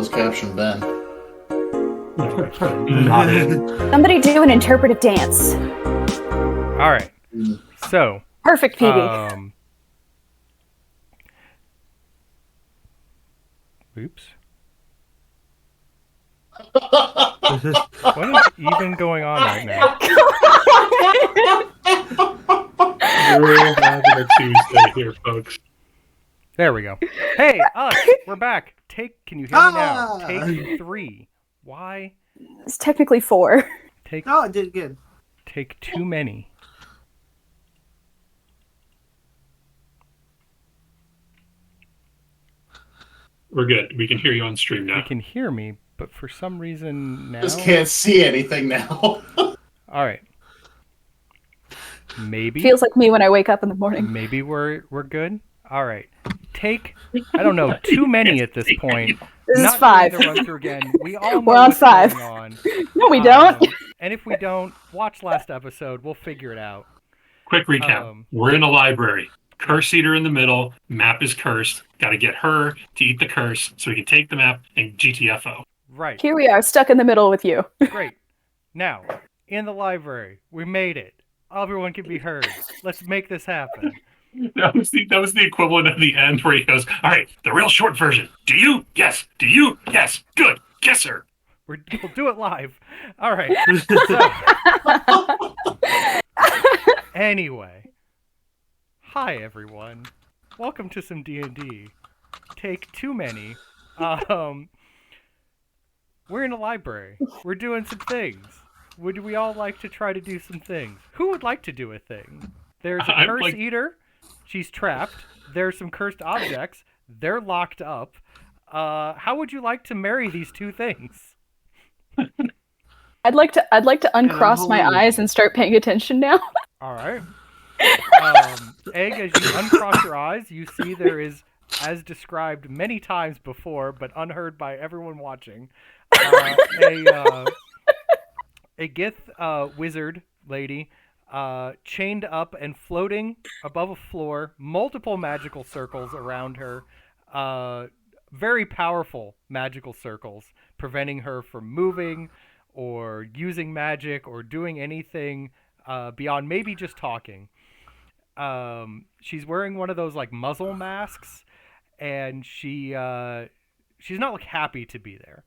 closed caption Ben. Not it. Somebody do an interpretive dance. All right. So. Perfect, PB. Oops. What is even going on right now? We're having a Tuesday here, folks. There we go. Hey, us, we're back. Can you hear me now? Take 3. Why? It's technically 4. No, I did good. Take too many. We're good. We can hear you on stream now. You can hear me, but for some reason now... Just can't see anything now. All right. Maybe. Feels like me when I wake up in the morning. Maybe we're good. All right. Take, I don't know, too many at this point. This Not is 5. doing the run through again. We all know We're on what's 5. going on. No, we don't. And if we don't, watch last episode. We'll figure it out. Quick recap. We're in a library. Curse eater in the middle. Map is cursed. Got to get her to eat the curse so we can take the map and GTFO. Right. Here we are, stuck in the middle with you. Great. Now, in the library, we made it. Everyone can be heard. Let's make this happen. That was the equivalent of the end where he goes, all right, the real short version. Do you? Yes. Do you? Yes. Good. Guess her. We'll do it live. All right. Anyway. Hi, everyone. Welcome to some D&D. Take too many. We're in a library. We're doing some things. Would we all like to try to do some things? Who would like to do a thing? There's a curse eater. She's trapped. There's some cursed objects. They're locked up. How would you like to marry these two things? I'd like to uncross my eyes and start paying attention now. All right. Egg, as you uncross your eyes, you see there is, as described many times before, but unheard by everyone watching, a Gith wizard lady chained up and floating above a floor, multiple magical circles around her, very powerful magical circles, preventing her from moving or using magic or doing anything beyond maybe just talking. She's wearing one of those like muzzle masks, and she's not like happy to be there.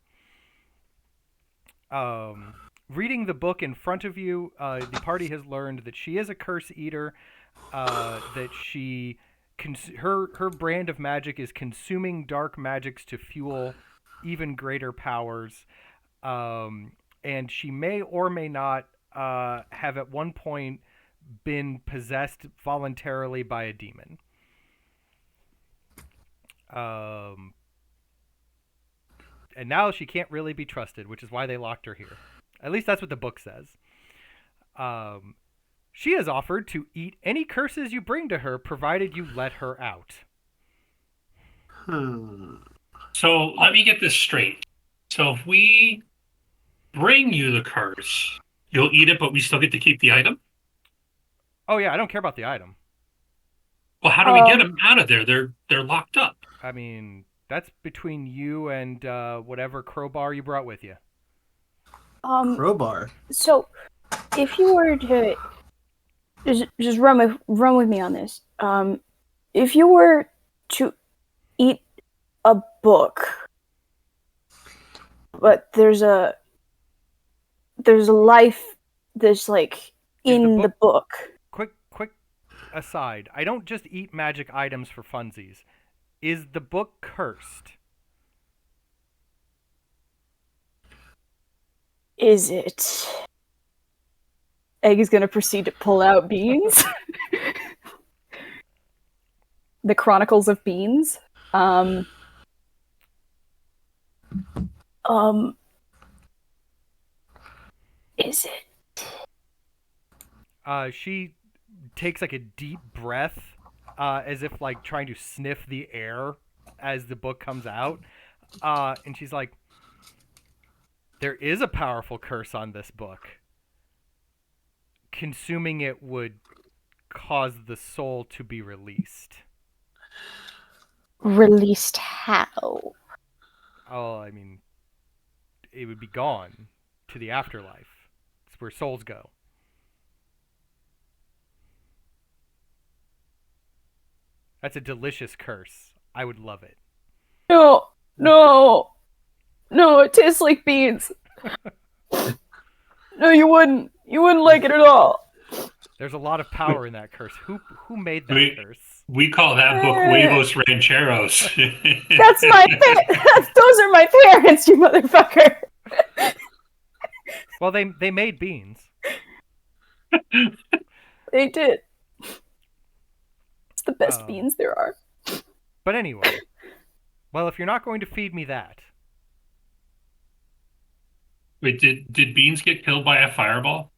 Reading the book in front of you, the party has learned that she is a curse eater, that she her brand of magic is consuming dark magics to fuel even greater powers, and she may or may not have at one point been possessed voluntarily by a demon. And now she can't really be trusted, which is why they locked her here. At least that's what the book says. She has offered to eat any curses you bring to her, provided you let her out. So let me get this straight. So if we bring you the curse, you'll eat it, but we still get to keep the item? Oh yeah, I don't care about the item. Well, how do we get them out of there? They're locked up. I mean, that's between you and whatever crowbar you brought with you. Crowbar. So, if you were to just run with me on this, if you were to eat a book, but there's a life that's like in the book. Quick aside. I don't just eat magic items for funsies. Is the book cursed? Is it? Egg is going to proceed to pull out beans. The Chronicles of Beans. Is it? She takes like a deep breath, as if like trying to sniff the air as the book comes out. And she's like, there is a powerful curse on this book. Consuming it would cause the soul to be released. Released how? Oh, I mean, it would be gone to the afterlife. It's where souls go. That's a delicious curse. I would love it. No, no, no, it tastes like beans. No, you wouldn't. You wouldn't like it at all. There's a lot of power in that curse. Who made that curse? We call that book Huevos Rancheros. That's those are my parents, you motherfucker. Well, they made beans. They did. It's the best beans there are. But anyway, well, if you're not going to feed me that. Wait, did Beans get killed by a fireball?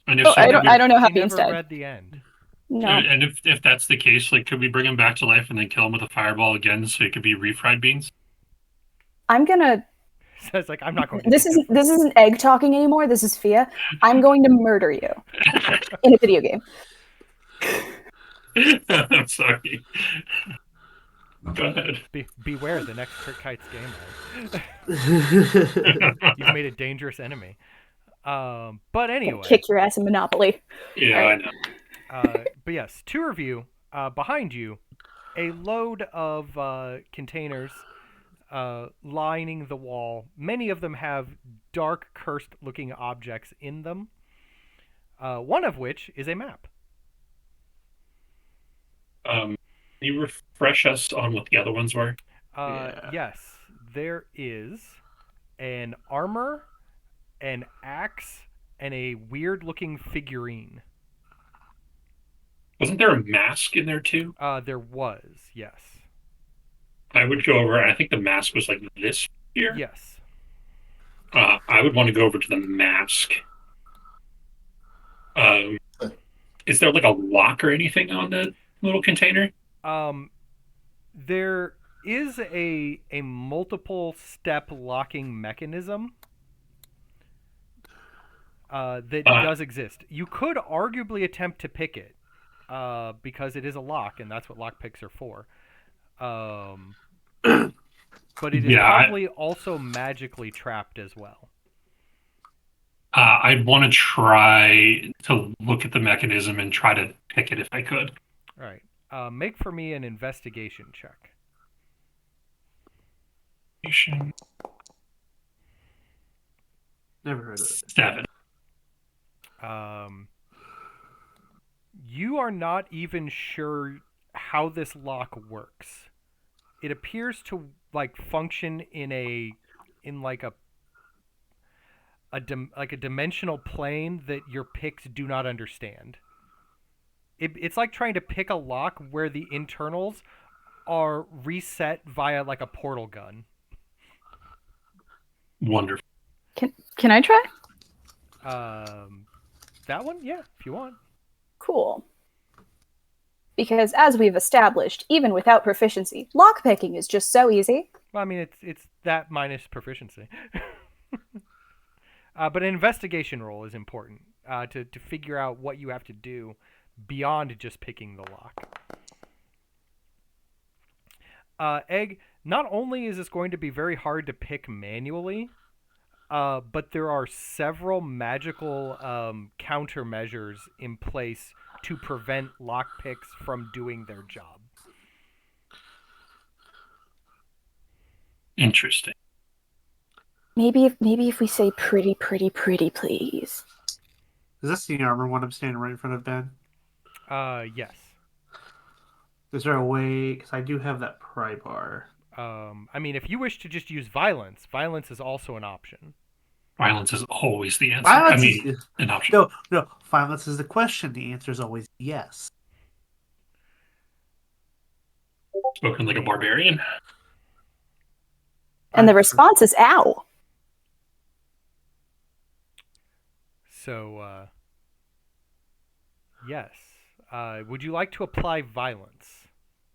And if Oh, I don't know how He Beans never died. read the end. No. And if that's the case, like, could we bring him back to life and then kill him with a fireball again so he could be refried beans? I'm gonna. So it's like, I'm not going to. This isn't egg talking anymore. This is Fia. I'm going to murder you in a video game. I'm sorry. Go ahead. Beware the next Kurt Kites game. You've made a dangerous enemy. But anyway. Kick your ass in Monopoly. Yeah, Right. I know. But yes, to review, behind you, a load of containers lining the wall. Many of them have dark, cursed-looking objects in them. One of which is a map. Can you refresh us on what the other ones were? Yes, there is an armor, an axe, and a weird-looking figurine. Wasn't there a mask in there too? There was, yes. I would go over. I think the mask was like this here. Yes. I would want to go over to the mask. Is there like a lock or anything on the little container? There is a multiple step locking mechanism that does exist. You could arguably attempt to pick it because it is a lock, and that's what lockpicks are for. But it is probably also magically trapped as well. I'd want to try to look at the mechanism and try to pick it if I could. All right. Make for me an investigation check. Never heard of it. 7. You are not even sure how this lock works. It appears to function in a dimensional plane that your picks do not understand. It's like trying to pick a lock where the internals are reset via like a portal gun. Wonderful. Can I try? That one? Yeah, if you want. Cool. Because as we've established, even without proficiency, lockpicking is just so easy. Well, I mean, it's that minus proficiency. But an investigation roll is important to figure out what you have to do beyond just picking the lock. Egg, not only is this going to be very hard to pick manually, but there are several magical countermeasures in place to prevent lockpicks from doing their job. Interesting. Maybe if we say pretty, please. Is this the armor one I'm standing right in front of, Ben? Yes. Is there a way? Because I do have that pry bar. I mean, if you wish to just use violence is also an option. Violence is always the answer. Violence is an option. No. Violence is the question. The answer is always yes. Spoken like a barbarian. And the response is ow. So, yes. Would you like to apply violence?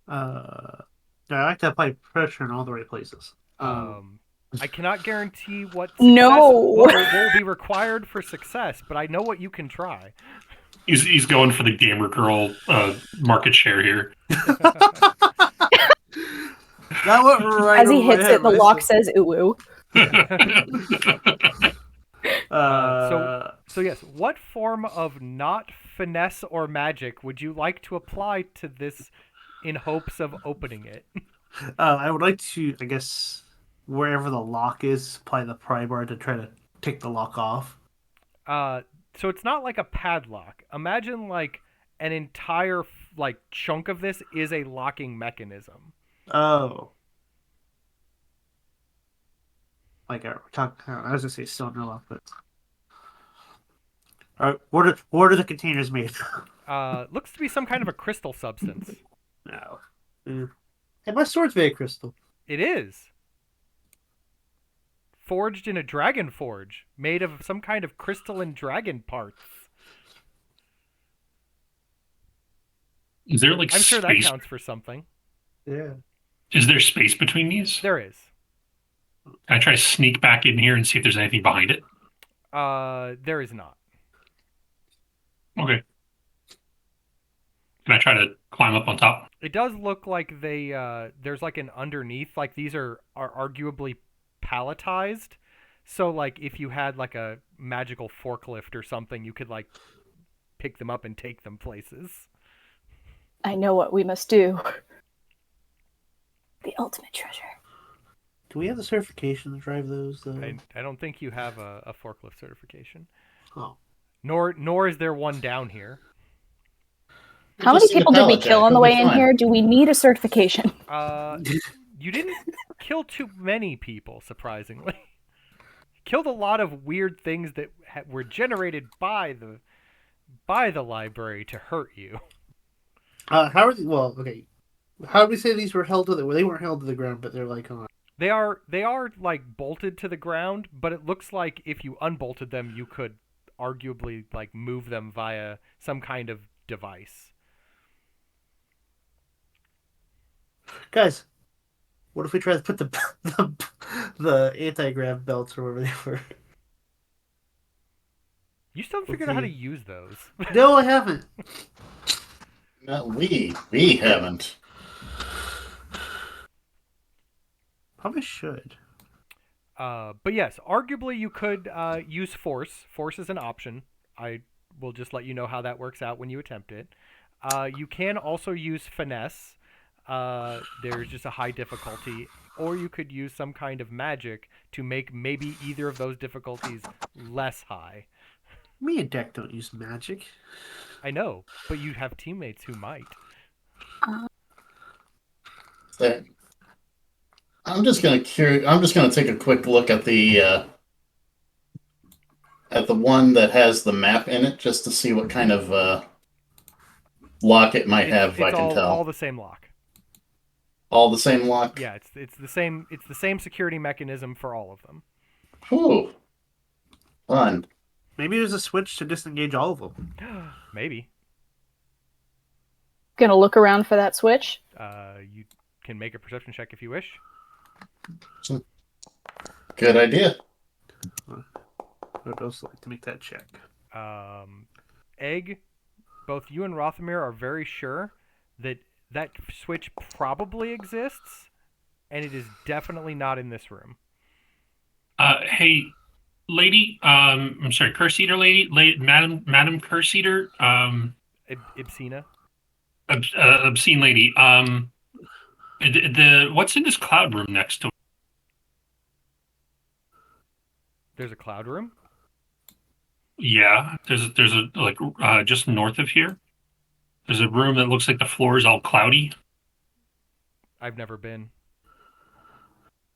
I like to apply pressure in all the right places. I cannot guarantee what will be required for success, but I know what you can try. He's going for the gamer girl market share here. That went right As he over my hits head it, the when I lock said- says "ooh." So yes, what form of not finesse or magic would you like to apply to this in hopes of opening it? I would like to, I guess, wherever the lock is, apply the pry bar to try to take the lock off. So it's not like a padlock. Imagine like an entire like chunk of this is a locking mechanism. Oh. Like I was gonna say cylinder lock, but what are the containers made? Looks to be some kind of a crystal substance. No. And my sword's very crystal. It is. Forged in a dragon forge, made of some kind of crystalline dragon parts. Is there like I'm sure that space? counts for something. Yeah. Is there space between these? There is. Can I try to sneak back in here and see if there's anything behind it? There is not. Okay. Can I try to climb up on top? It does look like there's like an underneath, like these are arguably palletized. So like if you had like a magical forklift or something, you could like pick them up and take them places. I know what we must do. The ultimate treasure. Do we have the certification to drive those, though? I don't think you have a forklift certification. Oh. Nor is there one down here. How many Just see a people did we pallet kill jack, on the it'll be way in fine. here? Do we need a certification? You didn't kill too many people, surprisingly. Killed a lot of weird things that were generated by the library to hurt you. How are they? Well, okay. How did we say these were held to the? Well, they weren't held to the ground, but they're like on. They are like bolted to the ground, but it looks like if you unbolted them, you could arguably like move them via some kind of device. Guys, what if we try to put the anti-grav belts or whatever they were? You still haven't figured out how to use those. No, I haven't. No, we haven't. Probably should. But yes, arguably you could use force. Force is an option. I will just let you know how that works out when you attempt it. You can also use finesse. There's just a high difficulty. Or you could use some kind of magic to make maybe either of those difficulties less high. Me and Deck don't use magic. I know, but you have teammates who might. I'm just gonna take a quick look at the one that has the map in it, just to see what kind of lock it might have. If I can tell, all the same lock. All the same lock. Yeah, it's the same. It's the same security mechanism for all of them. Whew. Fun. Maybe there's a switch to disengage all of them. Maybe. Gonna look around for that switch. You can make a perception check if you wish. Good idea. I would also like to make that check. Egg, both you and Rothamir are very sure that that switch probably exists, and it is definitely not in this room. Hey, lady. I'm sorry, Curse Eater lady, Madam Curse Eater. Ibsina. Obscene lady. What's in this cloud room next to? There's a cloud room? Yeah, there's a like just north of here. There's a room that looks like the floor is all cloudy. I've never been.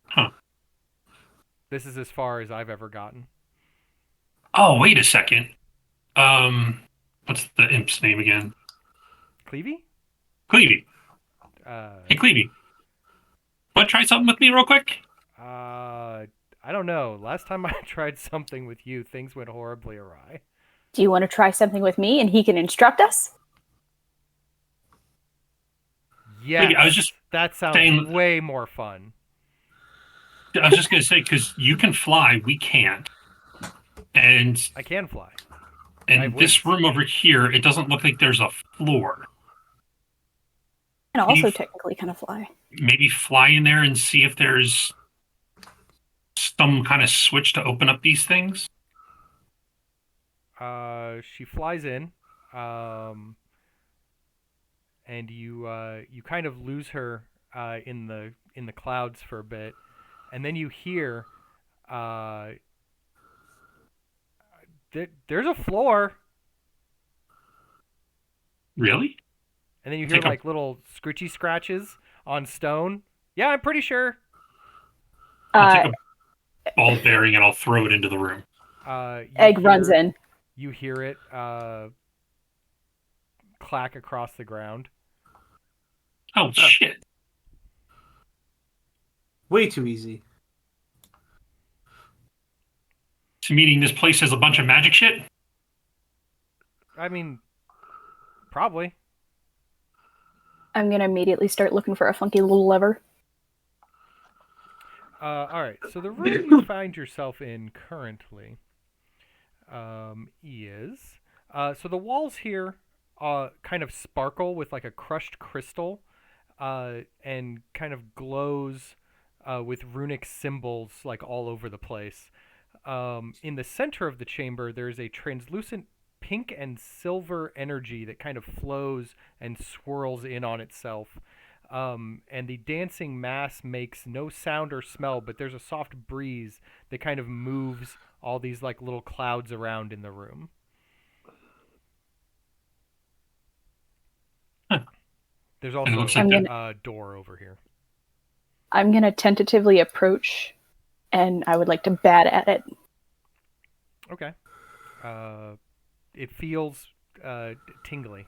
Huh. This is as far as I've ever gotten. Oh, wait a second. What's the imp's name again? Clevey? Clevey. Hey, Clevey. Want to try something with me real quick? I don't know. Last time I tried something with you, things went horribly awry. Do you want to try something with me and he can instruct us? Yes. Clevey, that sounds saying, way more fun. I was just going to say, because you can fly, we can't. And I can fly. And this room over here, it doesn't look like there's a floor. And also technically kind of fly. Maybe fly in there and see if there's some kind of switch to open up these things. She flies in, and you kind of lose her in the clouds for a bit, and then you hear there's a floor. Really? And then you hear like little scritchy scratches on stone. Yeah, I'm pretty sure. I'll take a ball bearing and I'll throw it into the room. Egg runs in. You hear it clack across the ground. Oh, shit. Way too easy. So meaning this place has a bunch of magic shit? I mean, probably. I'm going to immediately start looking for a funky little lever. All right, so the room you find yourself in currently is... so the walls here kind of sparkle with like a crushed crystal and kind of glows with runic symbols like all over the place. In the center of the chamber, there's a translucent pink and silver energy that kind of flows and swirls in on itself. And the dancing mass makes no sound or smell, but there's a soft breeze that kind of moves all these like little clouds around in the room. Huh. There's also a door over here. I'm going to tentatively approach, and I would like to bat at it. Okay. It feels tingly.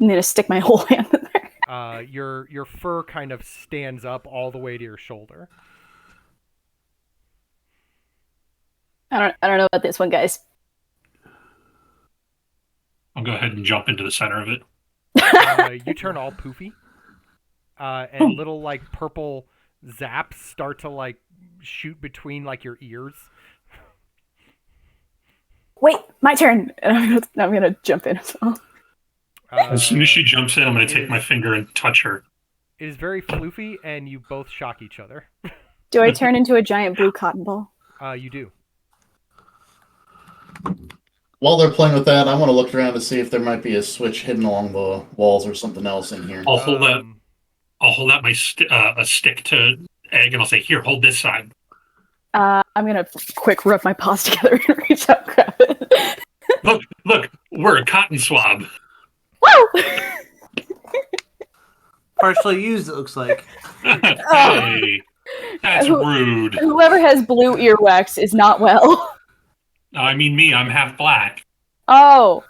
I'm going to stick my whole hand in there. Your fur kind of stands up all the way to your shoulder. I don't know about this one, guys. I'll go ahead and jump into the center of it. You turn all poofy, and little like purple zaps start to like shoot between like your ears. Wait, my turn. I'm gonna jump in as well. As soon as she jumps in, I'm going to take my finger and touch her. It is very floofy, and you both shock each other. Do I turn into a giant blue cotton ball? You do. While they're playing with that, I want to look around to see if there might be a switch hidden along the walls or something else in here. I'll hold out my a stick to Egg, and I'll say, "Here, hold this side." I'm gonna quick rub my paws together and reach out and grab it. Look, we're a cotton swab. Woo! Partially used, it looks like. Hey, that's rude. Whoever has blue earwax is not well. I mean me, I'm half black. Oh,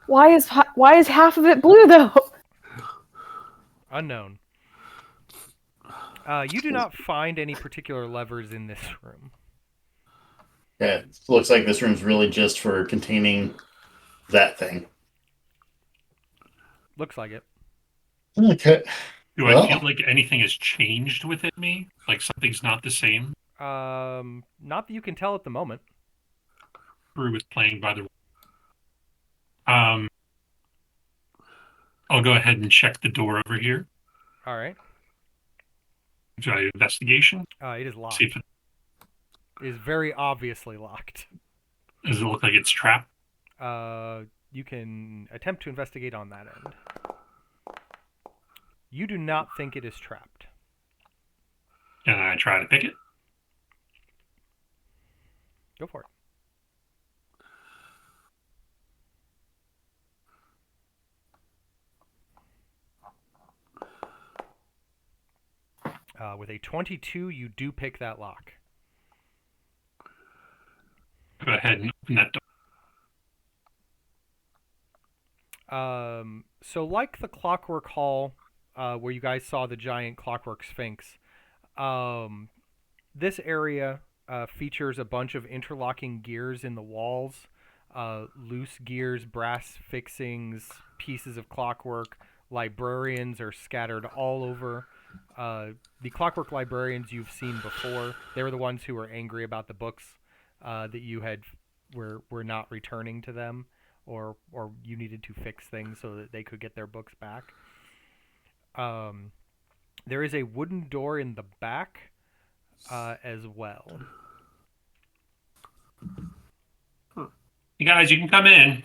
why is half of it blue though? Unknown. You do not find any particular levers in this room. Yeah, it looks like this room's really just for containing that thing. Looks like it. Okay. Do I feel like anything has changed within me? Like something's not the same? Not that you can tell at the moment. Brew was playing by the... I'll go ahead and check the door over here. All right. Try investigation. It is locked. See if It is very obviously locked. Does it look like it's trapped? You can attempt to investigate on that end. You do not think it is trapped. Can I try to pick it? Go for it. With a 22, you do pick that lock. Go ahead and open that door. So like the Clockwork Hall, where you guys saw the giant clockwork sphinx, this area features a bunch of interlocking gears in the walls, loose gears, brass fixings, pieces of clockwork. Librarians are scattered all over. The clockwork librarians you've seen before. They were the ones who were angry about the books that you were not returning to them, or you needed to fix things so that they could get their books back. There is a wooden door in the back as well. You guys, you can come in.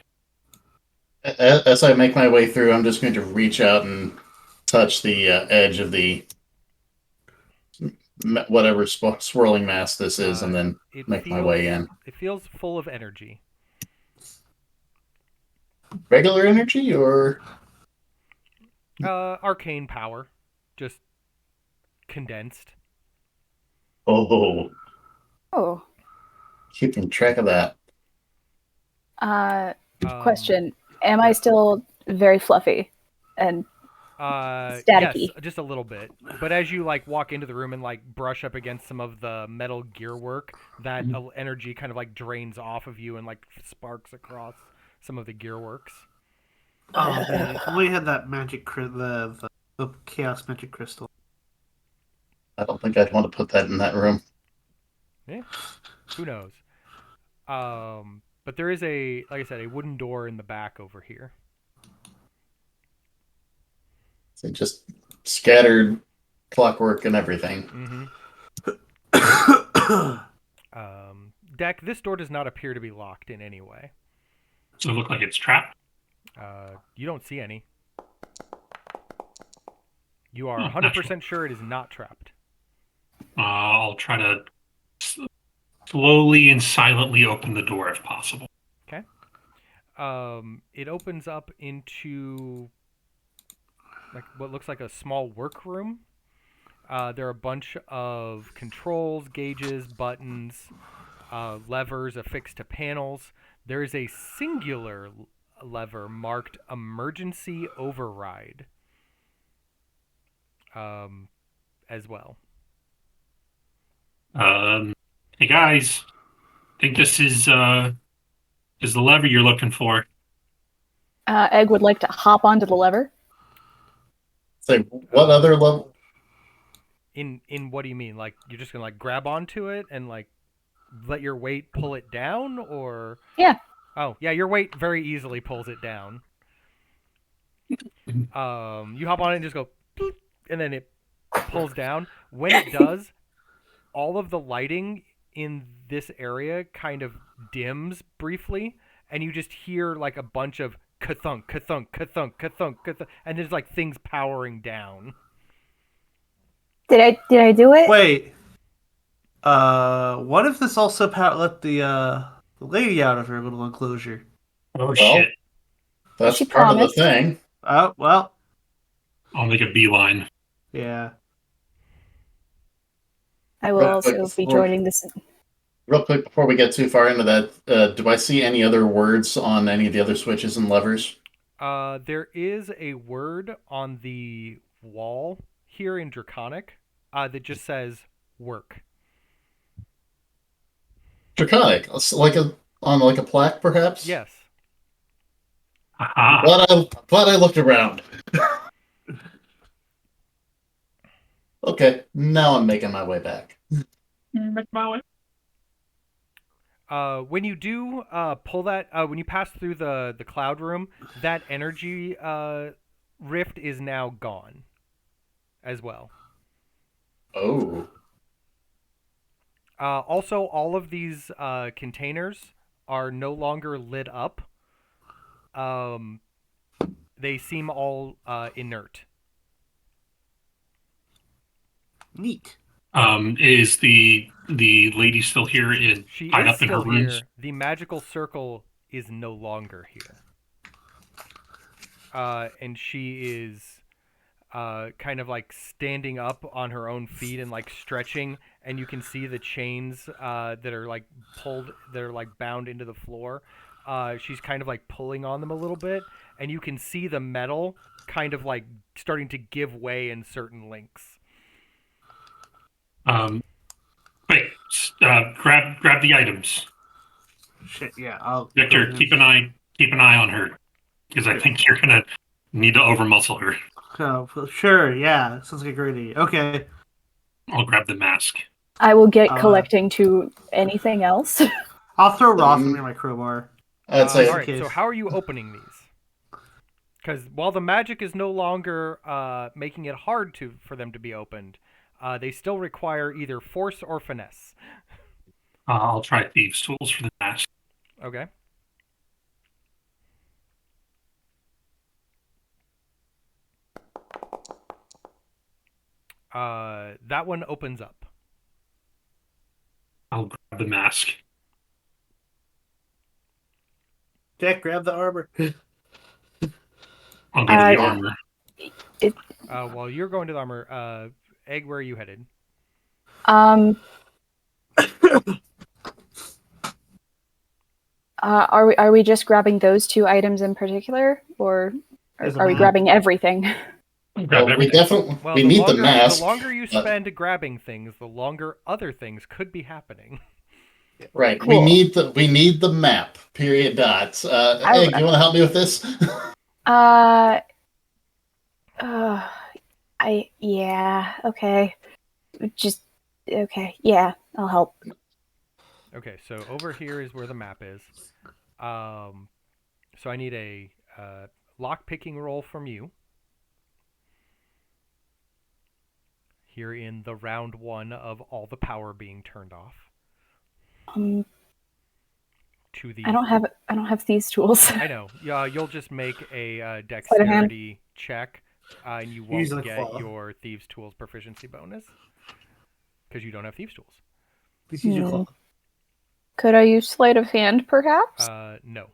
As I make my way through, I'm just going to reach out and touch the edge of the whatever swirling mass this is, and then make my way in. It feels full of energy. Regular energy or Arcane power, just condensed. oh, Oh. keeping track of that. Question: am I still very fluffy and staticky? Yes, just a little bit. But as you like walk into the room and like brush up against some of the metal gear work, that energy kind of like drains off of you and like sparks across some of the gear works. Oh, we had that magic the chaos magic crystal. I don't think I'd want to put that in that room. Yeah, who knows? But there is like I said, a wooden door in the back over here. So just scattered clockwork and everything. Deck, this door does not appear to be locked in any way. Does it look like it's trapped? You don't see any. You are 100% sure it is not trapped. I'll try to slowly and silently open the door if possible. Okay. It opens up into like what looks like a small workroom. There are a bunch of controls, gauges, buttons, levers affixed to panels. There is a singular lever marked emergency override as well. Hey guys, I think this is the lever you're looking for. Egg would like to hop onto the lever. So what other level? In what do you mean? Like you're just gonna like grab onto it and like let your weight pull it down, or Yeah. Oh yeah, your weight very easily pulls it down. You hop on it and just go, boop, and then it pulls down. When it does, all of the lighting in this area kind of dims briefly, and you just hear like a bunch of ka-thunk, ka-thunk, ka-thunk, ka-thunk, ka-thunk, and there's like things powering down. Did I do it? Wait. What if this also let the lady out of her little enclosure? Oh shit! That's She part promised. of the thing. Oh well. I'll make a beeline. Yeah. I will Real quick also be before- joining this. Real quick, before we get too far into that, do I see any other words on any of the other switches and levers? There is a word on the wall here in Draconic that just says "work." Draconic, on a plaque, perhaps. Yes. Aha! Glad I looked around. Okay, now I'm making my way back. Make my way. When you do pull that, when you pass through the cloud room, that energy rift is now gone as well. Oh. Also, all of these containers are no longer lit up. They seem all inert. Neat. Is the lady still here? She Tied is up in her still rooms? here. The magical circle is no longer here. And she is kind of like standing up on her own feet and like stretching, and you can see the chains that are like pulled, that are like bound into the floor. She's kind of like pulling on them a little bit, and you can see the metal kind of like starting to give way in certain links. Quick, grab the items. Shit. Yeah. I'll. Victor, keep an eye on her, because I think you're gonna need to overmuscle her. Oh, sure. Yeah. Sounds like a great idea. Okay. I'll grab the mask. I will get collecting to anything else. I'll throw Roth near my crowbar. I'd say All right. So how are you opening these? Because while the magic is no longer making it hard for them to be opened, they still require either force or finesse. I'll try thieves' tools for the mask. Okay. That one opens up. I'll grab the mask. Jack, grab the armor. I'll go to the armor. While you're going to the armor, Egg, where are you headed? Are we just grabbing those 2 items in particular, or are we grabbing everything? Well, we definitely we need the mask. The longer you spend grabbing things, the longer other things could be happening. Right. Cool. We need the map. Period. Dots. Egg, you want to help me with this? Yeah. Okay. Okay. Yeah. I'll help. Okay, so over here is where the map is. So I need a lock-picking roll from you. Here in the round 1 of all the power being turned off. I don't have these tools. I know. You'll just make a dexterity check, and you won't get your thieves' tools proficiency bonus because you don't have thieves' tools. Please use your claw. Could I use sleight of hand, perhaps? No.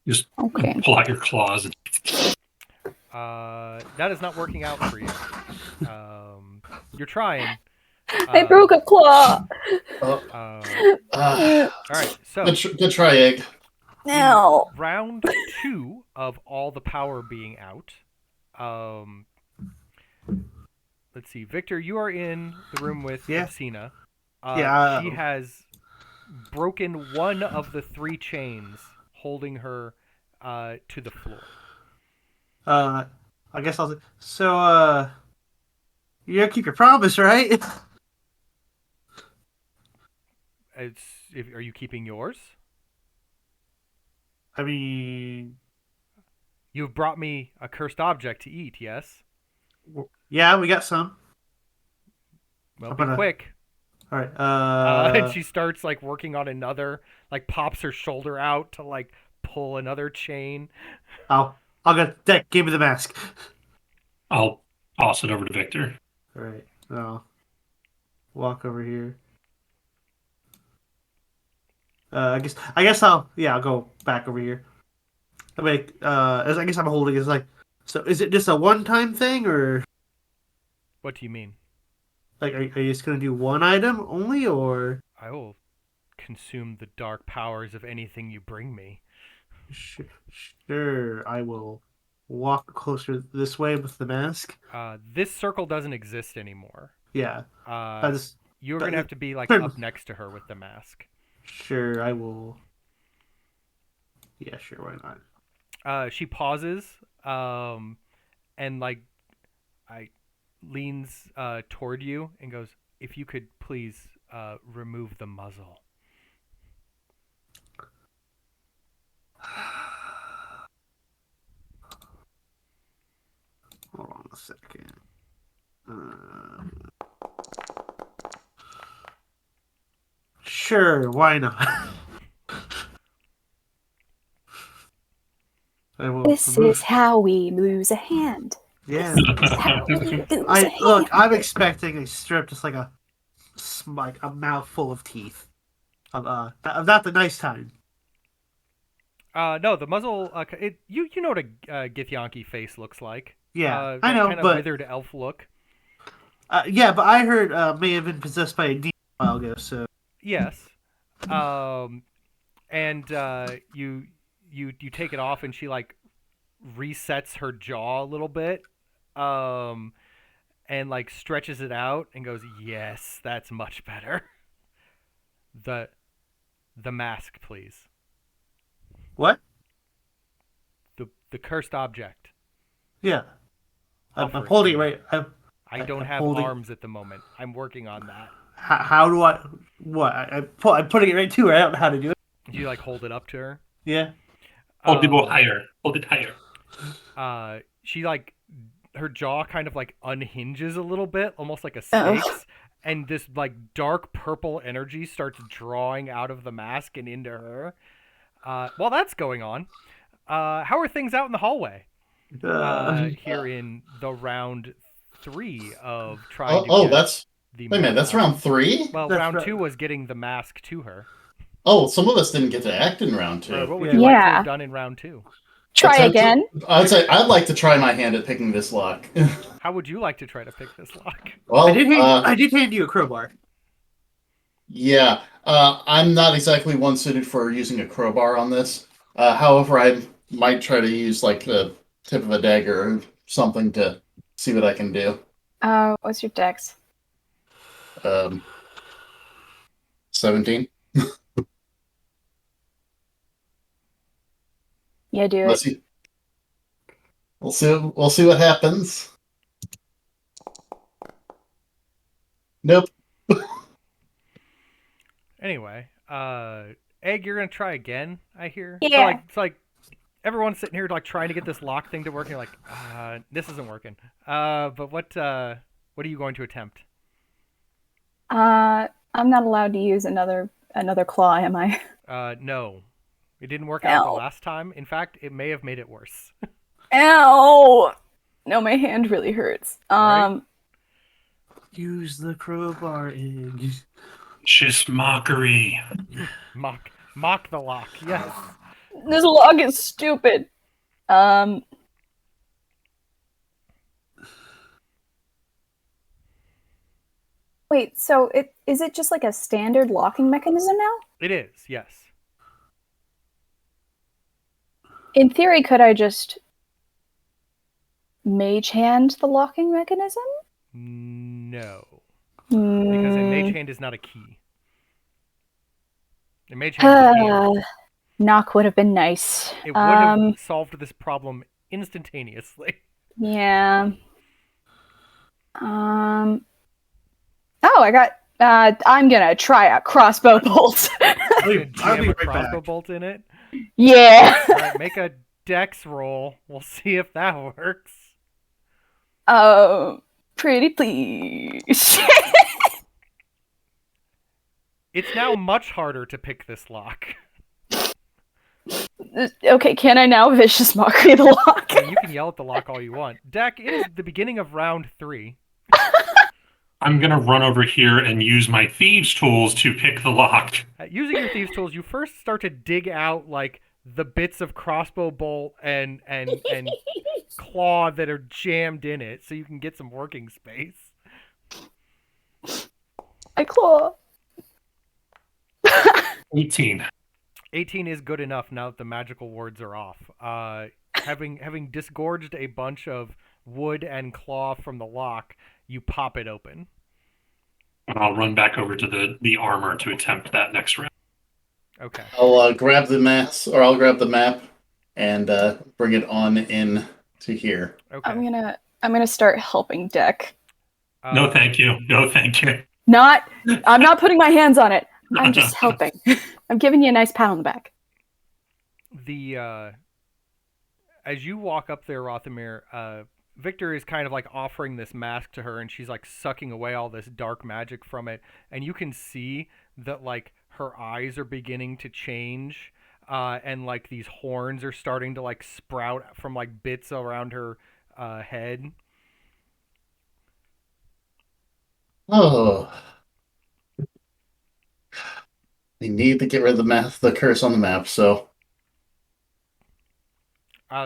Just Okay. pull out your claws. That is not working out for you. You're trying. I broke a claw. All right, so Good try, Egg. No. round 2 of all the power being out. Let's see, Victor, you are in the room with Sina. She has broken one of the 3 chains holding her to the floor. I guess I'll. So, you gotta keep your promise, right? Are you keeping yours? I mean, You've brought me a cursed object to eat, yes? yeah, we got some. Well, be quick. All right. And she starts like working on another, like pops her shoulder out to like pull another chain. I'll go. Deck, give me the mask. I'll toss it over to Victor. All right. I'll walk over here. I guess I'll go back over here. I mean, I guess I'm holding it. Like, so is it just a one-time thing, or What do you mean? like are you just gonna do one item only, or? I will consume the dark powers of anything you bring me. Sure, I will walk closer this way with the mask. This circle doesn't exist anymore. Yeah. You're going to have to be like up next to her with the mask. Sure, I will. Yeah, sure, why not? She pauses, and like, leans toward you and goes, "If you could please remove the muzzle." Hold on a second. Sure, why not? This is how we lose a hand. Yeah. Look, I'm expecting a strip, just like a mouthful of teeth. Not the nice kind. No, the muzzle. You know what a Githyanki face looks like. Yeah, I know, kind of but withered elf look. Yeah, but I heard may have been possessed by a demon a while ago. So yes, and you take it off, and she like resets her jaw a little bit, and like stretches it out and goes, "Yes, that's much better." The mask, please. What? The cursed object. Yeah, I'm holding it right. I don't have arms at the moment. I'm working on that. How do I? What? I'm putting it right to her. I don't know how to do it. Do you like hold it up to her? Yeah. Hold it higher. Hold it higher. She like her jaw kind of like unhinges a little bit, almost like a snake's, and this like dark purple energy starts drawing out of the mask and into her. While that's going on, how are things out in the hallway? Here in the round 3 of trying to get that's the wait a minute, that's round 3? Well, That's round right. 2 was getting the mask to her. Oh, some of us didn't get to act in round 2. What would Yeah. you like to Yeah. have done in round 2? Try again. I'd say I'd like to try my hand at picking this lock. How would you like to try to pick this lock? Well, I did hand you a crowbar. yeah, I'm not exactly one suited for using a crowbar on this. However, I might try to use like the tip of a dagger or something to see what I can do. What's your dex? 17. Yeah, do Let's it. see. We'll see what happens. Nope. Anyway, Egg, you're gonna try again, I hear. Yeah. So like everyone's sitting here like trying to get this lock thing to work, and you're like, this isn't working. But what are you going to attempt? I'm not allowed to use another claw, am I? No. It didn't work out the Ow. last time. In fact, it may have made it worse. Ow! No, my hand really hurts. Right? Use the crowbar, Egg. Just mockery. Mock the lock, yes. This log is stupid. Wait, so is it just like a standard locking mechanism now? It is, yes. In theory, could I just mage hand the locking mechanism? No. Because a mage hand is not a key. A mage hand is a hand. Knock would have been nice. It would have solved this problem instantaneously. Yeah. Oh, I got. I'm gonna try a crossbow bolt. I'll be Jam a right crossbow back. bolt in it. Yeah. Alright, make a dex roll. We'll see if that works. Oh, pretty please. It's now much harder to pick this lock. Okay, can I now vicious mockery the lock? Yeah, you can yell at the lock all you want. Deck, it is the beginning of round 3. I'm going to run over here and use my thieves' tools to pick the lock. Using your thieves' tools, you first start to dig out like the bits of crossbow bolt and claw that are jammed in it, so you can get some working space. I claw. 18. 18 is good enough now that the magical wards are off. Having disgorged a bunch of wood and claw from the lock, you pop it open. And I'll run back over to the armor to attempt that next round. Okay. I'll grab the mass, or I'll grab the map and bring it on in to here. Okay. I'm gonna start helping Deck. No, thank you. No, thank you. I'm not putting my hands on it. I'm just helping. I'm giving you a nice pat on the back. As you walk up there, Rothamir, Victor is kind of like offering this mask to her, and she's like sucking away all this dark magic from it, and you can see that like her eyes are beginning to change, and like these horns are starting to like sprout from like bits around her head. Oh. We need to get rid of the curse on the map, so.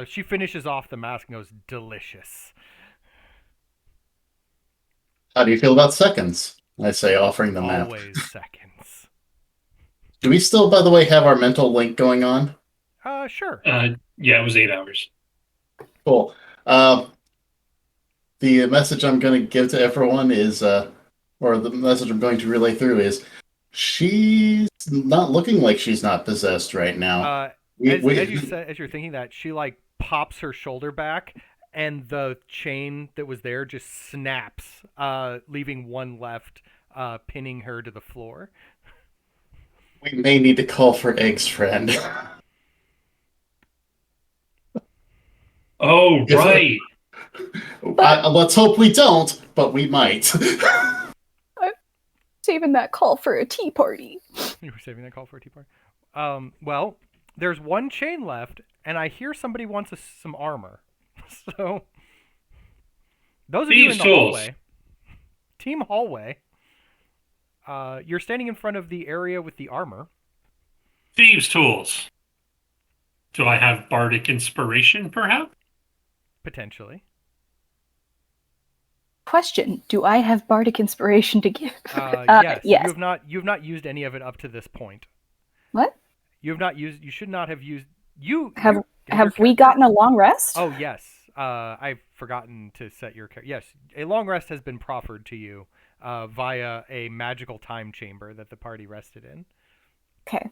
She finishes off the mask and goes, delicious. How do you feel about seconds? I say, offering the map. Always seconds. Do we still, by the way, have our mental link going on? Sure. Yeah, it was 8 hours. Cool. The message I'm going to give to everyone is, or the message I'm going to relay through is, she's not looking like she's not possessed right now. As you're thinking that, she like pops her shoulder back, and the chain that was there just snaps, leaving one left, pinning her to the floor. We may need to call for Egg's friend. Oh, If- right. let's hope we don't, but we might. Saving that call for a tea party. You were saving that call for a tea party. Well, there's one chain left, and I hear somebody wants some armor. So, those of you in Thieves' the tools. hallway, team hallway, you're standing in front of the area with the armor. Thieves' tools. Do I have bardic inspiration, perhaps? Potentially. Question: do I have bardic inspiration to give? Yes. Yes. You've not used any of it up to this point. What? You should not have used. You Have your we gotten a long rest? Oh yes. I've forgotten to set your character. Yes, a long rest has been proffered to you via a magical time chamber that the party rested in. Okay.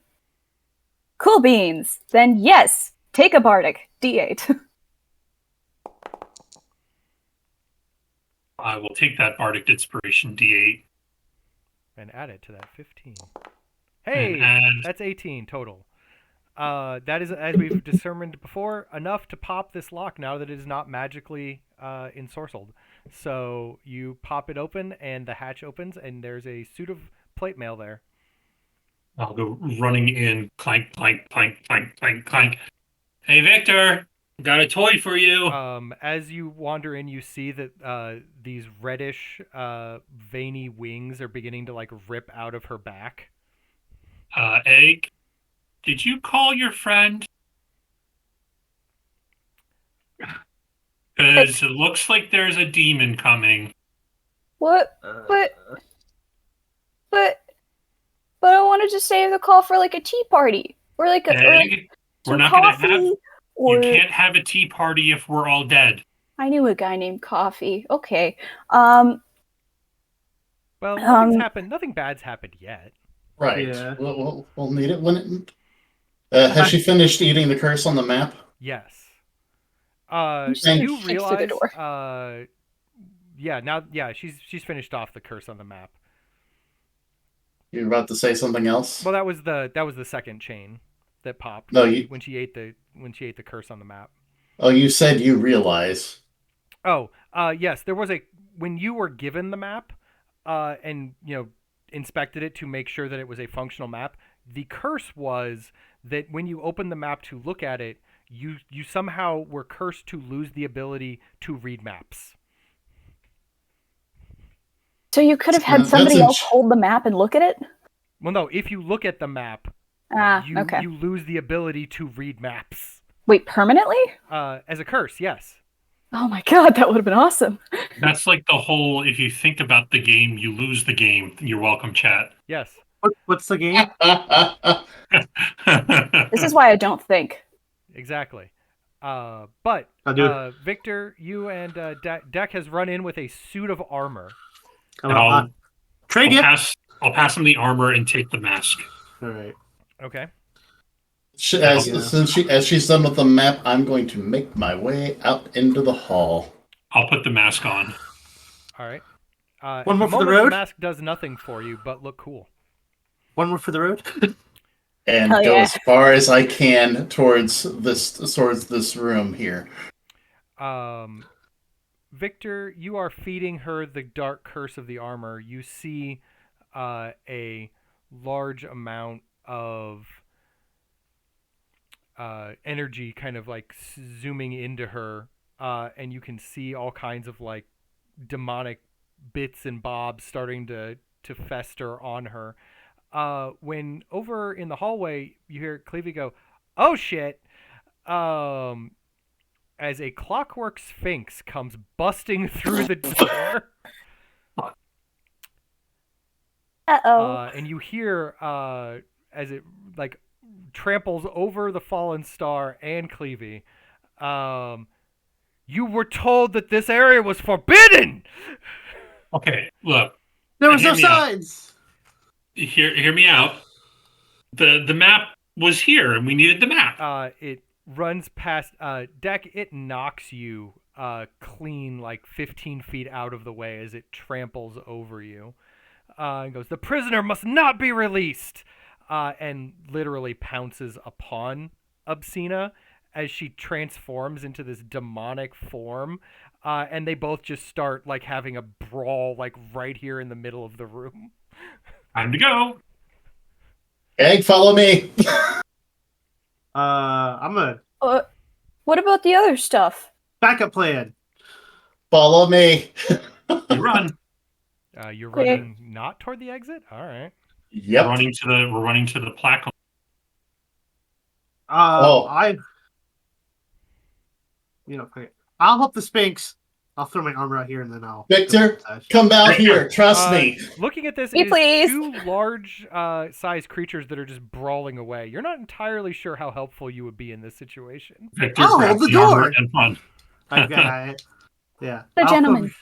Cool beans. Then yes, take a bardic D8. I will take that bardic inspiration D8. And add it to that 15. Hey, And that's 18 total. That is, as we've determined before, enough to pop this lock now that it is not magically ensorcelled. So you pop it open, and the hatch opens, and there's a suit of plate mail there. I'll go running in. Clank, clank, clank, clank, clank, clank. Hey, Victor, got a toy for you. As you wander in, you see that these reddish, veiny wings are beginning to like rip out of her back. Egg, did you call your friend? Because it looks like there's a demon coming. What? But I wanted to save the call for like a tea party or like a Egg, we're some not going to coffee. have... Or You can't have a tea party if we're all dead. I knew a guy named Coffee. Okay. Well, nothing's happened. Nothing bad's happened yet. Right. Yeah. We'll need it when it. Has she finished eating the curse on the map? Yes. just You kicks through the realize. Yeah. She's finished off the curse on the map. You're about to say something else? Well, that was the second chain that popped. No, when she ate the curse on the map. Oh, you said you realize. Oh, yes. There was when you were given the map, and inspected it to make sure that it was a functional map. The curse was that when you opened the map to look at it, you somehow were cursed to lose the ability to read maps. So you could have had somebody else hold the map and look at it? Well, no. If you look at the map, okay. you lose the ability to read maps. Wait, permanently? As a curse, yes. Oh my god, that would have been awesome. That's like the whole, if you think about the game, you lose the game. You're welcome, chat. Yes. What's the game? This is why I don't think. Exactly. But Victor, you and Deck has run in with a suit of armor. Trade you. I'll pass him the armor and take the mask. All right. Okay. As she's done with the map, I'm going to make my way out into the hall. I'll put the mask on. All right. One more for the The road. mask does nothing for you, but look cool. One more for the road. And Hell go yeah. as far as I can towards this room here. Victor, you are feeding her the dark curse of the armor. You see a large amount of energy kind of like zooming into her, and you can see all kinds of like demonic bits and bobs starting to fester on her. When over in the hallway, you hear Clevie go, "Oh shit!" As a clockwork sphinx comes busting through the door. Uh-oh. And you hear as it like tramples over the fallen star and Clevie. You were told that this area was forbidden. Okay, look. There was Hear no me out. signs. Hear me out. The map was here, and we needed the map. It runs past Deck. It knocks you clean like 15 feet out of the way as it tramples over you. And goes, "The prisoner must not be released," and literally pounces upon Obscena as she transforms into this demonic form, and they both just start like having a brawl like right here in the middle of the room. Time to go. Egg, follow me. I'm gonna What about the other stuff? backup plan. Follow me. You run. You're Okay. running not toward the exit. All right. Yep. We're running to the plaque. Oh. Okay. I'll help the Sphinx. I'll throw my armor out here and then I'll. Victor, come out here. Trust me. Looking at this, Me, it is please. two large size creatures that are just brawling away. You're not entirely sure how helpful you would be in this situation. Victor I'll grabs hold the armor door. and run. Yeah. The I'll gentleman.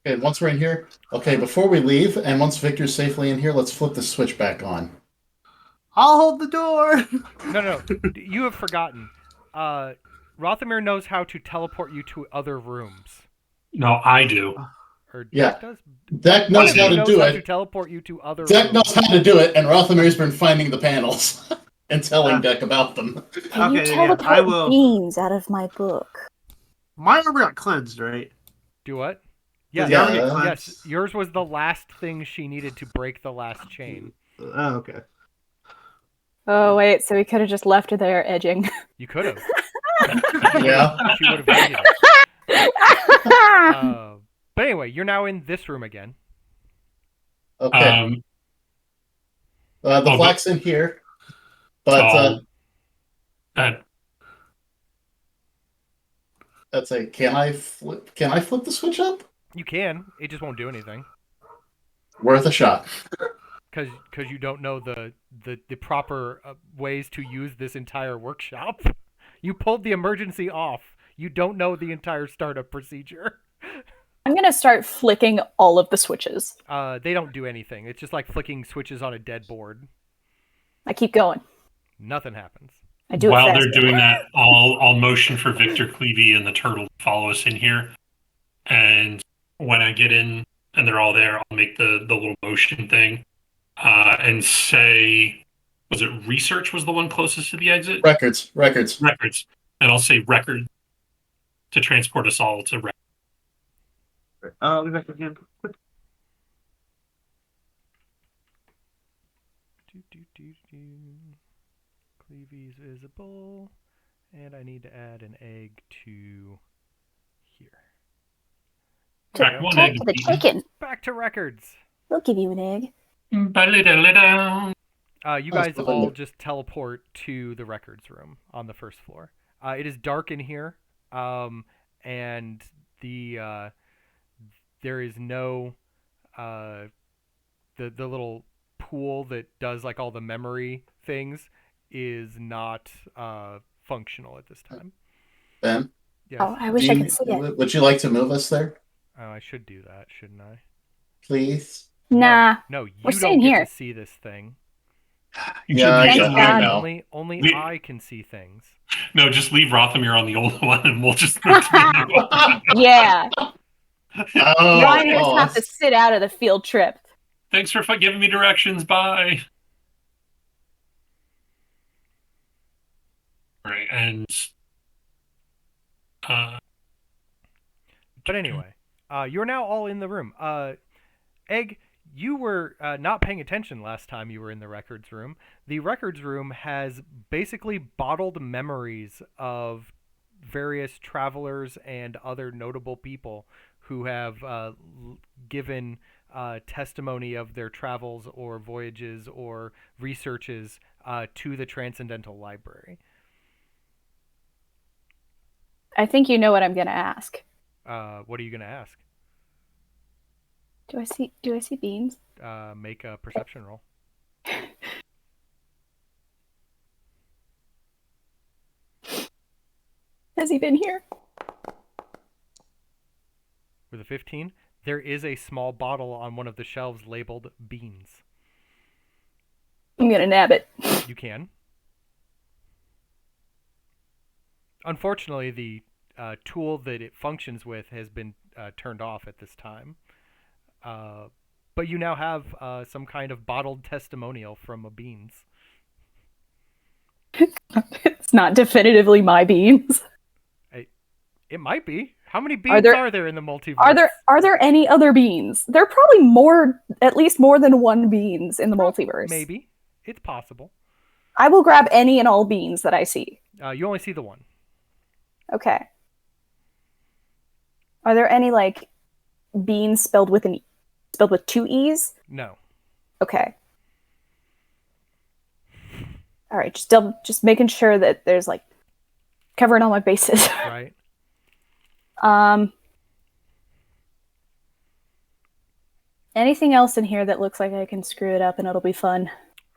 Okay, once we're in here. Okay, before we leave, and once Victor's safely in here, let's flip the switch back on. I'll hold the door. No. You have forgotten. Rothamir knows how to teleport you to other rooms. No, I do. Or Yeah. Deck does? Deck knows One of how you to knows do how it. to teleport you to other Deck rooms. knows how to do it, and Rothamir's been finding the panels and telling Deck about them. Can you Okay, yeah, teleport I will. beans out of my book? My armor got cleansed, right? Do what? Does Yes. the armor get Yeah. cleansed? Yes, yours was the last thing she needed to break the last chain. Oh, okay. Oh wait, so we could have just left her there edging. You could have. Yeah. She would have hated it. But anyway, you're now in this room again. Okay. The but- black's in here, but that's a. Can I flip the switch up? You can. It just won't do anything Worth a shot. because you don't know the proper ways to use this entire workshop. You pulled the emergency off. You don't know the entire startup procedure. I'm gonna start flicking all of the switches. They don't do anything. It's just like flicking switches on a dead board. I keep going. Nothing happens. I do it while faster. they're doing that, I'll motion for Victor Clevey and the turtle to follow us in here. And when I get in and they're all there, I'll make the little motion thing and say, was it research was the one closest to the exit? Records. Records. And I'll say record to transport us all to record. I'll be back again. Cleavy's visible, and I need to add an egg to here. Back one Talk egg. to the chicken. Back to records. We'll give you an egg. Ba-li-da-li-da. You guys all just teleport to the records room on the first floor. It is dark in here, and there is no the little pool that does like all the memory things is not functional at this time. Ben, Yes. Oh, I wish I could see it. would you like to move us there, Oh, I should do that, shouldn't I? please? Nah. No, you We're don't staying get here. to see this thing. You Yeah, should Thank leave- God. Only We- I can see things. No, just leave Rothamir on the old one and we'll just move to the new one. Yeah. Oh, Miners oh, have to sit out of the field trip. Thanks for giving me directions. Bye. All right, and But anyway, you're now all in the room. Egg, you were not paying attention last time you were in the records room. The records room has basically bottled memories of various travelers and other notable people who have given testimony of their travels or voyages or researches to the Transcendental Library. I think you know what I'm gonna ask. What are you going to ask? Do I see beans? Make a perception roll. Has he been here? With a 15, there is a small bottle on one of the shelves labeled beans. I'm gonna nab it. You can. Unfortunately, the tool that it functions with has been turned off at this time. But you now have some kind of bottled testimonial from a beans. it's not definitively my beans. It might be. How many beans are there in the multiverse? Are there any other beans? There are probably at least more than one beans in the multiverse. Maybe. It's possible. I will grab any and all beans that I see. You only see the one. Okay. Are there any like beans spelled with two E's? No. Okay. All right, just making sure that there's like covering all my bases. Right. Anything else in here that looks like I can screw it up and it'll be fun?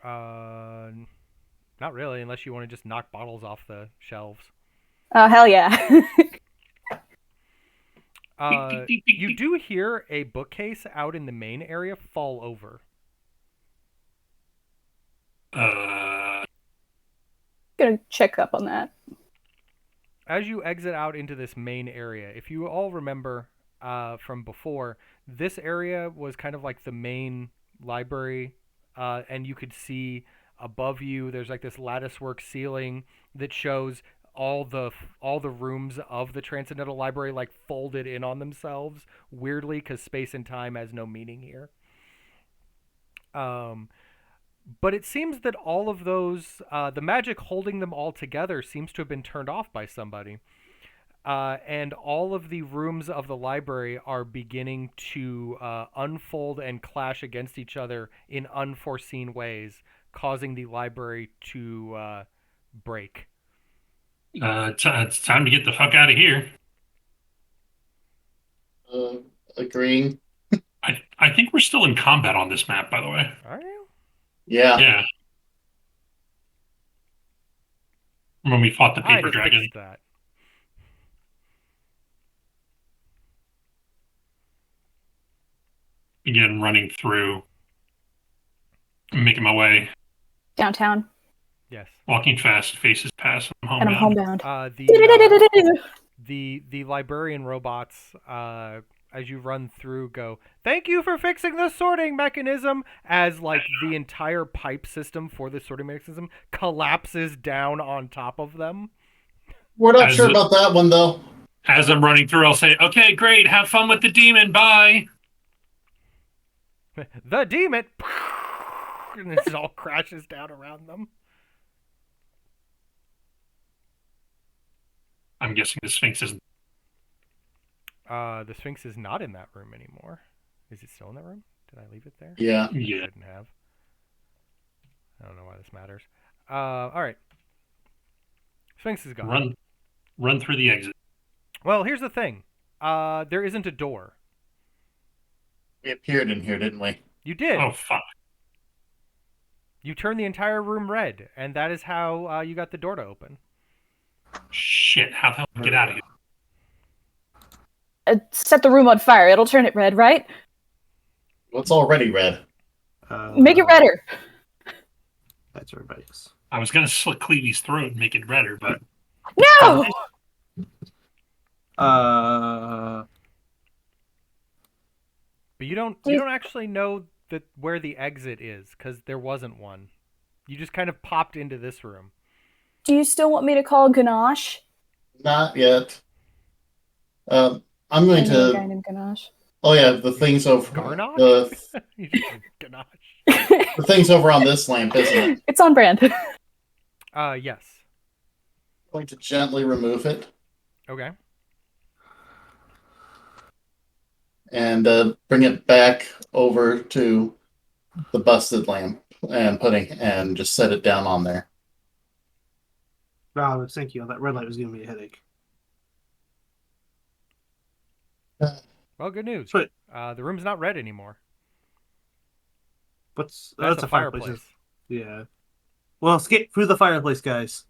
Not really, unless you want to just knock bottles off the shelves. Oh, hell yeah. You do hear a bookcase out in the main area fall over. Gonna check up on that. As you exit out into this main area, if you all remember from before, this area was kind of like the main library, and you could see above you there's like this latticework ceiling that shows all the rooms of the Transcendental Library like folded in on themselves weirdly, because space and time has no meaning here. But it seems that all of those, the magic holding them all together seems to have been turned off by somebody. And all of the rooms of the library are beginning to unfold and clash against each other in unforeseen ways, causing the library to break. It's time to get the fuck out of here. Agreeing. I think we're still in combat on this map, by the way. Are you? Yeah. Yeah. When we fought the paper I dragon. fixed that. Again, running through, making my way, Downtown. Yes. walking fast, faces past, I'm And I'm homebound. homebound. The librarian robots, as you run through, go, "Thank you for fixing the sorting mechanism," as like the entire pipe system for the sorting mechanism collapses down on top of them. We're not sure about that one, though. As I'm running through, I'll say, "Okay, great, have fun with the demon, bye." The demon, and this all crashes down around them. I'm guessing the Sphinx isn't. The Sphinx is not in that room anymore. Is it still in that room? Did I leave it there? Yeah. I shouldn't have. I don't know why this matters. All right. Sphinx is gone. Run through the exit. Well, here's the thing. There isn't a door. We appeared in here, didn't we? You did. Oh, fuck. You turned the entire room red, and that is how you got the door to open. Shit, how the hell do we get out of here? Set the room on fire. It'll turn it red, right? Well, it's already red. Make it redder. That's everybody's. I was going to slit Cleavy's throat and make it redder, but... No! But you don't actually know where the exit is, because there wasn't one. You just kind of popped into this room. Do you still want me to call Ganache? Not yet. I'm going A guy to... named Ganache. Oh, yeah, the thing's over... Garnosh? You just said Ganache. The thing's over on this lamp, isn't it? It's on brand. Yes. I'm going to gently remove it Okay. and bring it back over to the busted lamp and just set it down on there. No, I was thinking that red light was giving me a headache. Well, good news. Sweet. The room's not red anymore. That's a fireplace. Yeah. Well, escape through the fireplace, guys.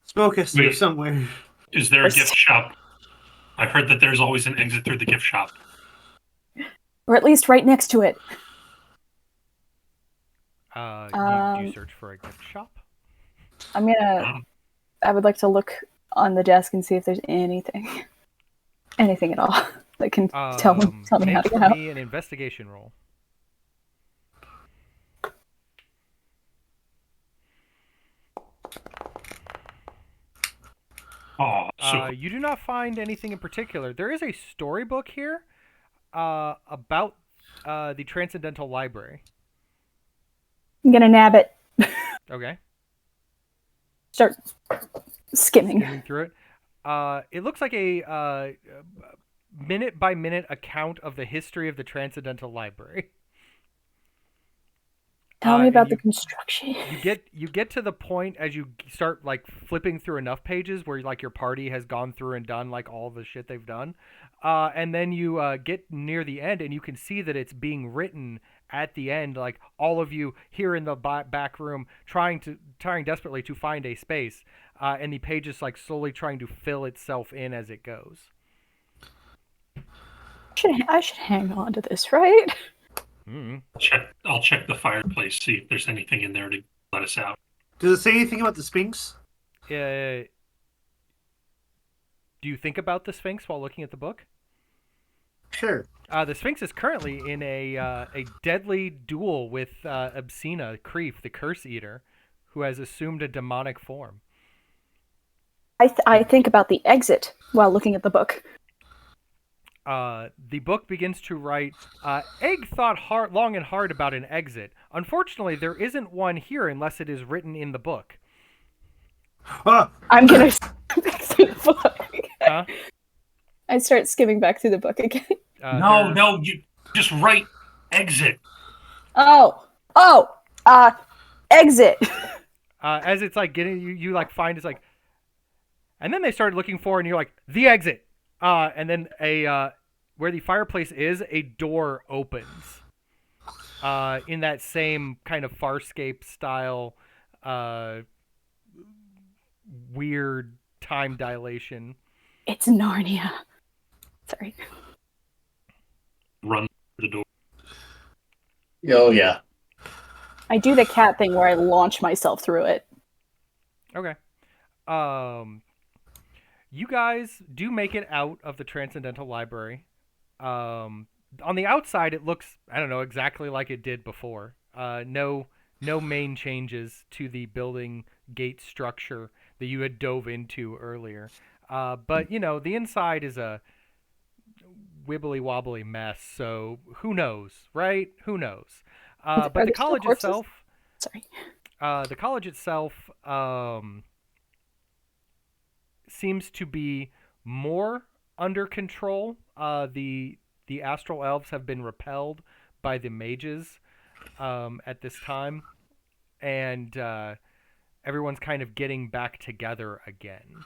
Smoke is here somewhere. Is there a gift shop? I've heard that there's always an exit through the gift shop. Or at least right next to it. You search for a gift shop? I would like to look on the desk and see if there's anything at all that can tell me how to get out. Make me an investigation roll. Oh, so You do not find anything in particular. There is a storybook here about the Transcendental Library. I'm gonna nab it. Okay. Start skimming. Skimming through it. It looks like a minute by minute account of the history of the Transcendental Library. Tell me and about the construction. You get to the point as you start like flipping through enough pages where like your party has gone through and done like all the shit they've done, and then you get near the end and you can see that it's being written at the end, like all of you here in the back room trying desperately to find a space, and the page is like slowly trying to fill itself in as it goes. I should hang on to this, right? Mm-hmm. I'll check the fireplace, see if there's anything in there to let us out. Does it say anything about the Sphinx? Do you think about the Sphinx while looking at the book? Sure. The Sphinx is currently in a deadly duel with Obscena, Creef, the Curse Eater, who has assumed a demonic form. I think about the exit while looking at the book. The book begins to write, Egg thought long and hard about an exit. Unfortunately, there isn't one here unless it is written in the book. I'm gonna skip back through the book. Huh? I start skimming back through the book again. No, you just write exit. Exit. As it's like getting you like find it's like, and then they started looking for, and you're like the exit. And then where the fireplace is, a door opens. In that same kind of Farscape style, weird time dilation. It's Narnia. Sorry. Run the door. Oh yeah. I do the cat thing where I launch myself through it. Okay. You guys do make it out of the Transcendental Library. On the outside, it looks, I don't know, exactly like it did before. No main changes to the building gate structure that you had dove into earlier. But, you know, the inside is a wibbly-wobbly mess, so who knows, right? Who knows? But the college itself... Sorry. The college itself seems to be more under control. The Astral Elves have been repelled by the mages at this time, and everyone's kind of getting back together again.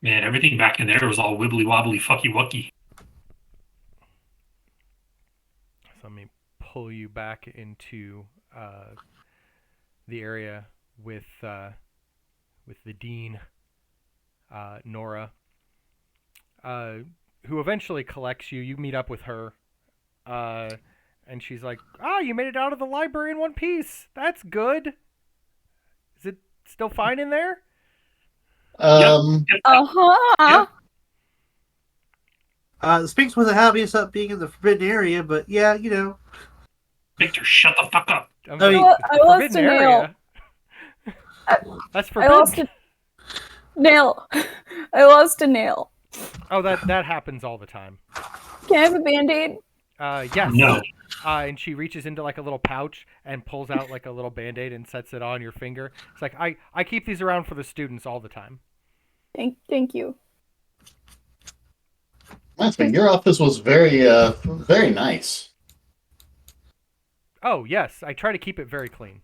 Man, everything back in there was all wibbly wobbly, fucky wucky. So let me pull you back into the area with the dean, Nora, who eventually collects you. You meet up with her, and she's like, you made it out of the library in one piece. That's good. Is it still fine in there? Uh-huh. The Sphinx wasn't happy about being in the forbidden area, but yeah, you know. Victor, shut the fuck up. I lost a nail. That's forbidden. I lost a nail. I lost a nail. Oh, that happens all the time. Can I have a Band-Aid? Yes. No. And she reaches into like a little pouch and pulls out like a little Band-Aid and sets it on your finger. It's like, I keep these around for the students all the time. Thank you. Reminds me, your office was very nice. Oh, yes. I try to keep it very clean.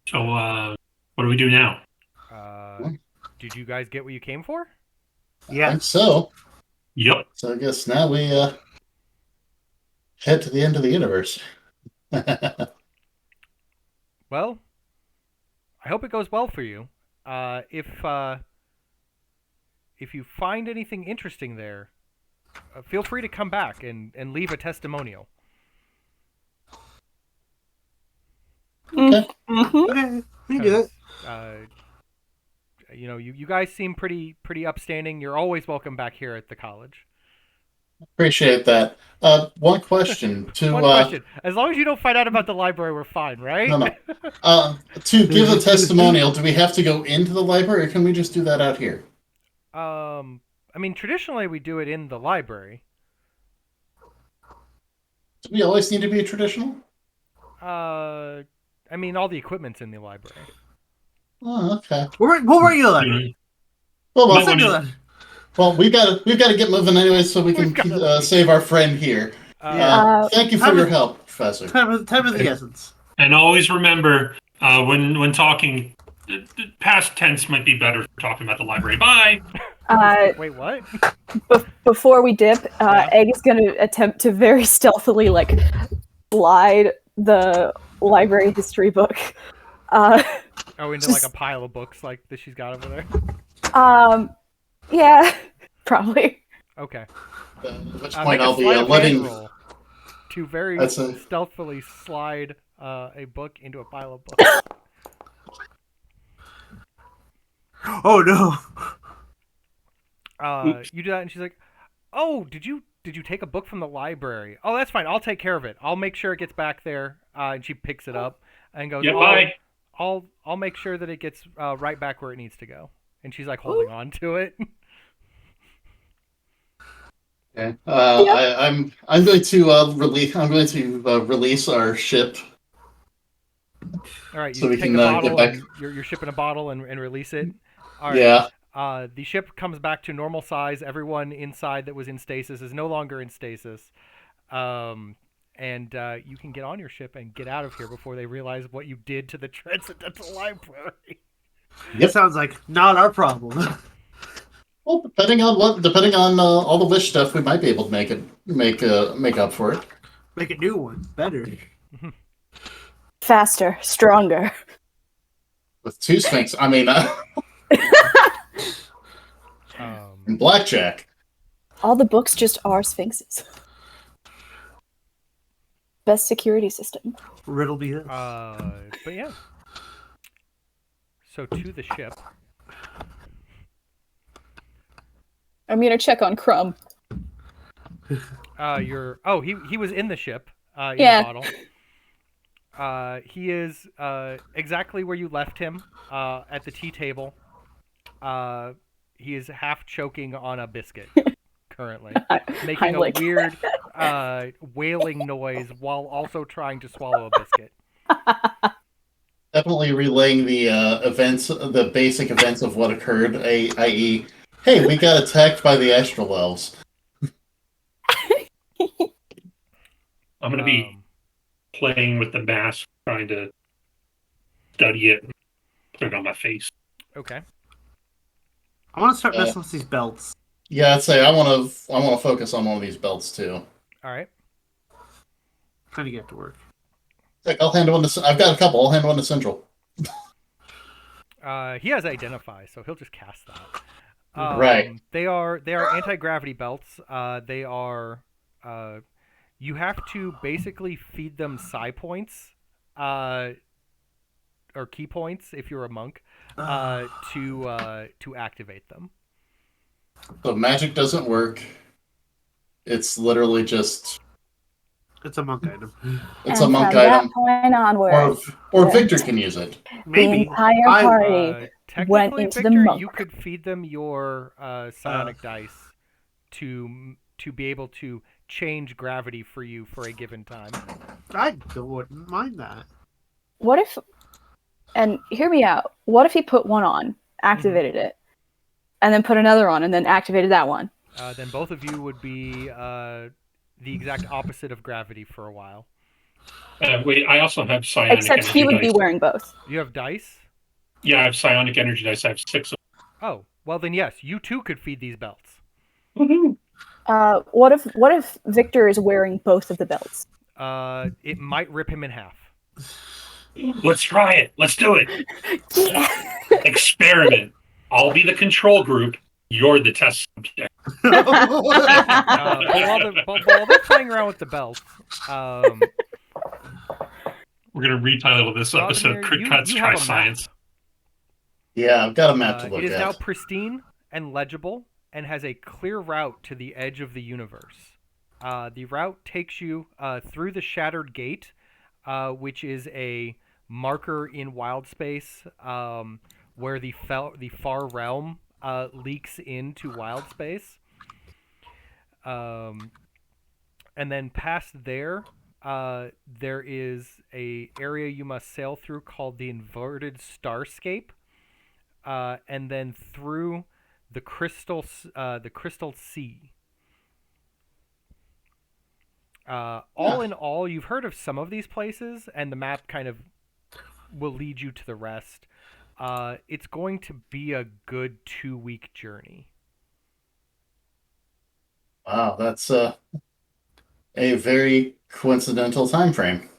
So, what do we do now? Did you guys get what you came for? I Yeah. think so. Yep. So I guess now we head to the end of the universe. Well, I hope it goes well for you. If you find anything interesting there, feel free to come back and leave a testimonial. Okay. Okay, we do it. You know, you guys seem pretty upstanding. You're always welcome back here at the college. Appreciate that. One question to One question. As long as you don't find out about the library, we're fine, right? no. To give a testimonial, do we have to go into the library, or can we just do that out here? I mean, traditionally we do it in the library. Do we always need to be traditional? I mean, all the equipment's in the library. Oh, okay. We'll bring you a letter. Well, We'll Might send you a wanna- letter. well, we've got to get moving anyway, so we can We've gotta leave. save our friend here. Thank you for Time your is- help, Professor. Time of the essence. And always remember, when talking, past tense might be better for talking about the library. Bye. Wait, what? Before we dip, Yeah. Egg is going to attempt to very stealthily like slide the library history book. Oh, into like a pile of books like that she's got over there. Yeah, probably. Okay. At which Make point a I'll be sleight of hand letting. roll to very That's a- stealthily slide a book into a pile of books. Oh no. You do that, and she's like, "Oh, did you take a book from the library? Oh, that's fine. I'll take care of it. I'll make sure it gets back there." And she picks it up and goes, Yeah, bye. I'll make sure that it gets right back where it needs to go." And she's like holding on to it. Okay. Yeah. I'm going to release our ship. All right, So you we take can, a get bottle, back. and you're shipping a bottle and release it. All right. Yeah. The ship comes back to normal size. Everyone inside that was in stasis is no longer in stasis. And you can get on your ship and get out of here before they realize what you did to the Transcendental Library. It sounds like not our problem. Well, depending on all the wish stuff, we might be able to make up for it. Make a new one better. Faster, stronger. With 2 Sphinx, I mean, and blackjack. All the books just are sphinxes. Best security system. Riddle me this. But yeah. So to the ship. I'm gonna check on Crumb. He was in the ship. In Yeah. the bottle. He is exactly where you left him. At the tea table. He is half choking on a biscuit currently, making a Heimlich. weird wailing noise while also trying to swallow a biscuit. Definitely relaying the the basic events of what occurred, i.e., hey, we got attacked by the Astral elves. I'm going to be playing with the mask, trying to study it, and put it on my face. Okay. I want to start messing with these belts. Yeah, I'd say I want to focus on one of these belts too. All right. Trying to get to work. Like, I'll hand one to. I've got a couple. I'll hand one to Central. He has identify, so he'll just cast that. Right. They are anti-gravity belts. They are. You have to basically feed them psi points, or key points if you're a monk, to activate them. So magic doesn't work. It's literally just. It's a monk item. It's And a monk from item. that point onwards, Or Victor can use it. the Maybe. entire party went Technically, into Victor, the monk. you could feed them your psionic dice to be able to change gravity for you for a given time. I wouldn't mind that. What if, and hear me out, what if he put one on, activated it, and then put another on, and then activated that one? Then both of you would be the exact opposite of gravity for a while. Wait, I also have psionic Except energy he would dice. be wearing both. You have dice? Yeah, I have psionic energy dice. I have 6 of Oh, well then yes, you too could feed these belts. them. What if Victor is wearing both of the belts? It might rip him in half. Let's try it. Let's do it. Yeah. Experiment. I'll be the control group. You're the test subject. But while they're playing around with the belts, We're going to retitle this episode Vladimir, Crit you Cuts have Try a map. Science. Yeah, I've got a map to look it is now at. pristine and legible. and has a clear route to the edge of the universe. The route takes you through the Shattered Gate, which is a marker in Wildspace where the far realm leaks into Wildspace. And then past there, there is a area you must sail through called the Inverted Starscape, and then through the Crystal Sea. All in all, you've heard of some of these places, and the map kind of will lead you to the rest. It's going to be a good 2-week journey. Wow, that's a very coincidental time frame.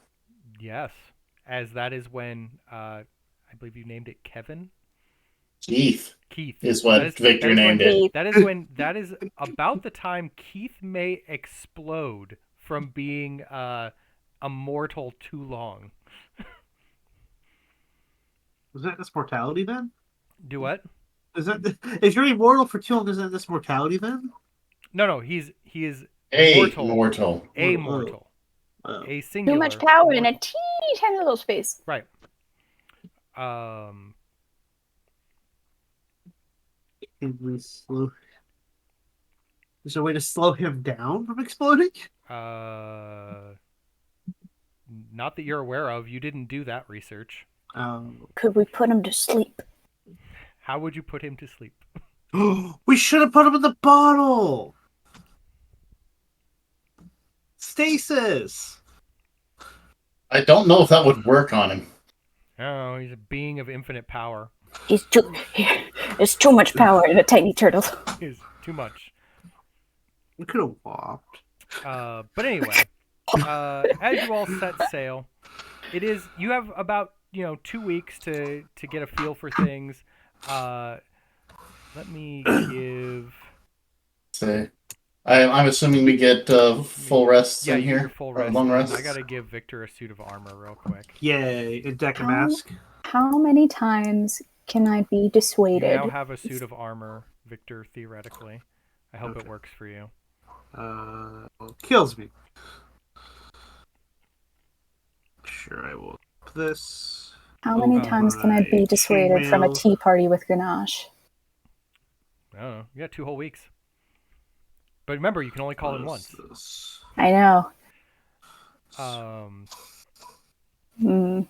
Yes, as that is when I believe you named it Kevin. Keith Keith is what Victor named it. That is about the time Keith may explode from being a mortal too long. Was that this mortality then? Do what? Is that if you're immortal for too long? Is that this mortality then? No, he is Mortal. a mortal, Oh. a singular. Too much power in a teeny tiny little space. Right. Can we slow? Is there a way to slow him down from exploding? Not that you're aware of. You didn't do that research. Could we put him to sleep? How would you put him to sleep? We should have put him in the bottle. Stasis. I don't know if that would work on him. Oh, he's a being of infinite power. There's too much power in a tiny turtle. Is too much. We could have walked. But anyway, as you all set sail, you have about 2 weeks to get a feel for things. Let me give. Say, I'm assuming we get full rests Yeah, in you here. get your full rest. Long rest. I gotta give Victor a suit of armor real quick. Yay! A deck of How- mask. How many times can I be You dissuaded? now have a suit of armor, Victor. Theoretically, I hope it works for you. Kills me. Sure, I will. This. How many times can I be dissuaded from a Chainmail. tea party with Grenache? I don't know. You got 2 whole weeks. But remember, you can only call in once. I know.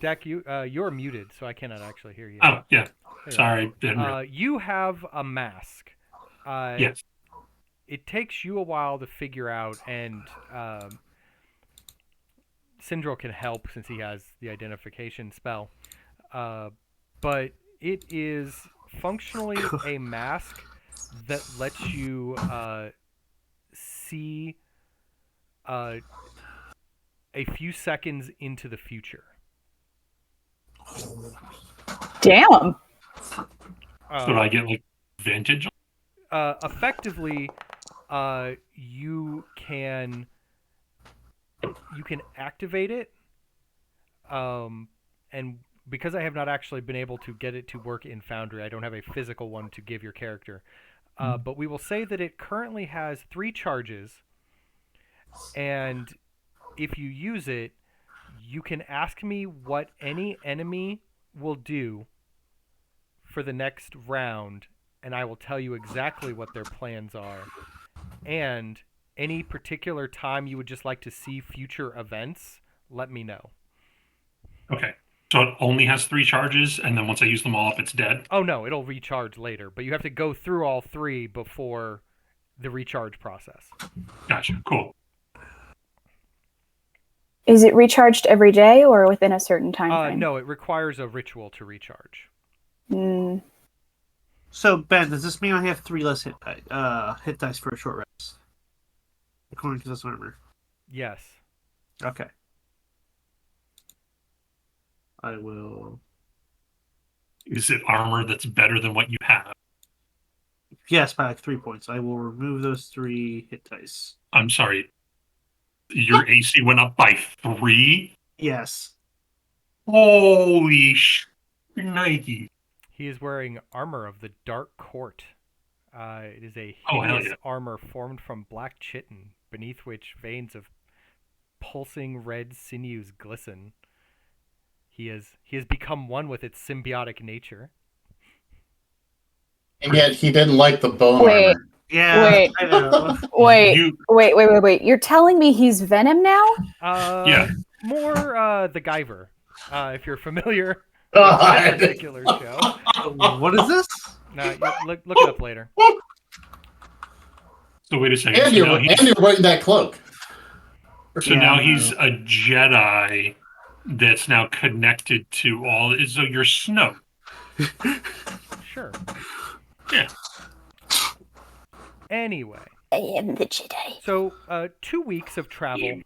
Dak, you're muted, so I cannot actually hear you. Oh, yeah. There you Sorry. Didn't go. You have a mask. yes. It takes you a while to figure out, and Syndril can help since he has the identification spell. But it is functionally a mask that lets you see a few seconds into the future. Damn. So do I get like vintage? Effectively, you can activate it, and because I have not actually been able to get it to work in Foundry, I don't have a physical one to give your character. But we will say that it currently has 3 charges, and if you use it, you can ask me what any enemy will do for the next round, and I will tell you exactly what their plans are. And any particular time you would just like to see future events, let me know. Okay. So it only has 3 charges, and then once I use them all up, it's dead? Oh, no, it'll recharge later, but you have to go through all 3 before the recharge process. Gotcha. Cool. Is it recharged every day or within a certain time frame? No, it requires a ritual to recharge. So Ben, does this mean I have 3 less hit dice for a short rest? According to this armor. Yes. Okay. I will. Is it armor that's better than what you have? Yes, by like 3 points. I will remove those 3 hit dice. I'm sorry. Your AC went up by 3? Yes. Holy Nike. He is wearing armor of the Dark Court. It is a Oh, hell hideous yeah. armor formed from black chitin, beneath which veins of pulsing red sinews glisten. He has become one with its symbiotic nature. And yet he didn't like the bone Wait. armor. Yeah, Wait. I know. Wait, You, wait. You're telling me he's Venom now? Yeah. More the Guyver, if you're familiar with that God. particular show. What is this? Look it up later. so wait a second. And So you're, now and he's, you're wearing that cloak. so Yeah, now I he's know. a Jedi that's now connected to all. So you're Snow. Sure. Yeah. Anyway, I am the Jedi. so 2 weeks of travel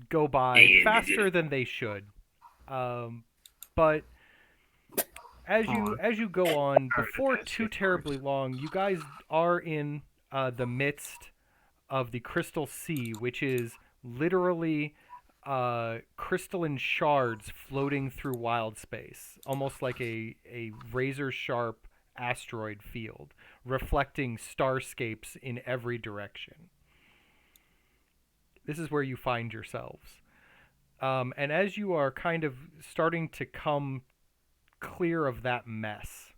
go by faster than they should, but as you go on, before too terribly long, you guys are in the midst of the Crystal Sea, which is literally crystalline shards floating through Wildspace, almost like a razor sharp asteroid field, reflecting starscapes in every direction. This is where you find yourselves. And as you are kind of starting to come clear of that mess,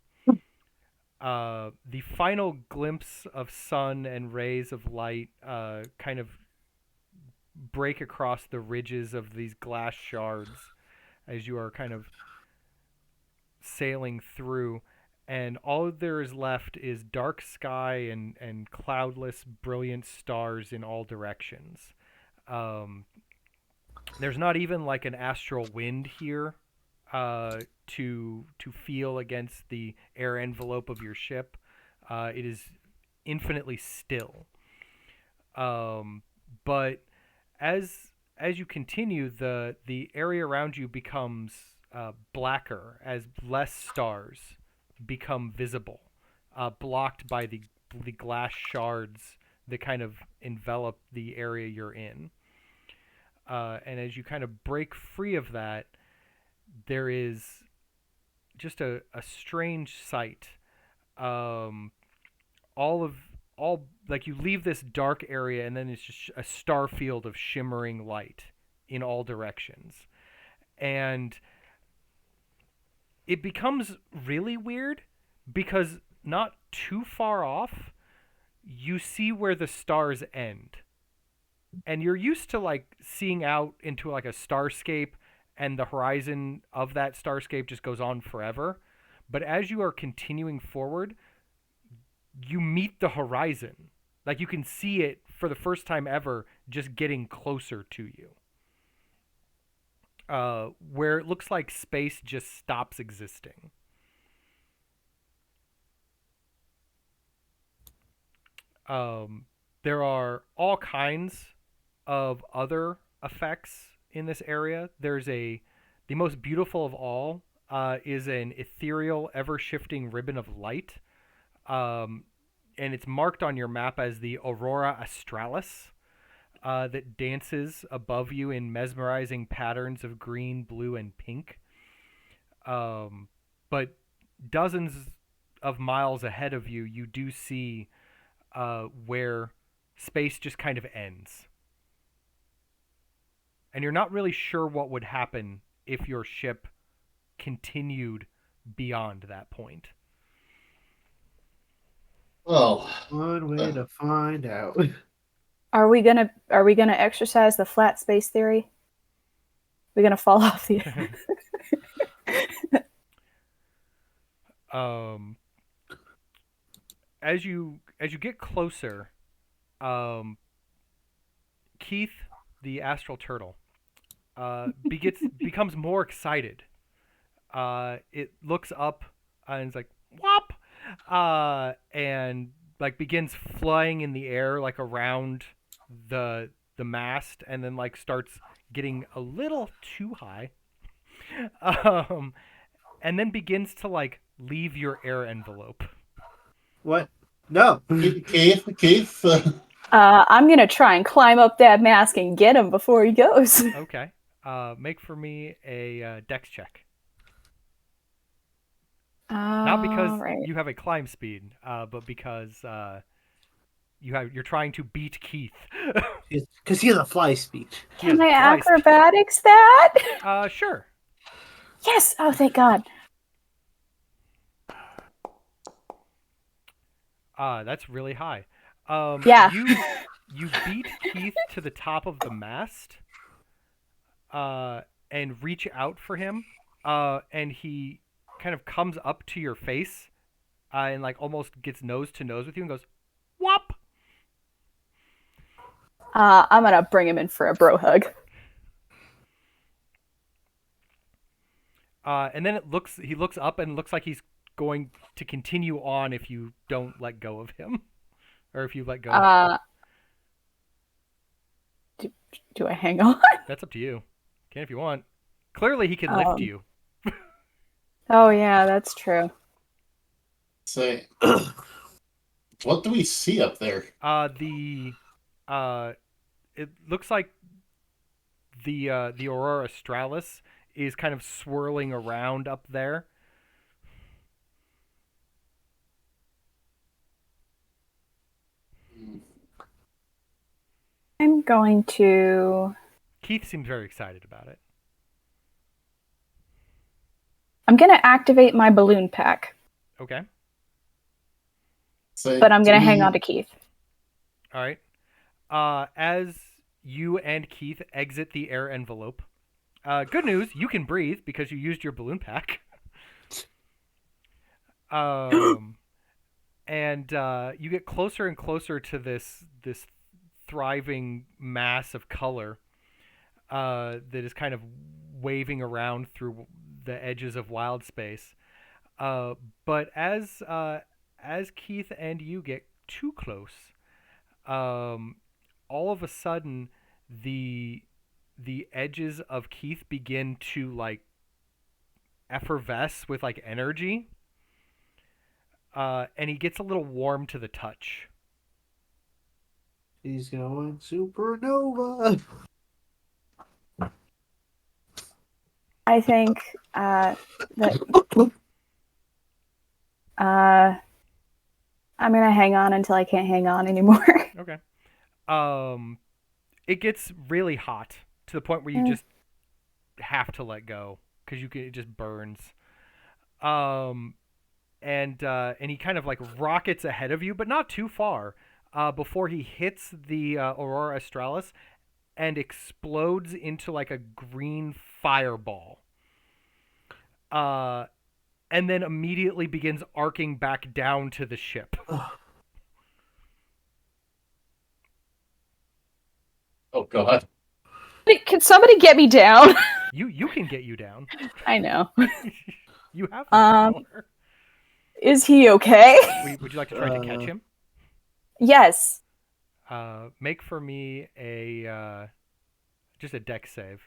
the final glimpse of sun and rays of light kind of break across the ridges of these glass shards as you are kind of sailing through, and all there is left is dark sky and cloudless, brilliant stars in all directions. There's not even like an astral wind here to feel against the air envelope of your ship. It is infinitely still. But as you continue, the area around you becomes blacker as less stars become visible, blocked by the glass shards that kind of envelop the area you're in. And as you kind of break free of that, there is just a strange sight. All like you leave this dark area, and then it's just a star field of shimmering light in all directions. And it becomes really weird because not too far off, you see where the stars end. And you're used to like seeing out into like a starscape, and the horizon of that starscape just goes on forever. But as you are continuing forward, you meet the horizon. Like you can see it for the first time ever, just getting closer to you. Where it looks like space just stops existing. There are all kinds of other effects in this area. There's the most beautiful of all is an ethereal, ever-shifting ribbon of light. And it's marked on your map as the Aurora Australis that dances above you in mesmerizing patterns of green, blue, and pink. But dozens of miles ahead of you, you do see where space just kind of ends. And you're not really sure what would happen if your ship continued beyond that point. Well, One way to find out. Are we gonna exercise the flat space theory? We're gonna fall off the. As you get closer, Keith, the astral turtle, becomes more excited. It looks up and it's like whop, and like begins flying in the air like around the mast, and then like starts getting a little too high, and then begins to like leave your air envelope. What? No. Keith. I'm gonna try and climb up that mask and get him before he goes. Okay. Make for me a dex check. Not because right. you have a climb speed, but because you're trying to beat Keith. Because he has a fly speed. Can I fly speed. acrobatics that? Sure. Yes. Oh, thank God. That's really high. Yeah. You beat Keith to the top of the mast, and reach out for him, and he kind of comes up to your face, and like almost gets nose to nose with you and goes, "Whop!" I'm gonna bring him in for a bro hug. And then he looks up and looks like he's going to continue on if you don't let go of him, or if you let go. Do I hang on? That's up to you. Can if you want. Clearly, he can lift you. Oh yeah, that's true. Say, what do we see up there? It looks like the Aurora Australis is kind of swirling around up there. I'm going to. Keith seems very excited about it. I'm gonna activate my balloon pack, Okay. Say, but I'm gonna do hang we- on to Keith. All right. As you and Keith exit the air envelope, good news, you can breathe because you used your balloon pack. And you get closer and closer to this thriving mass of color that is kind of waving around through the edges of Wildspace. But as Keith and you get too close, all of a sudden the edges of Keith begin to like effervesce with like energy, and he gets a little warm to the touch. He's going supernova. I think that I'm gonna hang on until I can't hang on anymore. Okay. It gets really hot to the point where you just have to let go because it just burns. And he kind of like rockets ahead of you, but not too far, before he hits the Aurora Australis and explodes into like a green fireball. And then immediately begins arcing back down to the ship. Oh God! Can somebody get me down? You can get you down. I know. You have that power. Is he okay? Would you like to try to catch him? Yes. Make for me just a dex save.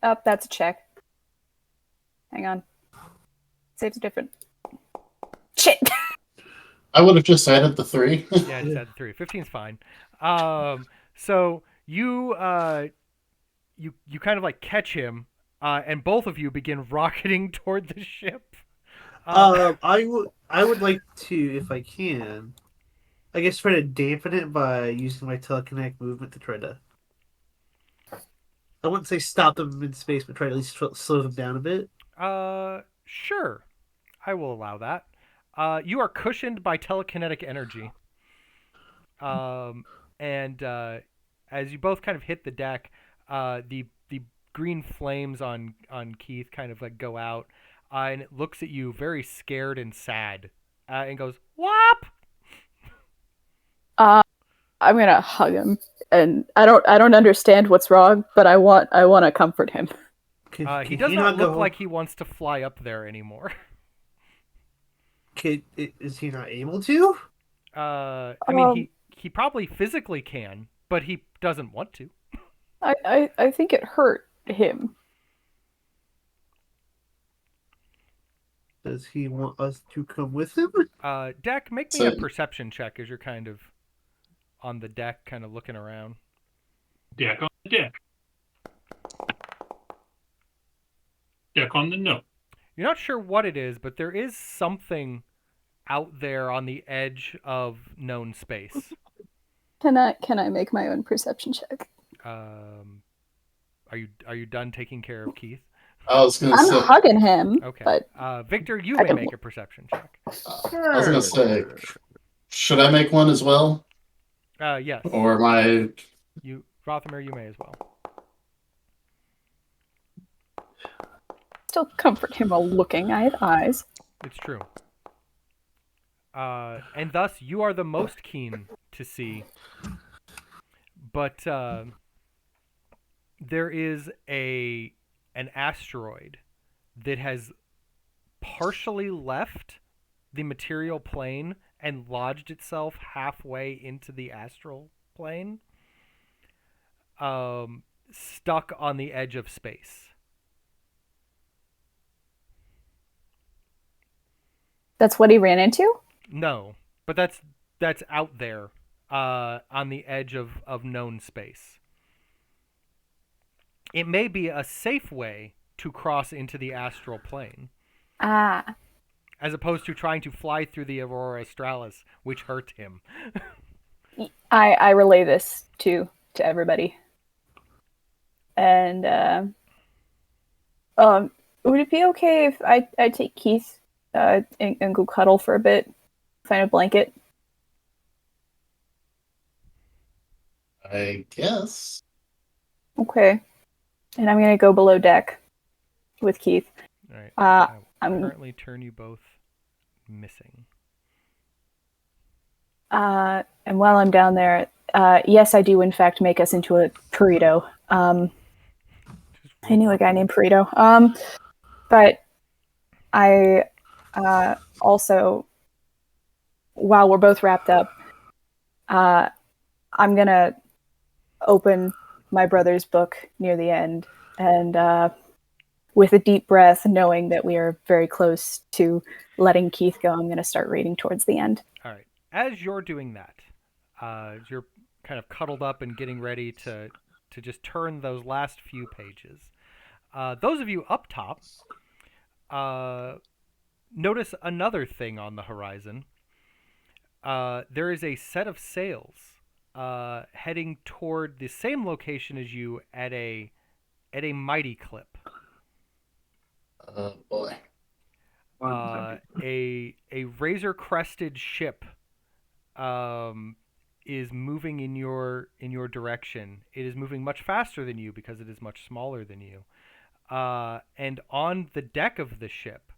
Oh, that's a check. Hang on. Saves are different. Shit. I would have just added the 3. Yeah, I just added 3. 15's fine. So you kind of like catch him, and both of you begin rocketing toward the ship. I would like to, if I can, I guess try to dampen it by using my telekinetic movement to try to. I wouldn't say stop them in space, but try to at least slow them down a bit. Sure. I will allow that. You are cushioned by telekinetic energy. And as you both kind of hit the deck, the green flames on Keith kind of like go out, and it looks at you very scared and sad, and goes, "Whop!" I'm gonna hug him, and I don't understand what's wrong, but I want to comfort him. He does not look like he wants to fly up there anymore. Is he not able to? I mean, he probably physically can, but he doesn't want to. I think it hurt him. Does he want us to come with him? Deck, make me a perception check as you're kind of on the deck, kind of looking around. Deck on the deck. check on the note. You're not sure what it is, but there is something out there on the edge of known space. Can I make my own perception check? Are you done taking care of Keith? I was gonna I'm say. hugging him. Okay. But Victor, you I may can- make a perception check. I was gonna say, should I make one as well, Yes. or am I? You, Rothamir, you may as well. still comfort him while looking. I have eyes. It's true. And thus, you are the most keen to see. But there is an asteroid that has partially left the material plane and lodged itself halfway into the astral plane, stuck on the edge of space. That's what he ran into? No, but that's out there on the edge of known space. It may be a safe way to cross into the astral plane, Ah. as opposed to trying to fly through the Aurora Australis, which hurt him. I relay this to everybody. And would it be okay if I take Keith and go cuddle for a bit? Find a blanket? I guess. Okay. And I'm gonna go below deck with Keith. All right. I I'm currently turn you both missing. and while I'm down there, yes, I do in fact make us into a burrito. I knew a guy named Burrito. But I also, while we're both wrapped up, I'm gonna open my brother's book near the end, and with a deep breath, knowing that we are very close to letting Keith go, I'm gonna start reading towards the end. All right. As you're doing that, you're kind of cuddled up and getting ready to just turn those last few pages. Those of you up top notice another thing on the horizon. There is a set of sails heading toward the same location as you at a mighty clip. Oh boy. A razor crested ship is moving in your direction. It is moving much faster than you because it is much smaller than you. And on the deck of the ship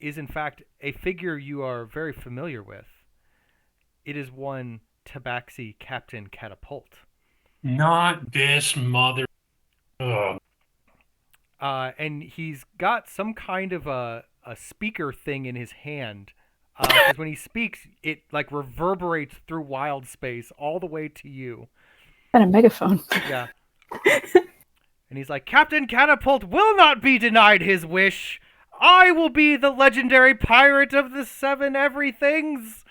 is in fact a figure you are very familiar with. It is one Tabaxi Captain Catapult. Not this mother. Ugh. And he's got some kind of a speaker thing in his hand. Because when he speaks, it like reverberates through Wildspace all the way to you. And a megaphone. Yeah. And he's like, Captain Catapult will not be denied his wish. I will be the legendary pirate of the 7 everythings.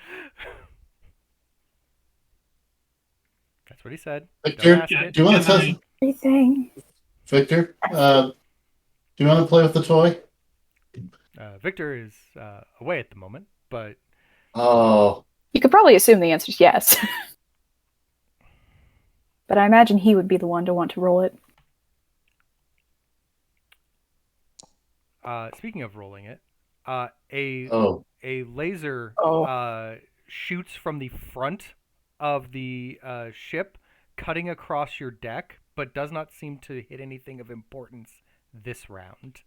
That's what he said. Victor, Don't ask it. do you want to tell Everything. Victor? Do you want to play with the toy? Victor is away at the moment, but Oh, You could probably assume the answer is yes. But I imagine he would be the one to want to roll it. speaking of rolling it, oh. a laser shoots from the front of the ship, cutting across your deck, but does not seem to hit anything of importance this round.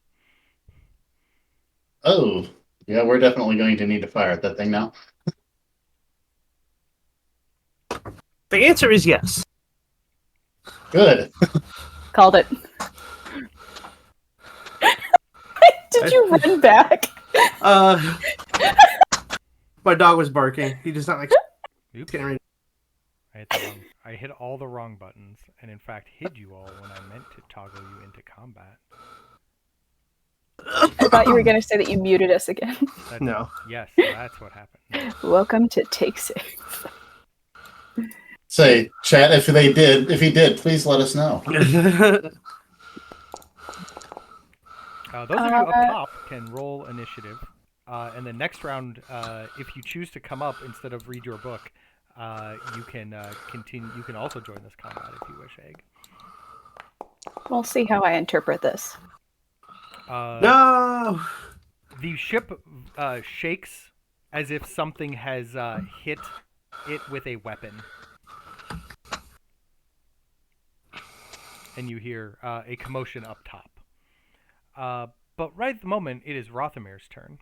Oh. Yeah, we're definitely going to need to fire at that thing now. The answer is yes. Good. Called it. Did you run back? My dog was barking. He does not like. Oops. Getting ready. I hit all the wrong buttons, and in fact hid you all when I meant to toggle you into combat. I thought you were going to say that you muted us again. No. Yes, that's what happened. Welcome to Take 6. Say, chat, if he did, please let us know. Those of you up top can roll initiative. And the next round, if you choose to come up instead of read your book, you can continue. You can also join this combat if you wish, Egg. We'll see how I interpret this. No! The ship shakes as if something has hit it with a weapon. And you hear a commotion up top. But right at the moment, it is Rothamir's turn.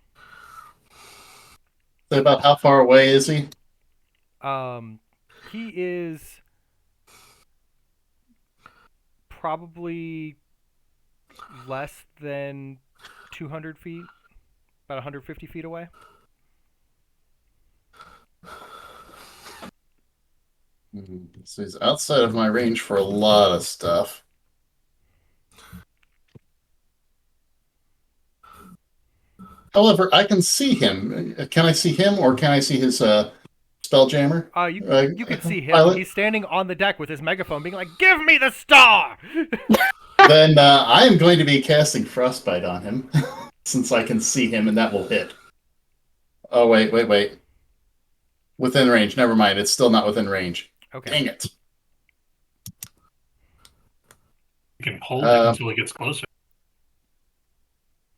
So about how far away is he? He is probably less than 200 feet, about 150 feet away. So he's outside of my range for a lot of stuff. However, I can see him. Can I see him, or can I see his spelljammer? You can see him. pilot? He's standing on the deck with his megaphone, being like, "Give me the star!" Then I am going to be casting Frostbite on him, since I can see him, and that will hit. Oh, wait. Within range. Never mind. It's still not within range. Okay. Dang it. You can hold it until it gets closer.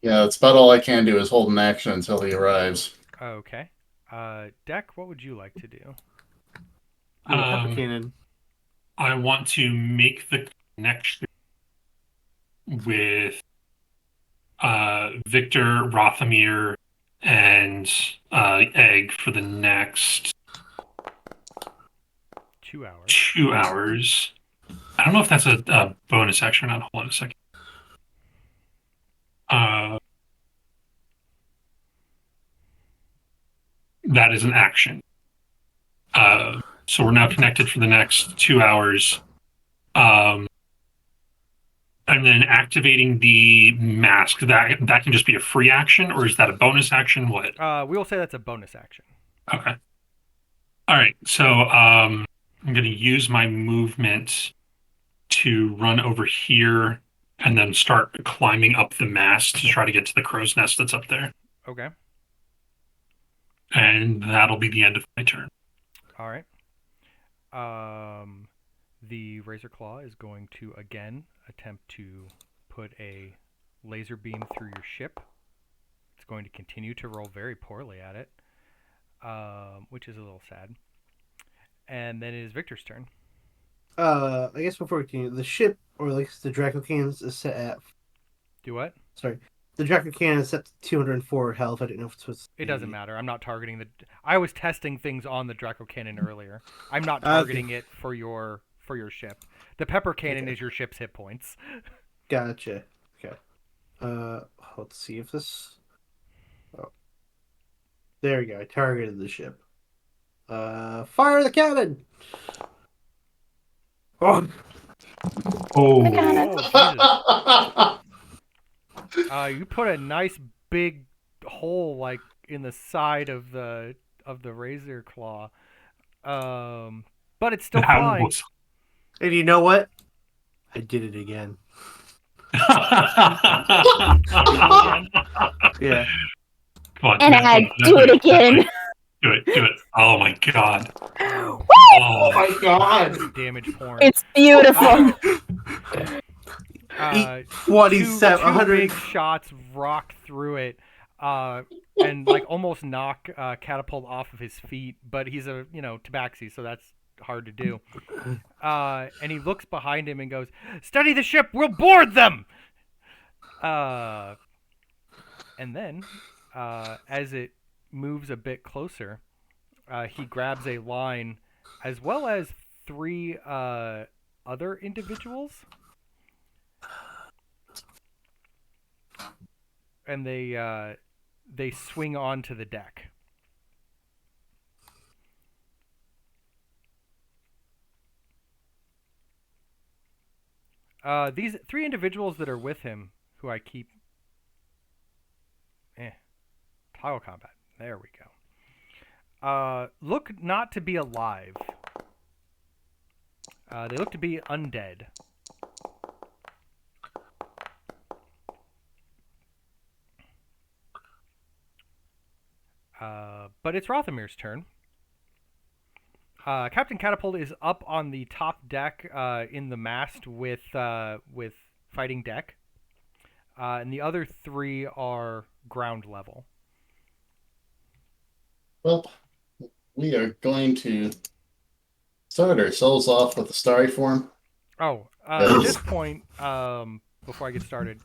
Yeah, that's about all I can do is hold an action until he arrives. Okay. Deck, what would you like to do? Pepper cannon. I want to make the connection with Victor, Rothamir, and Egg for the next 2 hours. 2 hours. I don't know if that's a bonus action or not. Hold on a second. That is an action. So we're now connected for the next 2 hours. And then activating the mask, that can just be a free action, or is that a bonus action? What? We will say that's a bonus action. Okay. All right. So I'm going to use my movement to run over here and then start climbing up the mast to try to get to the crow's nest that's up there. Okay. And that'll be the end of my turn. All right. The Razor Claw is going to again attempt to put a laser beam through your ship. It's going to continue to roll very poorly at it, which is a little sad. And then it is Victor's turn. I guess before we continue, the ship, or like the Draco cannons, is set at. Do what? Sorry. The Draco cannon is set to 204 health. I didn't know if it was. It doesn't matter. I'm not targeting the. I was testing things on the Draco cannon earlier. I'm not targeting it for your ship. The pepper cannon is your ship's hit points. Gotcha. Okay. Let's see if this. Oh. There we go. I targeted the ship. Fire the cannon! Oh. Oh, Jesus. You put a nice big hole like in the side of the Razor Claw, but it's still flying. And you know what? I did it again. Yeah. Come on. And I do it again. Do it. Oh my god. Oh my god. Damage porn. It's beautiful. 27, two 100. big shots rock through it, and like almost knock Catapult off of his feet. But he's a tabaxi, so that's hard to do. And he looks behind him and goes, "Steady the ship, we'll board them." And then, as it moves a bit closer, he grabs a line, as well as 3 other individuals. And they swing onto the deck. These 3 individuals that are with him, who I keep... Toggle combat. There we go. Look not to be alive. They look to be undead. But it's Rothamir's turn. Captain Catapult is up on the top deck in the mast with fighting deck, and the other 3 are ground level. Well, we are going to start ourselves off with the starry form. Oh, Yes. at this point, before I get started,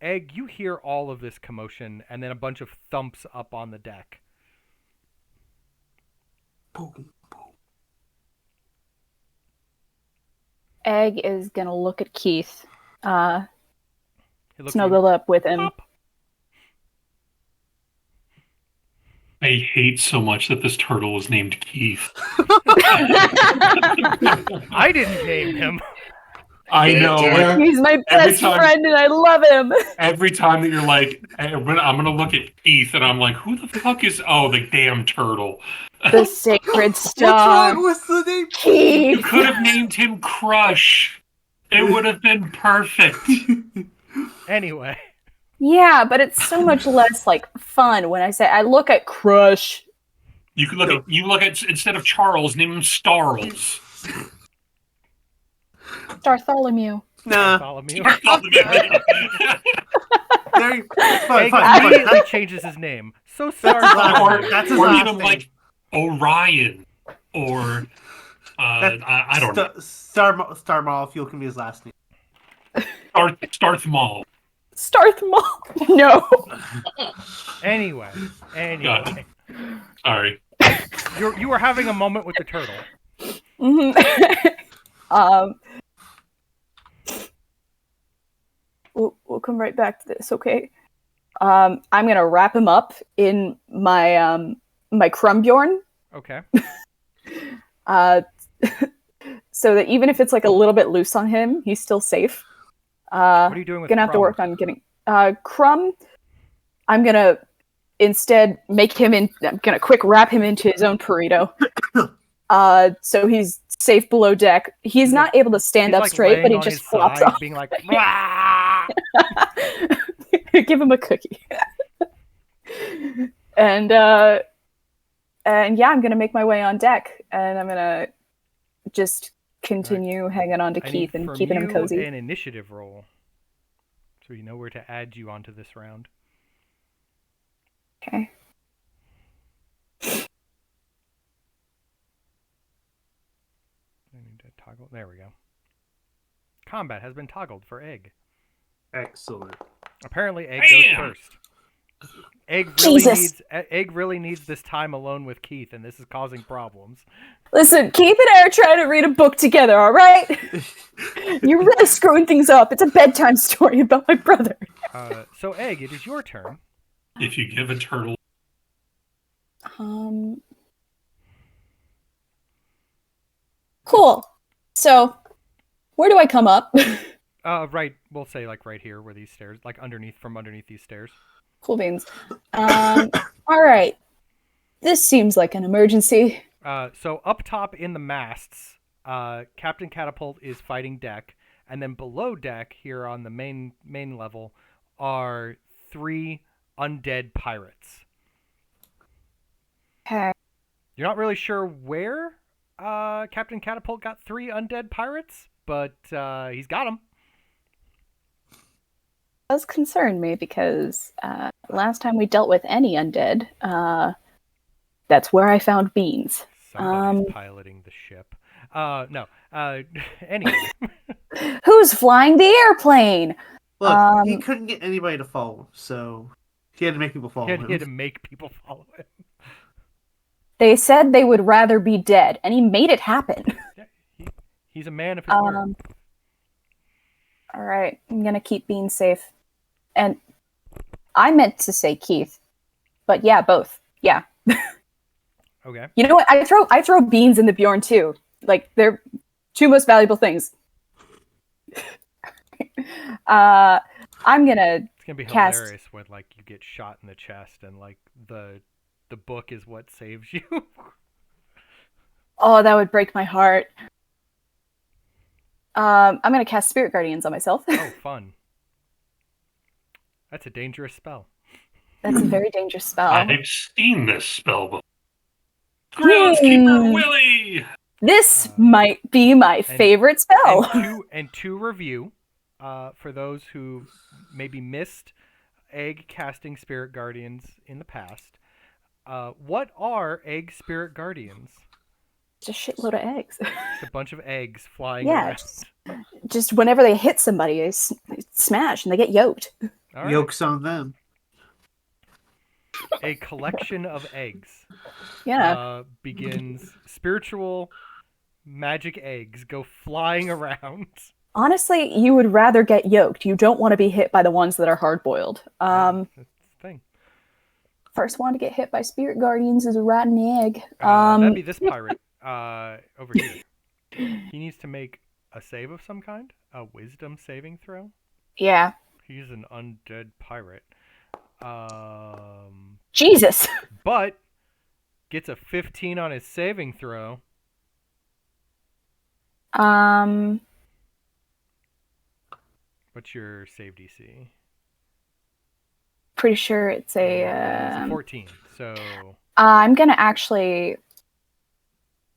Egg, you hear all of this commotion and then a bunch of thumps up on the deck. Boom. Egg is gonna look at Keith, He looks snuggle up with him. up. I hate so much that this turtle was named Keith. I didn't name him. I know. Yeah. He's my Every best time- friend, and I love him. Every time that you're like, hey, I'm gonna look at Keith, and I'm like, who the fuck is? Oh, the damn turtle. The sacred What's star, wrong with the name? You Keith. could have named him Crush. It would have been perfect. Anyway, Yeah, but it's so much less like fun when I say I look at Crush. You could look at instead of Charles, name him Starles. Bartholomew. Nah. Bartholomew. There you- fine, Egg fine, immediately fine. changes his name. So That's his last sorry. name. That's his or last even name. like Orion, or I don't know, Star Molecule can be his last name. Starth Maul. Starthmall. No. Anyway. God. Sorry. You were having a moment with the turtle. Mhm. We'll come right back to this, okay? I'm gonna wrap him up in my my Crumbjorn, Okay. so that even if it's like a little bit loose on him, he's still safe. What are you doing with Gonna have to Crumb? work on getting Crumb. I'm gonna instead make him in. I'm gonna quick wrap him into his own burrito. So he's safe below deck. He's not able to stand He's up like straight, but laying he on just his flops side, off. being like, "Rah!" Give him a cookie. and yeah, I'm gonna make my way on deck, and I'm gonna just continue hanging on to I need Keith and from keeping him you cozy. an initiative roll, so you know where to add you onto this round. Okay. I need to toggle. There we go. Combat has been toggled for Egg. Excellent. Apparently, Egg Bam! goes first. Egg really needs this time alone with Keith, and this is causing problems. Listen, Keith and I are trying to read a book together, all right? You're really screwing things up. It's a bedtime story about my brother. So, Egg, it is your turn. If you give a turtle, Cool. So, where do I come up? Right. We'll say like right here, where these stairs, like from underneath these stairs. Cool beans. All right. This seems like an emergency. So up top in the masts, Captain Catapult is fighting deck, and then below deck here on the main level are 3 undead pirates. Okay. You're not really sure where Captain Catapult got 3 undead pirates, but he's got them. Does concern me because last time we dealt with any undead, that's where I found beans. Somebody's piloting the ship. No. Anyway. Who's flying the airplane? Look, he couldn't get anybody to follow him, so he had to make people follow He him. had to make people follow him. They said they would rather be dead, and he made it happen. Yeah, he's a man of his word. All right, I'm gonna keep beans safe. And I meant to say Keith, but yeah, both. Yeah. Okay. You know what? I throw beans in the Bjorn too. Like they're 2 most valuable things. I'm gonna It's gonna be cast- hilarious when like you get shot in the chest and like the book is what saves you. Oh, that would break my heart. I'm gonna cast Spirit Guardians on myself. Oh, fun. That's a dangerous spell. That's a very dangerous spell. I've seen this spell before. Groundskeeper Willie! This might be my favorite spell. And to review, for those who maybe missed egg casting spirit guardians in the past, what are egg spirit guardians? Just a shitload of eggs. It's a bunch of eggs flying Yeah, around. just whenever they hit somebody, they smash and they get yoked. All right. Yolks on them. A collection of eggs. Yeah. Begins. Spiritual magic eggs go flying around. Honestly, you would rather get yoked. You don't want to be hit by the ones that are hard-boiled. That's the thing. First one to get hit by spirit guardians is a rotten egg. That'd be this pirate over here. He needs to make a save of some kind, a wisdom saving throw. Yeah. He's an undead pirate. Jesus. But gets a 15 on his saving throw. What's your save DC? Pretty sure it's It's a 14. So I'm gonna actually.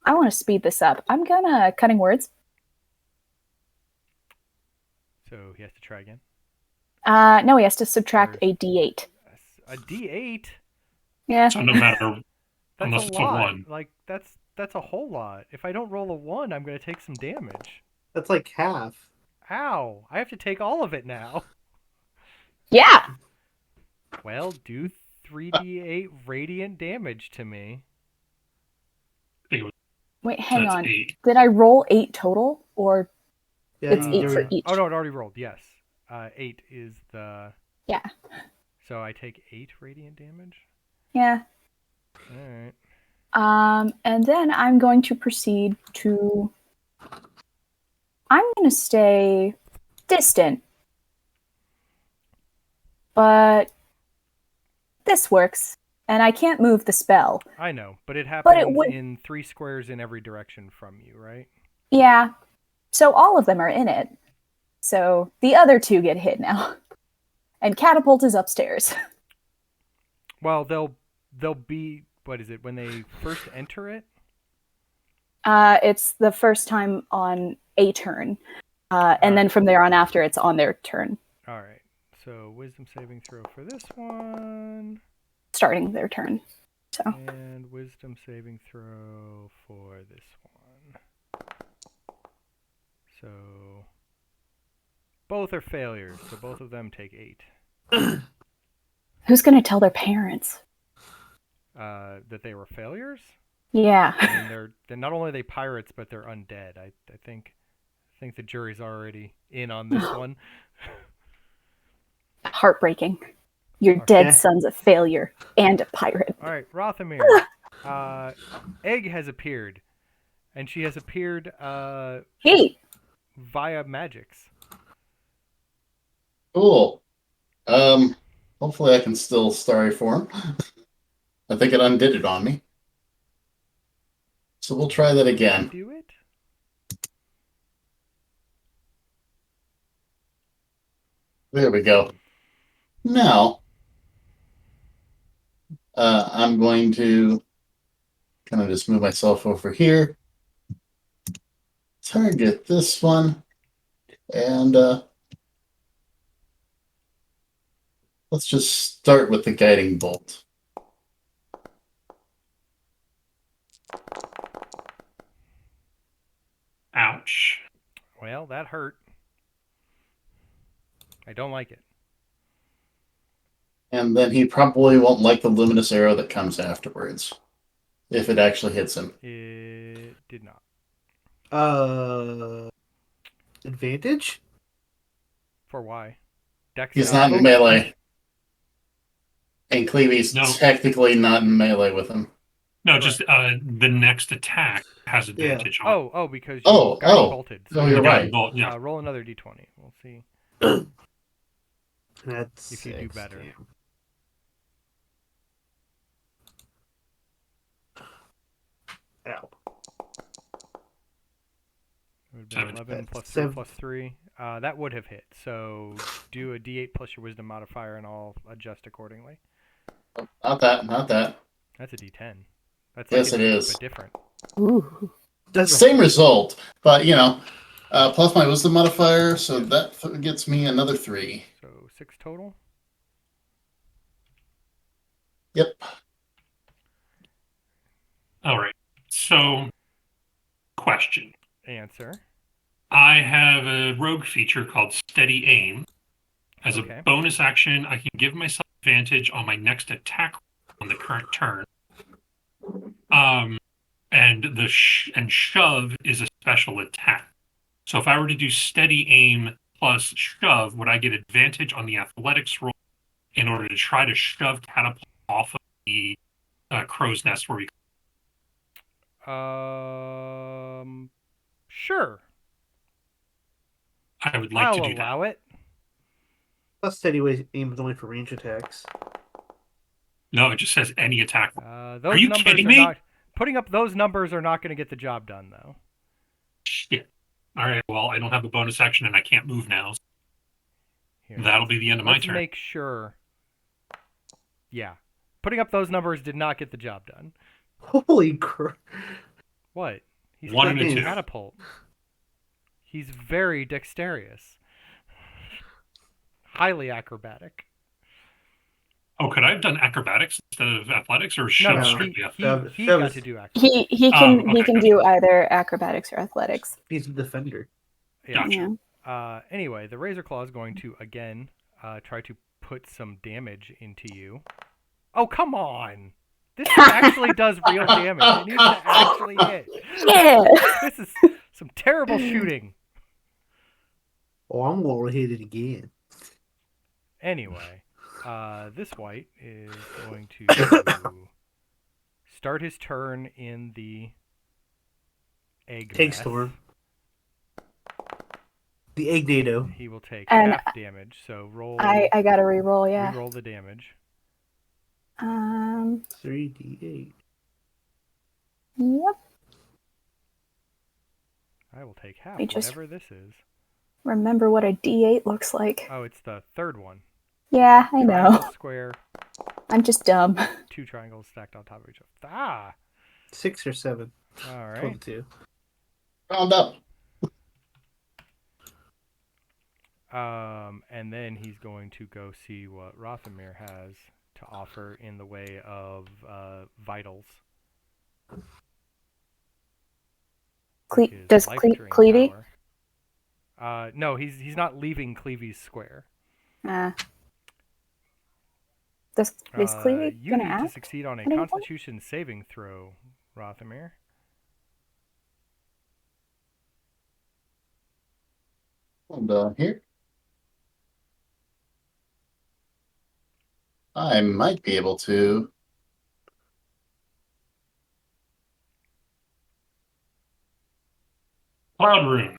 I want to speed this up. I'm gonna cutting words. so he has to try again. No, he has to subtract a D8. A D8. Yeah. So no matter, That's unless a it's a lot. 1. Like that's a whole lot. If I don't roll a 1, I'm gonna take some damage. That's like half. Ow! I have to take all of it now. Yeah. Well, do 3d8 radiant damage to me. Wait, hang That's on. 8. Did I roll 8 total, or Yeah, it's you 8 for do. each? Oh no, it already rolled. Yes, 8 is the. Yeah. So I take 8 radiant damage. Yeah. All right. And then I'm going to proceed to. I'm going to stay distant, but this works, and I can't move the spell. I know, but it happens would- in 3 squares in every direction from you, right? Yeah. So all of them are in it. So the other 2 get hit now. And Catapult is upstairs. Well, they'll be, what is it, when they first enter it? It's the first time on a turn. And then from there on after, it's on their turn. All right. So wisdom saving throw for this one, Starting their turn. So and wisdom saving throw for this one. So both are failures. So both of them take 8. who's going to tell their parents? That they were failures. Yeah. I mean, they're not only are they pirates, but they're undead. I think the jury's already in on this one. Heartbreaking. Your dead son's a failure and a pirate. All right, Rothamir. Egg has appeared, and she has appeared Hey. via magics. Cool. Hopefully I can still starry form. I think it undid it on me. So we'll try that again. Do it. There we go. Now, I'm going to kind of just move myself over here. Target this one. And let's just start with the guiding bolt. Ouch. Well, that hurt. I don't like it. And then he probably won't like the luminous arrow that comes afterwards. If it actually hits him. It did not. Advantage? For why? Dex He's not in melee. And Cleavy's technically not in melee with him. No, just the next attack has advantage on. Oh, because you Oh, guiding oh. bolted. No, you're right. Bolt, yeah. Roll another d20. We'll see That's if you do better. Damn. Ow. It would have been 11 plus 3 Seven. plus 3. That would have hit. So do a d8 plus your wisdom modifier, and I'll adjust accordingly. Not that. Not that. That's a D10. That's Yes, like it a is. but different. Ooh. Same result, but plus my wisdom modifier, so Yes. that gets me another 3. So 6 total. Yep. All right. So, question. Answer. I have a rogue feature called Steady Aim. As Okay. a bonus action, I can give myself advantage on my next attack on the current turn. And and shove is a special attack. So if I were to do Steady Aim plus shove, would I get advantage on the athletics roll in order to try to shove catapult off of the crow's nest where we? Sure. I would like I'll to do that. allow it. Plus steady aim is only for range attacks. No, it just says any attack. Those Are you numbers kidding are me? not putting up those numbers are not going to get the job done though. Shit. All right. Well, I don't have a bonus action and I can't move now. Here, That'll be the end of my let's turn. make sure. Yeah. Putting up those numbers did not get the job done. Holy crap! What? He's 1 and a carrying 2. catapult. He's very dexterous. Highly acrobatic. Oh, could I have done acrobatics instead of athletics, or shove no, strictly he athletics? Shove got is- to do acrobatics. He can okay, he can gotcha. do either acrobatics or athletics. He's a defender. Yeah. Gotcha. Yeah. Anyway, the Razor Claw is going to again try to put some damage into you. Oh, come on! This actually does real damage. It needs to actually hit. Yeah. This is some terrible shooting. Oh, I'm gonna hit it again. Anyway, this white is going to start his turn in the egg Egg mess. storm. The egg NATO. He will take And half damage. So roll. I gotta re-roll. Yeah. Reroll the damage. 3d8. Yep. I will take half, Let me just- whatever this is. Remember what a D8 looks like. Oh, it's the third one. Yeah, I know. Triangle, square, I'm just dumb. 2 triangles stacked on top of each other. Ah! 6 or 7. All right. 12-2. Round up. And then he's going to go see what Rothamir has to offer in the way of vitals. which is Does life drain Clevey? power. No, he's not leaving Clevy's square. Is Clevey You gonna need to act? succeed on a What do you want? Constitution saving throw, Rothamir. And here. I might be able to. Cloud Rune.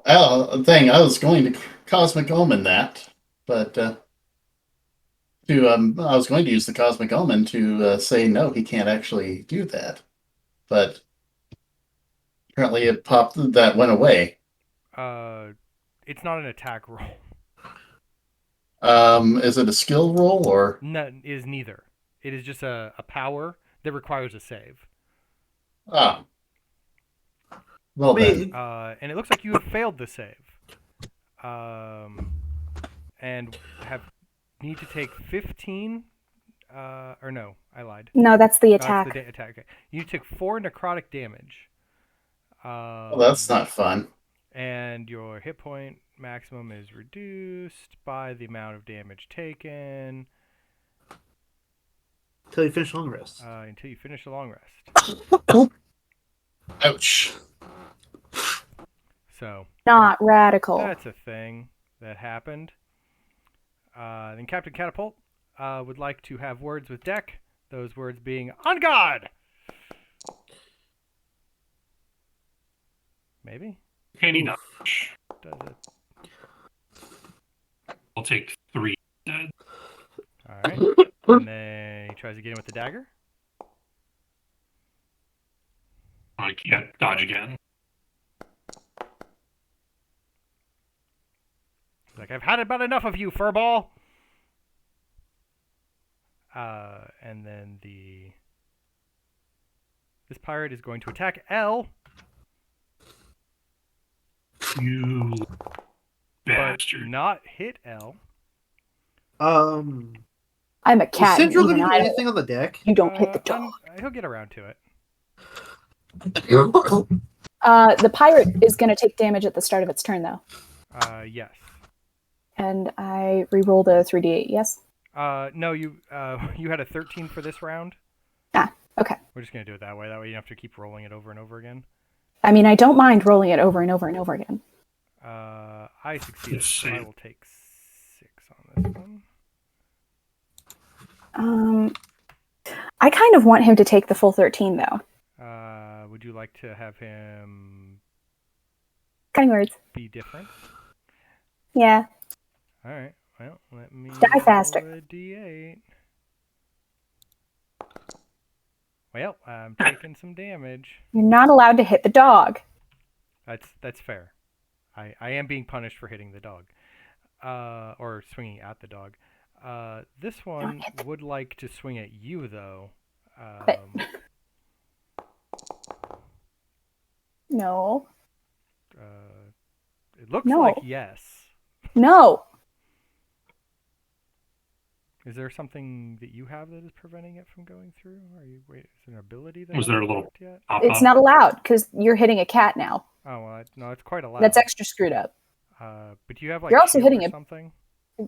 Oh, thing. I was going to Cosmic Omen that, but I was going to use the Cosmic Omen to say no, he can't actually do that. But apparently it popped. That went away. It's not an attack roll. Is it a skill roll or? No, it is neither. It is just a power that requires a save. Ah. Well Wait. then. And it looks like you have failed the save. And need to take 15. Or no, I lied. No, that's the No, attack. it's the attack. Okay. You took 4 necrotic damage. Well, that's not fun. And your hit point maximum is reduced by the amount of damage taken Until you finish long rest. until you finish the long rest. Ouch. So Not radical. that's a thing that happened. Then Captain Catapult would like to have words with Deck. Those words being on guard. Maybe Candy nut. does it. I'll take 3 dead. All right. And then he tries to get in with the dagger. I can't dodge again. He's like, I've had about enough of you, Furball. And then this pirate is going to attack L, You but bastard. not hit L. I'm a Is cat. And Central even gonna do I, anything on the deck? you don't hit the dog. He'll get around to it. The pirate is going to take damage at the start of its turn, though. Yes. And I re-rolled a 3d8, yes? No, you had a 13 for this round. Ah, okay. We're just gonna do it that way. That way you don't have to keep rolling it over and over again. I mean, I don't mind rolling it over and over and over again. I succeeded, Let's so I see. will take 6 on this one. I kind of want him to take the full 13, though. Would you like to have him Cutting words. be different? Yeah. All right. Well, let me Die faster. roll a d8. Well, I'm taking some damage. You're not allowed to hit the dog. That's fair. I am being punished for hitting the dog, or swinging at the dog. This one would like to swing at you, though. No. It looks No. like yes. No. Is there something that you have that is preventing it from going through? Wait, is there an ability that Was there a hasn't little worked yet? It's not allowed because you're hitting a cat now. Oh well, no, it's quite allowed. That's extra screwed up. But do you have like You're also shield hitting or it. something?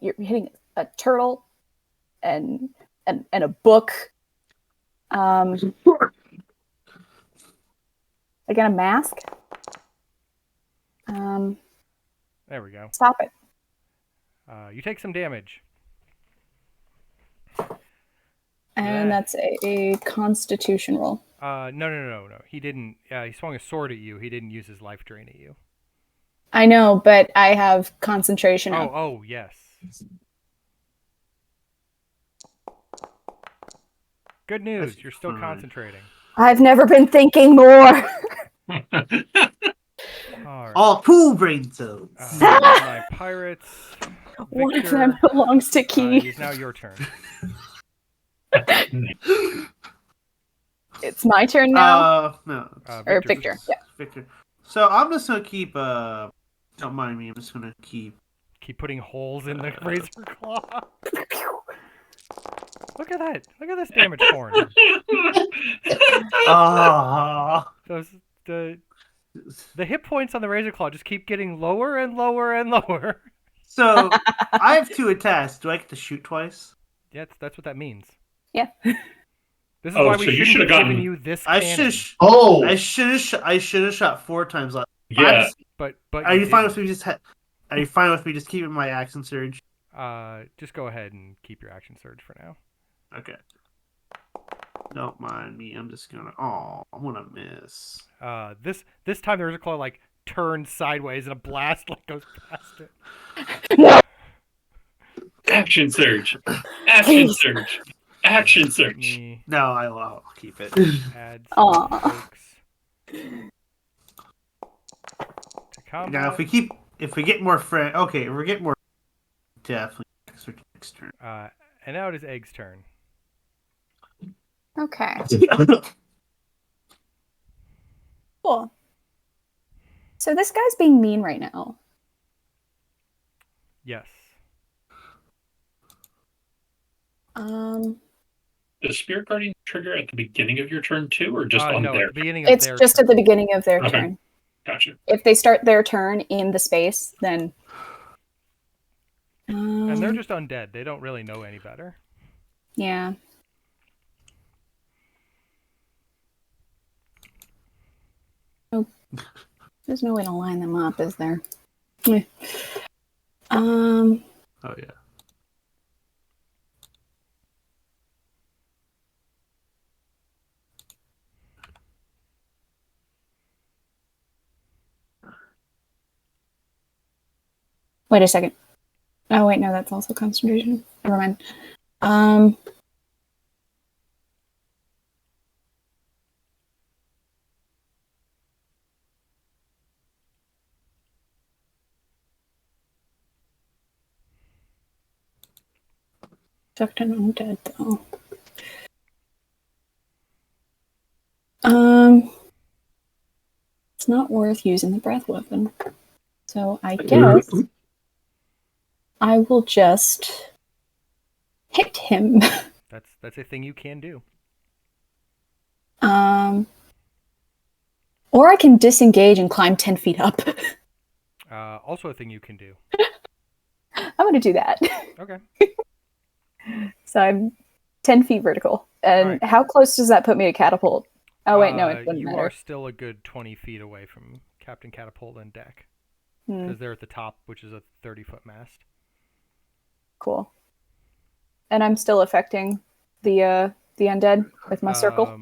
You're hitting a turtle and a book. Again, a mask. There we go. Stop it. You take some damage. And Yeah. that's a constitution roll. No. He didn't. He swung a sword at you. He didn't use his life drain at you. I know, but I have concentration. up. Oh, yes. Good news. That's You're still fine. concentrating. I've never been thinking more. All right. All pool brain cells. My pirates. One of Victor, them belongs to it Keith. is now your turn. It's my turn now. No. Or Victor. Yeah. Victor. So I'm just gonna keep. Don't mind me. I'm just gonna keep. Keep putting holes in the razor claw. Look at that. Look at this damage horn. Ah. The hit points on the razor claw just keep getting lower and lower and lower. So I have 2 attacks. Do I get to shoot twice? Yeah, that's what that means. Yeah. This is Oh, why so we you shouldn't should've have given gotten- you this I cannon. should. Oh, I should have shot 4 times last. Yeah. But Are you fine didn't. with me just? Are you fine with me just keeping my action surge? Just go ahead and keep your action surge for now. Okay. Don't mind me. I'm just gonna. Oh, I'm gonna miss. This time the razor claw like turns sideways and a blast like goes past it. Action surge. Action surge. Action Let surge. me No, I'll keep it. add Aw. some folks to combat. Now, if we get more friend, okay, if we get more, definitely next turn. And now it is Egg's turn. Okay. Cool. So this guy's being mean right now. Yes. Does Spirit Guardian trigger at the beginning of your turn too, or just on no, there? at the beginning of It's their just turn. at the beginning of their Okay. turn. Gotcha. If they start their turn in the space, then. And they're just undead. They don't really know any better. Yeah. Oh, there's no way to line them up, is there? Eh. Oh yeah. Wait a second. Oh wait, no, that's also concentration. Never mind. Tucked in undead though. not worth using the breath weapon. So I guess I will just hit him. That's a thing you can do. Or I can disengage and climb 10 feet up. Also a thing you can do. I'm going to do that. Okay. So I'm 10 feet vertical. And Alright. how close does that put me to catapult? Oh, wait, no, it wouldn't you matter. are still a good 20 feet away from Captain Catapult and deck. Because they're at the top, which is a 30-foot mast. Cool. And I'm still affecting the undead with my circle?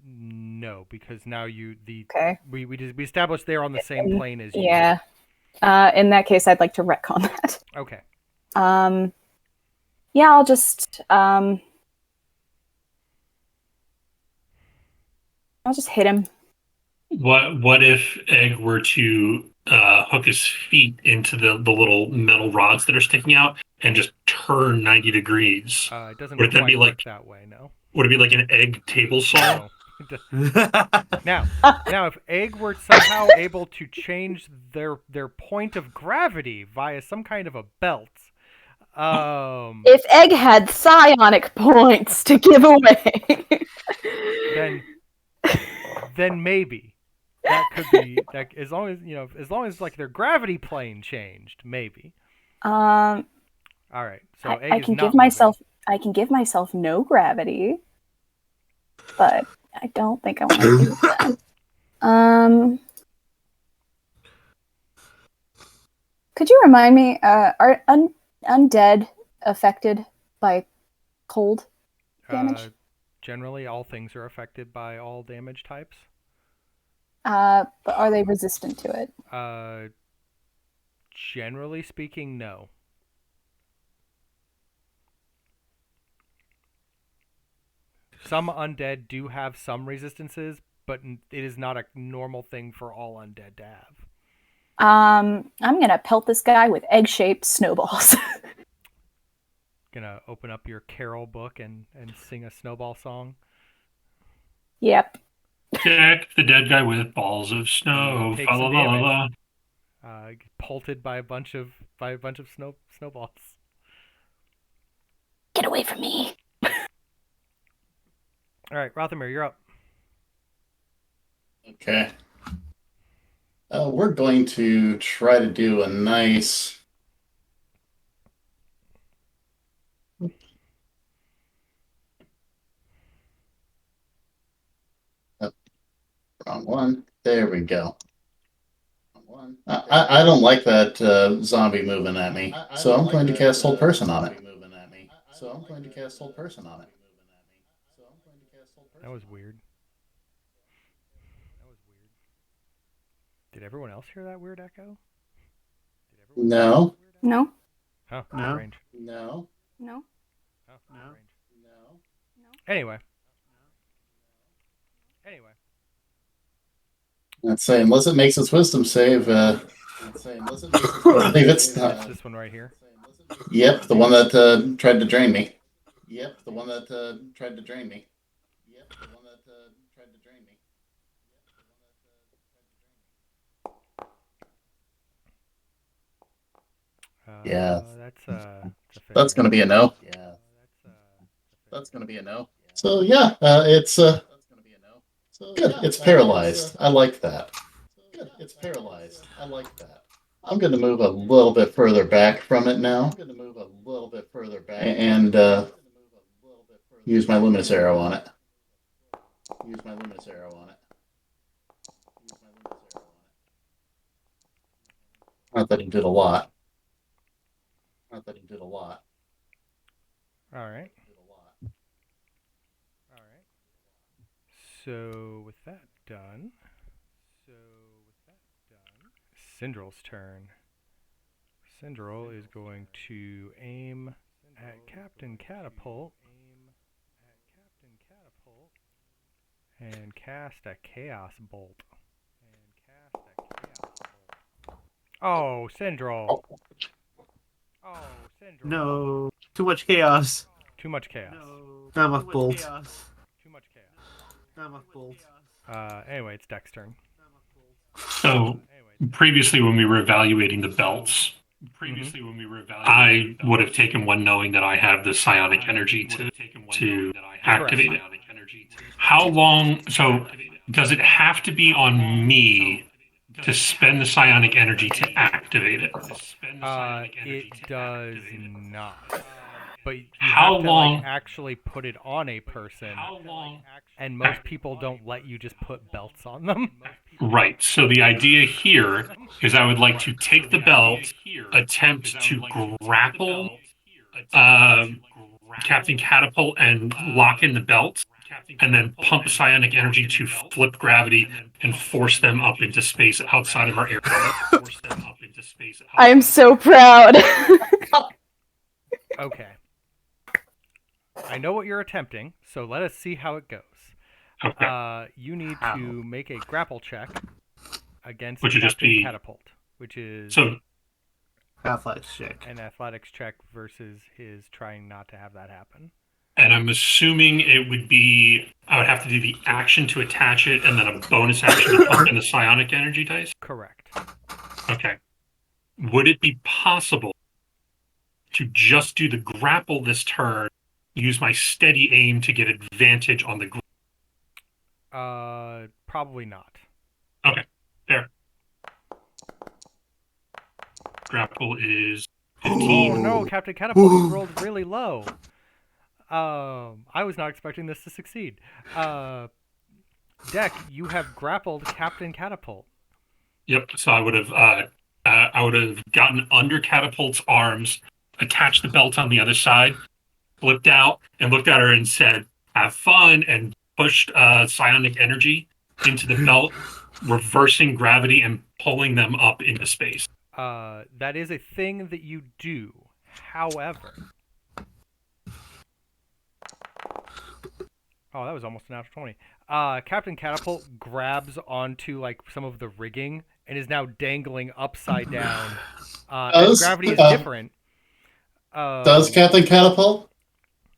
No, because now Okay. we established they're on the same plane as you. Yeah. In that case, I'd like to retcon that. Okay. Yeah, I'll just hit him. What if Egg were to hook his feet into the little metal rods that are sticking out and just turn 90 degrees? It doesn't Would it then quite be work like that way, no. would it be like an egg table saw? No. Now, if Egg were somehow able to change their point of gravity via some kind of a belt, If Egg had psionic points to give away, then maybe that could be that. As long as like their gravity plane changed, maybe. All right. So Egg I is can not give myself no gravity, but I don't think I want to do that. Could you remind me? Are undead affected by cold damage? Generally, all things are affected by all damage types. But are they resistant to it? Generally speaking, no. Some undead do have some resistances, but it is not a normal thing for all undead to have. I'm gonna pelt this guy with egg-shaped snowballs. Gonna open up your carol book and sing a snowball song. Yep. Deck the dead guy with balls of snow. Take Fa la some la la damage. la. Pelted by a bunch of snowballs. Get away from me. All right, Rothamir, you're up. Okay. We're going to try to do a nice. Wrong one. There we go. I don't like that zombie moving at me, so I'm going to cast Hold Person on it. That was weird. Did everyone else hear that weird echo? No. No. Huh? No. Strange. No. No. Oh, No. strange. Anyway. Let's say unless it makes its wisdom save. I believe it's not. It's this one right here. Yep, the one that tried to drain me. Yeah. That's going to be a no. So yeah, it's good. It's paralyzed. I like that. I'm going to move a little bit further back from it now. And use my luminous arrow on it. Not that he did a lot. All right. So with that done, Syndrel's turn. Syndrel is going to aim at Captain Catapult and cast a Chaos Bolt. Oh, Syndrel. No. Too much chaos. Too much chaos. Not enough bolt. Too much chaos. Not enough bolt. Anyway, it's Deck's turn. So previously, when we were evaluating the belts, I would have taken one knowing that I have the psionic energy to activate it. How long? So does it have to be on me to spend the psionic energy to activate it? It does not. But you How have to long? like actually put it on a person, and most people don't let you just put belts on them. Right. So the idea here is I would like to take the belt, attempt to grapple Captain Catapult and lock in the belt, and then pump psionic energy to flip gravity and force them up into space outside of our area. I am so proud. Okay. I know what you're attempting, so let us see how it goes. Okay. You need to make a grapple check against Which would just Captain be- Catapult, which is So Athletics check. an athletics check versus his trying not to have that happen. And I'm assuming it would be, I would have to do the action to attach it and then a bonus action to pump in the psionic energy dice? Correct. Okay. Would it be possible to just do the grapple this turn, use my steady aim to get advantage on the Probably not. Okay, fair. Grapple is 15. Oh no, Captain Catapult, you rolled really low. I was not expecting this to succeed. Deck, you have grappled Captain Catapult. Yep. So I would have gotten under Catapult's arms, attached the belt on the other side, flipped out, and looked at her and said, "Have fun," and pushed psionic energy into the belt, reversing gravity and pulling them up into space. That is a thing that you do. However, oh, that was almost an natural 20. Captain Catapult grabs onto like some of the rigging and is now dangling upside down. And gravity is different. Does Captain Catapult?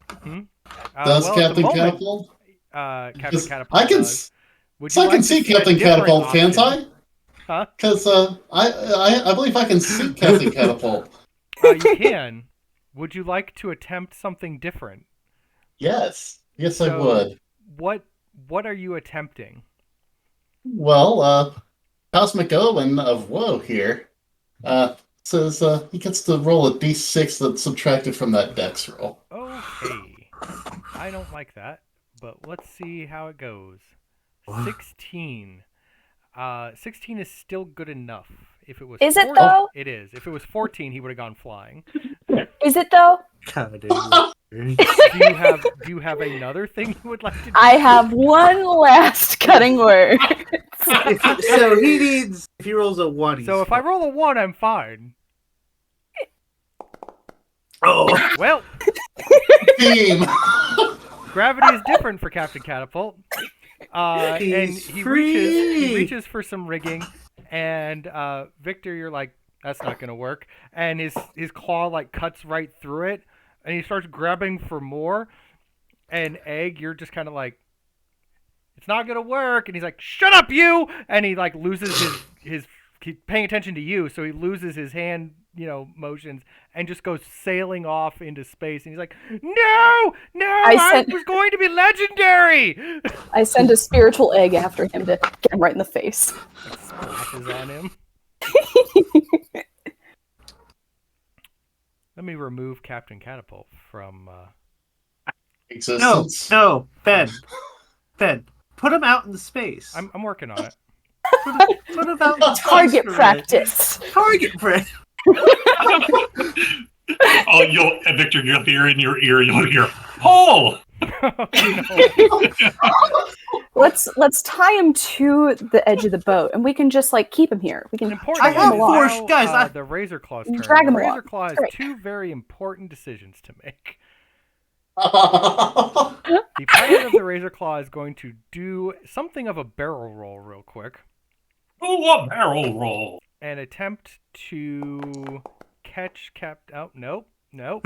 Does well, Captain moment, Catapult? Captain Because Catapult I can, does. Would so you I can like to see a Captain different Catapult, can't option? I? Huh? Because I believe I can see Captain Catapult. You can. Would you like to attempt something different? Yes, I So, would. What are you attempting? Well, Cosmic Owen of Woe here says he gets to roll a d6 that's subtracted from that dex roll. Okay. I don't like that, but let's see how it goes. 16. 16 is still good enough. If it was Is it 14, though? It is. If it was 14, he would have gone flying. Is it though? Do you have another thing you would like to do? I have one last cutting word. So he needs. If he rolls a 1, he's So if I fine. roll a 1, I'm fine. Oh, Well, Team! gravity is different for Captain Catapult. And He's he free. reaches for some rigging, and Victor, you're like, that's not gonna work. And his claw like cuts right through it, and he starts grabbing for more. And Egg, you're just kind of like, it's not gonna work. And he's like, shut up, you! And he like loses his he's paying attention to you, so he loses his hand, motions, and just goes sailing off into space. And he's like, no, I was going to be legendary. I send a spiritual egg after him to get him right in the face. Like, splashes on him. Let me remove Captain Catapult from. Existence. No, Ben, put him out in the space. I'm working on it. Put him out in the space Target for a practice. minute. Target practice. Oh, Victor, you'll hear in your ear, you'll hear, "Pull!" Let's tie him to the edge of the boat, and we can just like keep him here. We can Important. I have him along. four guys. The Razor Claw's turn. Drag him The Razor along. Claw has Great. 2 very important decisions to make. The pilot of the Razor Claw is going to do something of a barrel roll real quick. Oh, a barrel roll. And attempt to catch Oh, nope. The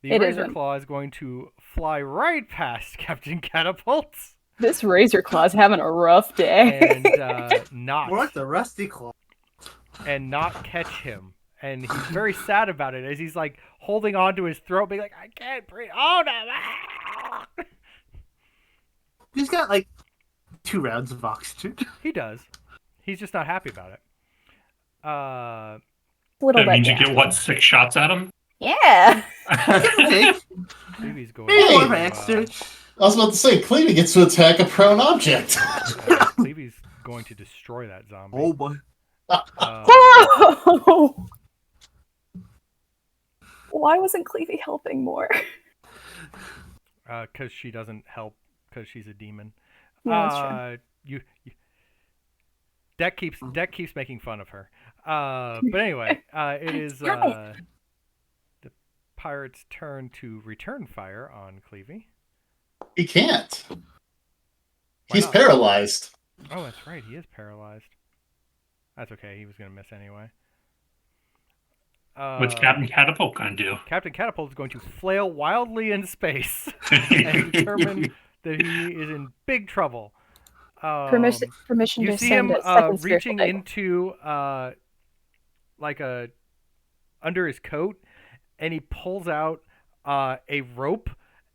It Razor isn't. Claw is going to fly right past Captain Catapult. This Razor Claw's having a rough day. and not More like the Rusty Claw. and not catch him. And he's very sad about it as he's like holding onto his throat, being like, I can't breathe. Oh no! He's got like 2 rounds of oxygen. He does. He's just not happy about it. Little That means you bit get, what, 6 shots at him? Yeah. Okay. Cleevy's going Maybe Hey! more of an extra. I was about to say, Cleavy gets to attack a prone object. Cleevy's going to destroy that zombie. Oh boy. Whoa! Why wasn't Cleavy helping more? Because she doesn't help because she's a demon. Yeah, that's true. Deck keeps making fun of her. But anyway, it is the pirate's turn to return fire on Cleavy. He can't. Why He's not? paralyzed. Oh, that's right. He is paralyzed. That's okay. He was going to miss anyway. What's Captain Catapult going to do? Captain Catapult is going to flail wildly in space and determine that he is in big trouble. Permission You to see send him a second reaching spiritual into like under his coat, and he pulls out a rope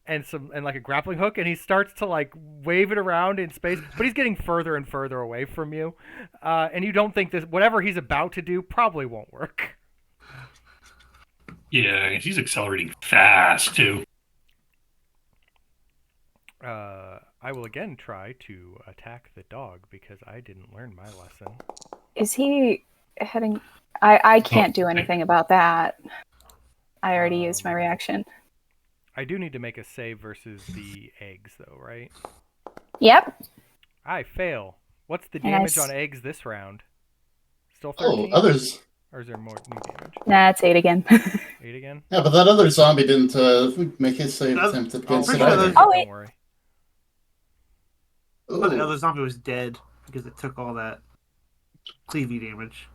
and like a grappling hook, and he starts to like wave it around in space, but he's getting further and further away from you, and you don't think this whatever he's about to do probably won't work. Yeah, he's accelerating fast, too. I will again try to attack the dog because I didn't learn my lesson. Is he heading? I can't do anything about that. I already used my reaction. I do need to make a save versus the eggs, though, right? Yep. I fail. What's the And damage on eggs this round? Still 13? Oh, others. Or is there more new damage? Nah, it's 8 again. 8 again? Yeah, but that other zombie didn't make his save attempt against it pretty sure either. those- Oh, Don't wait. worry. But the Ooh. other zombie was dead because it took all that Cleavy damage.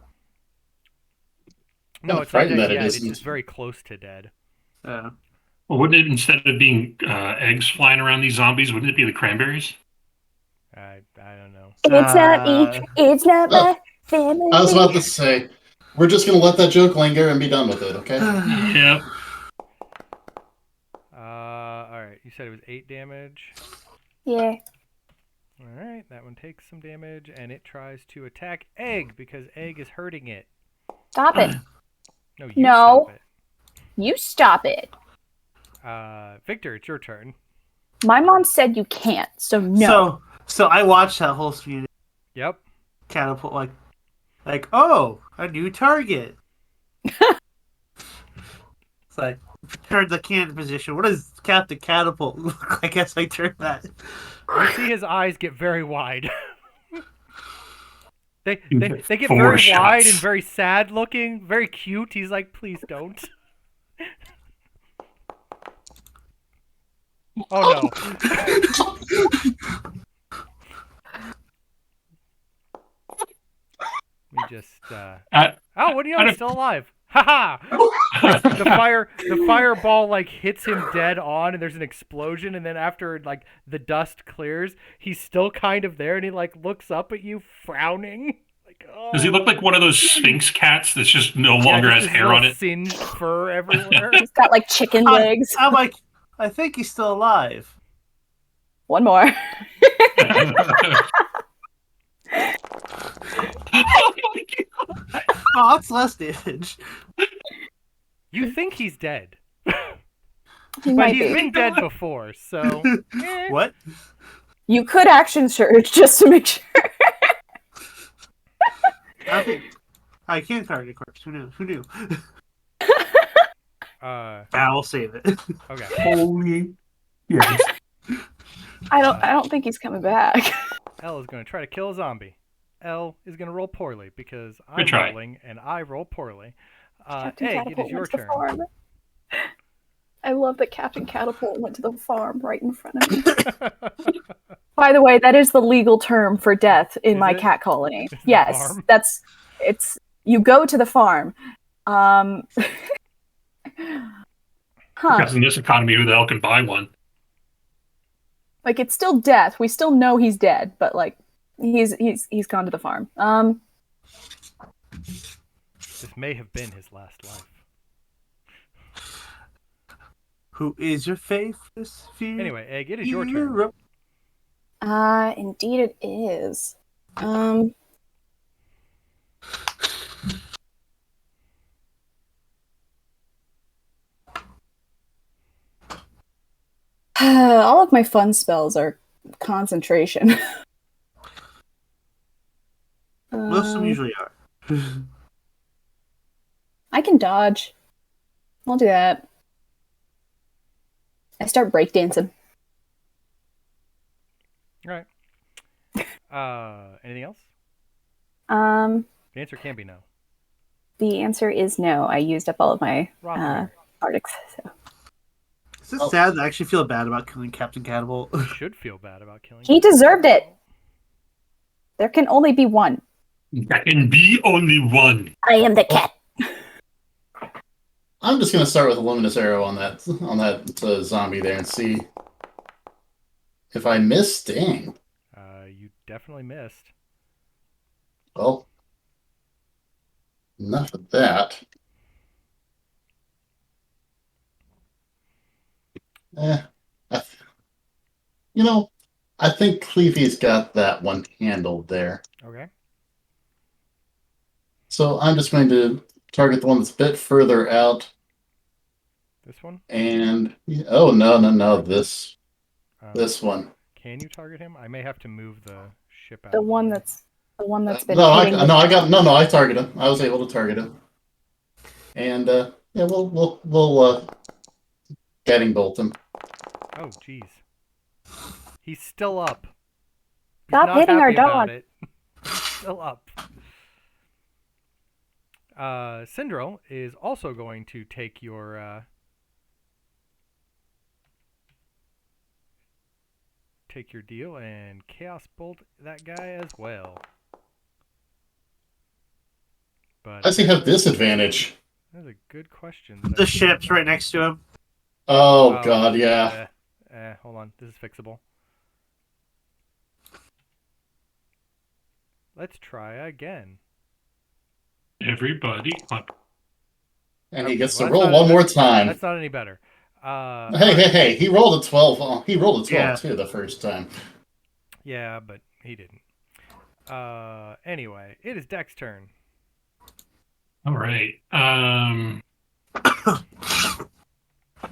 No, I'm it's not frightened dead that it yet. It's isn't. just very close to dead. Uh, Well, wouldn't it, instead of being eggs flying around these zombies, wouldn't it be the cranberries? I don't know. It's not me. It's not my family. I was about to say, we're just going to let that joke linger and be done with it, okay? Yep. Alright, you said it was 8 damage. Yeah. Alright, that one takes some damage, and it tries to attack Egg because Egg is hurting it. Stop it. No, you No. stop it. You stop it. Victor, it's your turn. My mom said you can't, so no. So I watched that whole speed Yep. catapult like oh, a new target. It's like turn the cannon position. What does Captain Catapult look like as I turn that? You see his eyes get very wide. They You get get very 4 wide shots. and very sad looking, very cute. He's like, please don't. Oh no. Let me just oh, what do you know? I He's still alive. Haha! The fireball like hits him dead on, and there's an explosion, and then after like the dust clears, he's still kind of there, and he like looks up at you, frowning. Like, oh. Does he look like one of those Sphinx cats that's just no Yeah, longer just has this hair little on it? Singed fur everywhere. He's got like chicken legs. I'm like, I think he's still alive. One more. Oh, that's less damage. You think he's dead, He but might he's be. been dead before, so eh. What? You could action surge just to make sure. I can't target corpse. Who knew? Who knew? I'll save it. Okay. Holy. Yes. I don't think he's coming back. L is going to try to kill a zombie. L is going to roll poorly because I'm Good try. rolling and I roll poorly. Captain Egg, it Catapult is your went to the turn. farm. I love that Captain Catapult went to the farm right in front of me. By the way, that is the legal term for death in Is my it? cat colony. Is the Yes, farm? it's you go to the farm. Huh. Because in this economy, who the hell can buy one? Like, it's still death. We still know he's dead, but like he's gone to the farm. This may have been his last life. Who is your favorite sphere? Anyway, Egg, it is your turn. Indeed it is. All of my fun spells are concentration. Most of them usually are. I can dodge. I'll do that. I start breakdancing. All right. Anything else? The The answer can be no. answer is no. I used up all of my Rothamir. arctics. So. Is it sad that I actually feel bad about killing Captain Catapult? You should feel bad about killing He him. deserved it. There can only be one. There can be only one. I am the cat. I'm just gonna start with a luminous arrow on that zombie there and see if I miss. Dang. You definitely missed. Well, enough of that. I think Cleavy's got that one handled there. Okay. So I'm just going to target the one that's a bit further out. This one? And oh no, this one. Can you target him? I may have to move the ship out. The of one way. that's been I hitting targeted him. I was able to target him. And yeah, we'll guiding bolt him. Oh, jeez. He's still up. He's Stop not hitting our happy about dog. it. He's still up. Syndrel is also going to take your deal and Chaos Bolt that guy as well. But Does he have disadvantage? that's a good question. The ship's right next to him. Oh god, yeah. Hold on. This is fixable. Let's try again. Everybody clap. And he Okay, gets to well, roll that's not- one more time. That's not any better. Hey, he rolled a 12. Oh, he rolled a 12 Yeah. too the first time. Yeah, but he didn't. Anyway, it is Deck's turn. All right.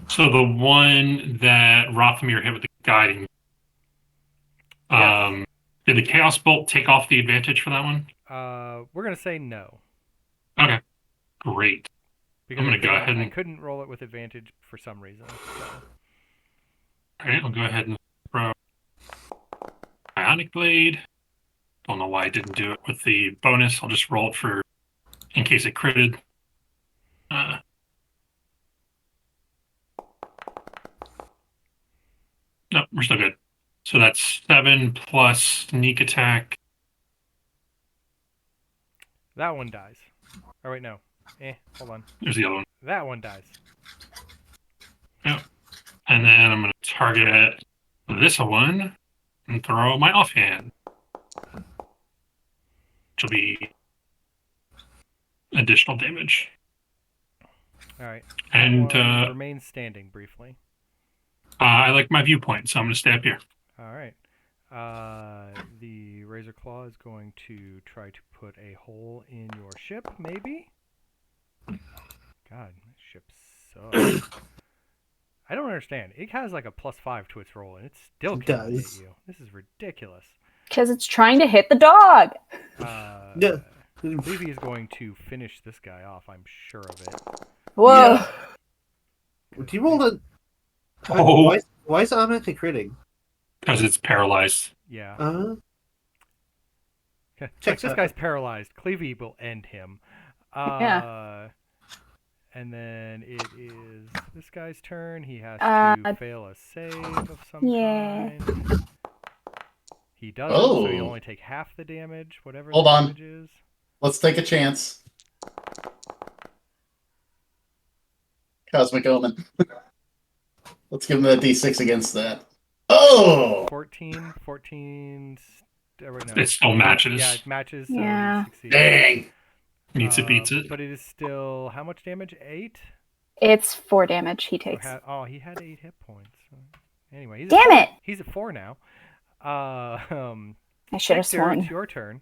So the one that Rothamir hit with the guiding. Yes. Did the Chaos Bolt take off the advantage for that one? We're gonna say no. Okay. Great. Because I'm gonna go ahead I and couldn't roll it with advantage for some reason. So. all right, I'll go ahead and throw Ionic Blade. Don't know why I didn't do it with the bonus. I'll just roll it for in case it critted. No, we're still good. So that's 7 plus sneak attack. That one dies. Oh wait, no. Hold on. There's the other one. That one dies. Yep. And then I'm going to target this one and throw my offhand. Which will be additional damage. All right. And One remains standing briefly. I like my viewpoint, so I'm going to stay up here. All right. The Razor Claw is going to try to put a hole in your ship, maybe? God, this ship sucks. I don't understand. It has like a +5 to its roll, and it still It can't hit does. you. This is ridiculous. Because it's trying to hit the dog. Yeah. Levy is going to finish this guy off, I'm sure of it. Whoa. Yeah. Do you roll a... Oh, Why is it automatically critting? because it's paralyzed. Yeah. Like Checks this out. guy's paralyzed. Cleavy will end him. Yeah. And then it is this guy's turn. He has to fail a save of some Yeah. kind. He doesn't, so he'll Oh. only take half the damage, whatever Hold the on. damage is. Let's take a chance. Cosmic Omen. Let's give him a d6 against that. Oh! 14. 14. No. It still matches. Yeah, it matches. So Yeah. you succeed. Dang. Meets it, beats it. But it is still how much damage? 8. It's 4 damage he Or takes. he had 8 hit points. Anyway, he's Damn it! He's at 4 now. I should have Victor, sworn. it's your turn.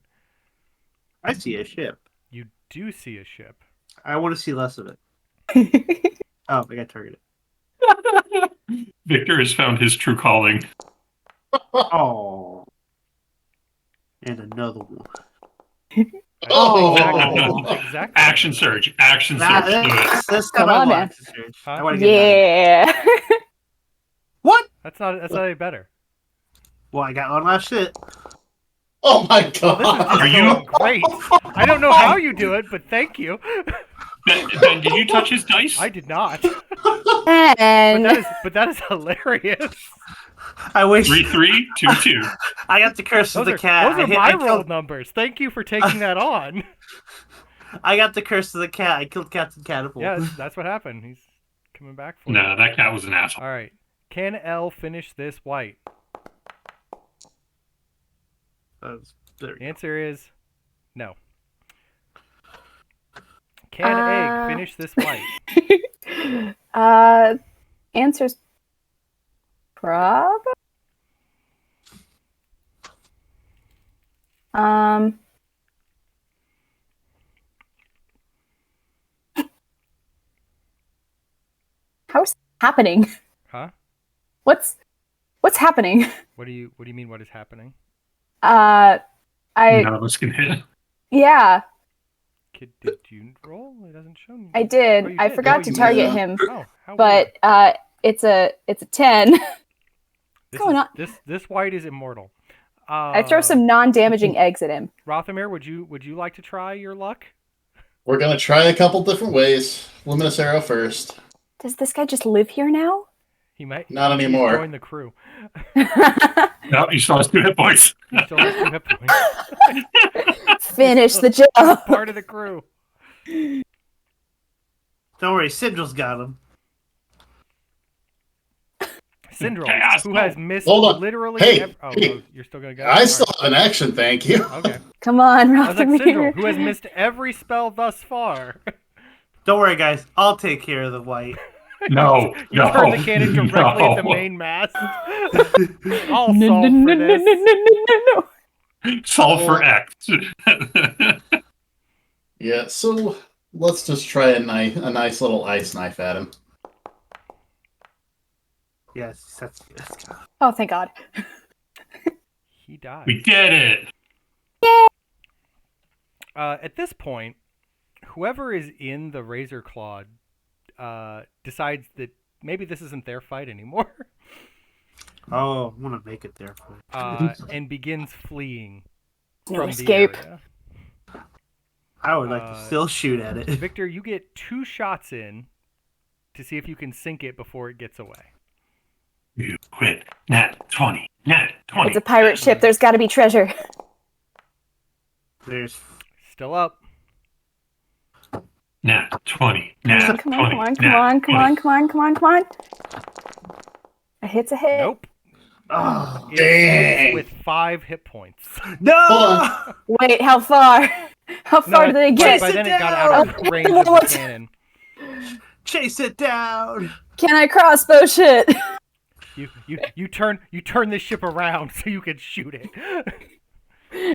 I see a ship. You do see a ship. I want to see less of it. Oh, I got targeted. Victor has found his true calling. Oh. And another one. Oh! Exactly. Action surge. Action surge. Do it. This Come time on, I man. want to search. Huh? I want to get Yeah. What? That's not any better. Well, I got one last shit. Oh my This is god! Are you- going great. I don't know how you do it, but thank you. Ben, did you touch his dice? I did not. And But that is hilarious. I wish 3-3, 2-2. I got the curse of Those the are, cat. those are I my killed- roll numbers. Thank you for taking that on. I got the curse of the cat. I killed Captain Catapult. Yeah, that's what happened. He's coming back for you. No, that cat was an asshole. All right. Can L finish this white? There The we go. answer is no. Can egg finish this white? answers prob. How's happening? Huh? What's happening? What do you mean? What is happening? I None of us can hit. yeah, Kid, did you roll? It doesn't show me. I did. Oh, you I did. forgot Oh, to you target did. him, Oh, how but weird. it's a 10. This going is- on? This white is immortal. I throw some non-damaging eggs at him. Rothamir, would you like to try your luck? We're gonna try a couple different ways. Luminous arrow first. Does this guy just live here now? He might. Not he's anymore. Join the crew. No, you still has 2 hit points. He still has 2 hit points. Finish the job. Part of the crew. Don't worry, Sigil's got him. Syndrome, Chaos. who has missed Hold on. literally. Hey, oh, hey. no, you're still gonna go. I All still have an action, thank you. right. Okay. Come on, I was like Syndrome, Rothamir. who has missed every spell thus far. Don't worry, guys. I'll take care of the white. No, You no, turn the cannon directly at the no. main mast. I'll No, solve no, for no, this. no, no, no, no. Solve for X. Yeah, so let's just try a nice little ice knife at him. Yes, that's good. Oh, thank God. He died. We did it. At this point, whoever is in the Razor Claw decides that maybe this isn't their fight anymore, Oh, I'm gonna make it there for you. and begins fleeing No from escape. the area. I would like to still shoot at it. Victor, you get 2 shots in to see if you can sink it before it gets away. You quit. Nat 20. Nat 20. It's a pirate ship. There's got to be treasure. There's Still up. Nat 20. Nat Come 20. on, come on, come Nat on, come 20. on, come on, come on, come on. A hit's a hit. Nope. oh It Dang. hits with 5 hit points. no! Hold Wait, how far? How far do they get? By then it got down! out of range of the cannon. Chase it down! Can I crossbow shit? You turn this ship around so you can shoot it.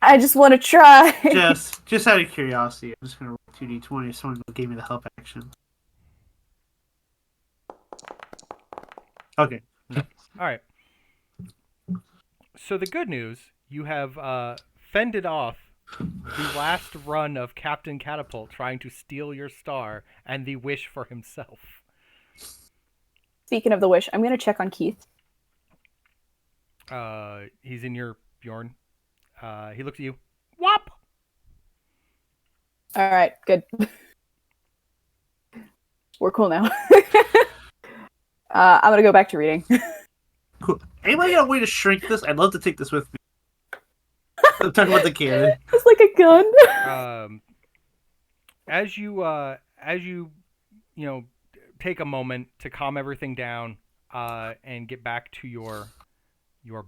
I just want to try. Just out of curiosity, I'm just gonna roll 2d20 if someone gave me the help action. Okay. All right. So the good news, you have fended off the last run of Captain Catapult trying to steal your star and the wish for himself. Speaking of the wish, I'm going to check on Keith. He's in your Bjorn. He looks at you. Whop! All right, good. We're cool now. I'm going to go back to reading. Cool. Anybody got a way to shrink this? I'd love to take this with me. I'm talking about the cannon. It's like a gun. As you take a moment to calm everything down, and get back to your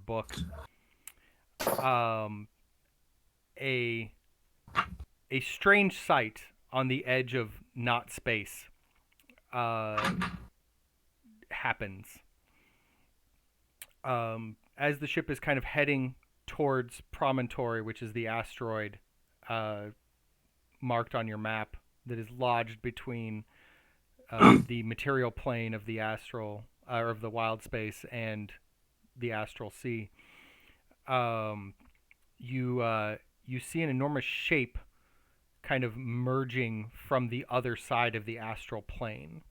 book. Um, a strange sight on the edge of not space happens. As the ship is kind of heading towards Promontory, which is the asteroid marked on your map that is lodged between the material plane of the astral or of the Wildspace and the astral sea. You see an enormous shape kind of merging from the other side of the astral plane,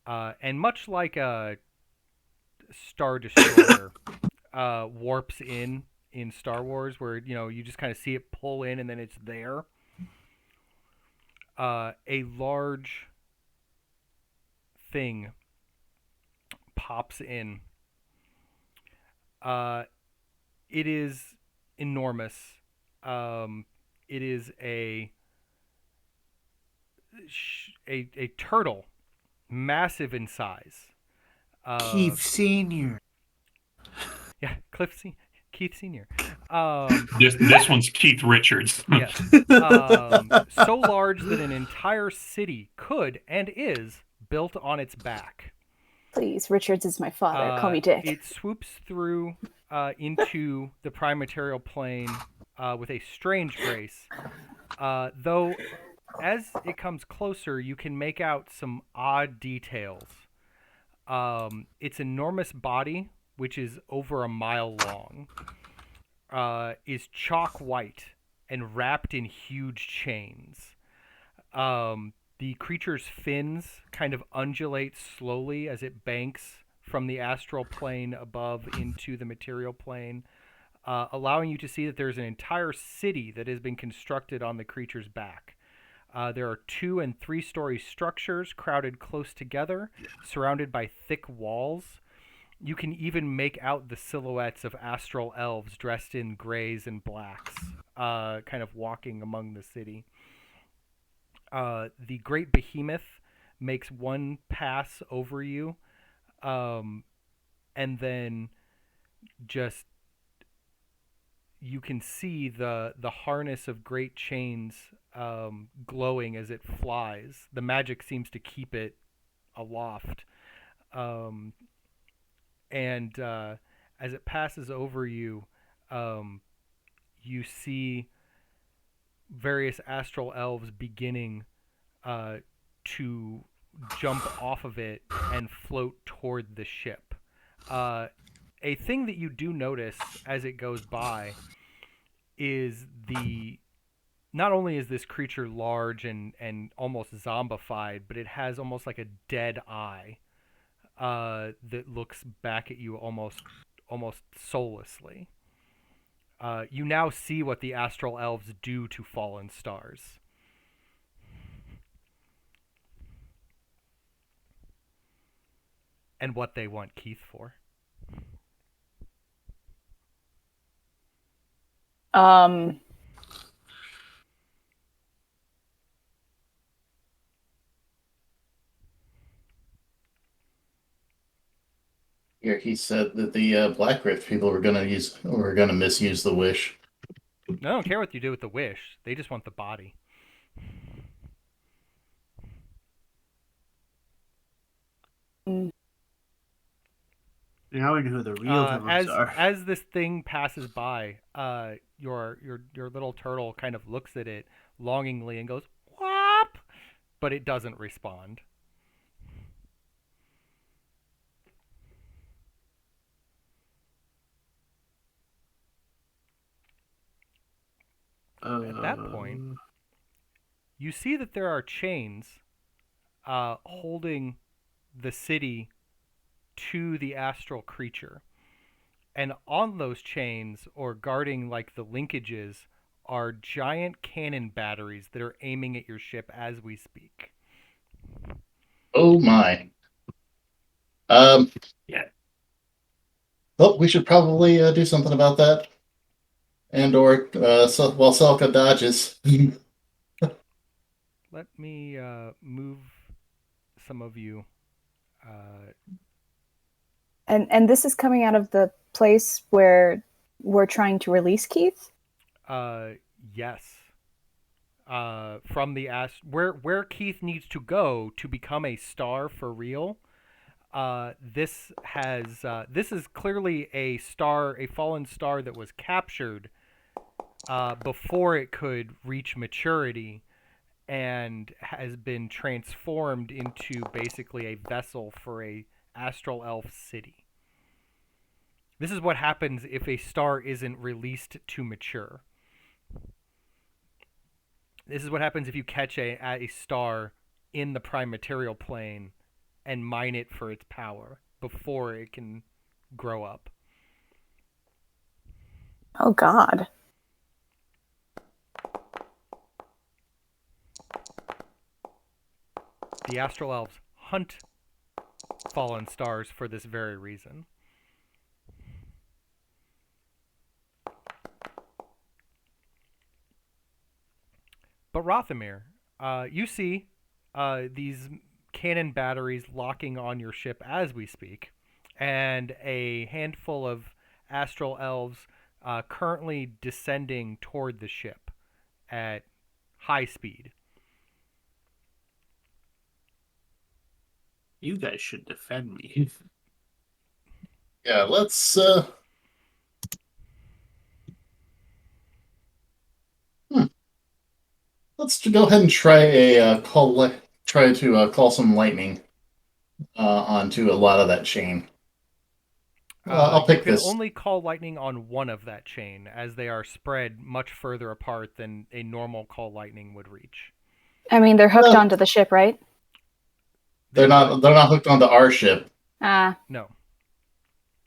and much like a Star Destroyer warps in Star Wars, where you just kind of see it pull in and then it's there. A large thing pops in. It is enormous. It is a turtle, massive in size. Keith Senior. Yeah, Keith Senior. This one's Keith Richards. Yes. So large that an entire city could and is built on its back. Please, Richards is my father. Call me Dick. It swoops through into the prime material plane with a strange grace. Though, as it comes closer, you can make out some odd details. Its enormous body, which is over a mile long, is chalk white and wrapped in huge chains. The creature's fins kind of undulate slowly as it banks from the astral plane above into the material plane, allowing you to see that there's an entire city that has been constructed on the creature's back. There are 2- and 3-story structures crowded close together, surrounded by thick walls. You can even make out the silhouettes of astral elves dressed in grays and blacks, kind of walking among the city. The great behemoth makes one pass over you, and then just you can see the harness of great chains glowing as it flies. The magic seems to keep it aloft. And as it passes over you, you see various astral elves beginning to jump off of it and float toward the ship. A thing that you do notice as it goes by is not only is this creature large and almost zombified, but it has almost like a dead eye that looks back at you almost soullessly. You now see what the astral elves do to fallen stars. And what they want Keith for. Here he said that the Black Rift people were gonna misuse the wish. I don't care what you do with the wish. They just want the body. Now we know who the real villains are. As this thing passes by, your little turtle kind of looks at it longingly and goes, "Whop!" But it doesn't respond. At that point, you see that there are chains holding the city to the astral creature. And on those chains, or guarding like the linkages, are giant cannon batteries that are aiming at your ship as we speak. Oh my. Yeah. Well, we should probably do something about that. And while Selka dodges. Let me move some of you And this is coming out of the place where we're trying to release Keith? Yes. From the where Keith needs to go to become a star for real. This is clearly a fallen star that was captured before it could reach maturity, and has been transformed into basically a vessel for a astral elf city. This is what happens if a star isn't released to mature. This is what happens if you catch a star in the prime material plane and mine it for its power before it can grow up. Oh, God. The Astral Elves hunt fallen stars for this very reason. But Rothamir, you see these cannon batteries locking on your ship as we speak, and a handful of Astral Elves currently descending toward the ship at high speed. You guys should defend me. Yeah, let's go ahead and try a try to call some lightning onto a lot of that chain. I'll pick you can this. only call lightning on one of that chain, as they are spread much further apart than a normal call lightning would reach. I mean, they're hooked onto the ship, right? They're not hooked onto our ship. No,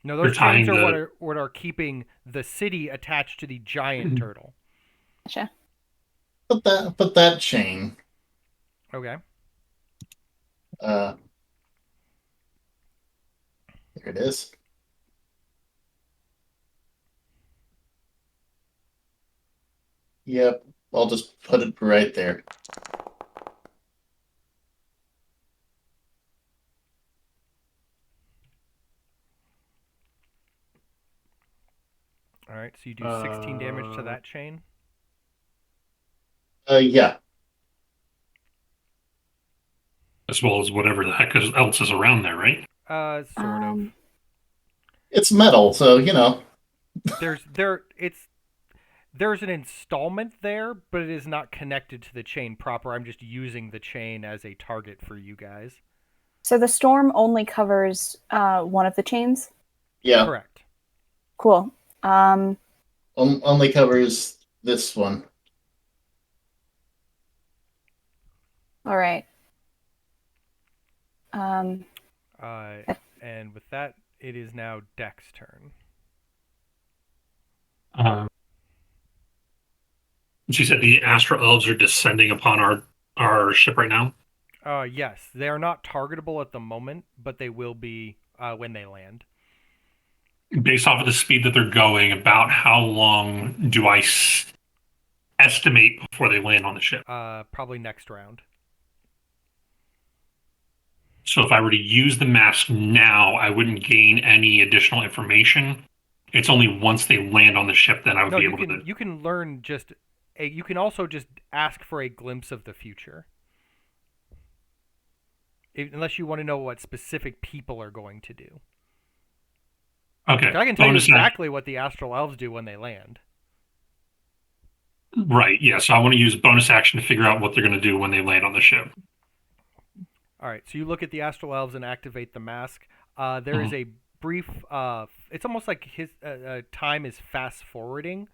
those chains are what are keeping the city attached to the giant turtle. Gotcha. But that chain. Okay. There it is. Yep, I'll just put it right there. All right, so you do 16 damage to that chain. Yeah. As well as whatever the heck else is around there, right? Sort of. It's metal, so you know. There's an installment there, but it is not connected to the chain proper. I'm just using the chain as a target for you guys. So the storm only covers one of the chains? Yeah. Correct. Cool. Only covers this one. All right. And with that, it is now Deck's turn. She said the Astral Elves are descending upon our ship right now? Yes. They are not targetable at the moment, but they will be when they land. Based off of the speed that they're going, about how long do I estimate before they land on the ship? Probably next round. So if I were to use the mask now, I wouldn't gain any additional information. It's only once they land on the ship then I would be able to. You can learn you can also just ask for a glimpse of the future. Unless you want to know what specific people are going to do. Okay. I can tell you exactly what the Astral Elves do when they land. Right, yeah. So I want to use bonus action to figure out what they're going to do when they land on the ship. All right, so you look at the Astral Elves and activate the mask. There is a brief... it's almost like his time is fast-forwarding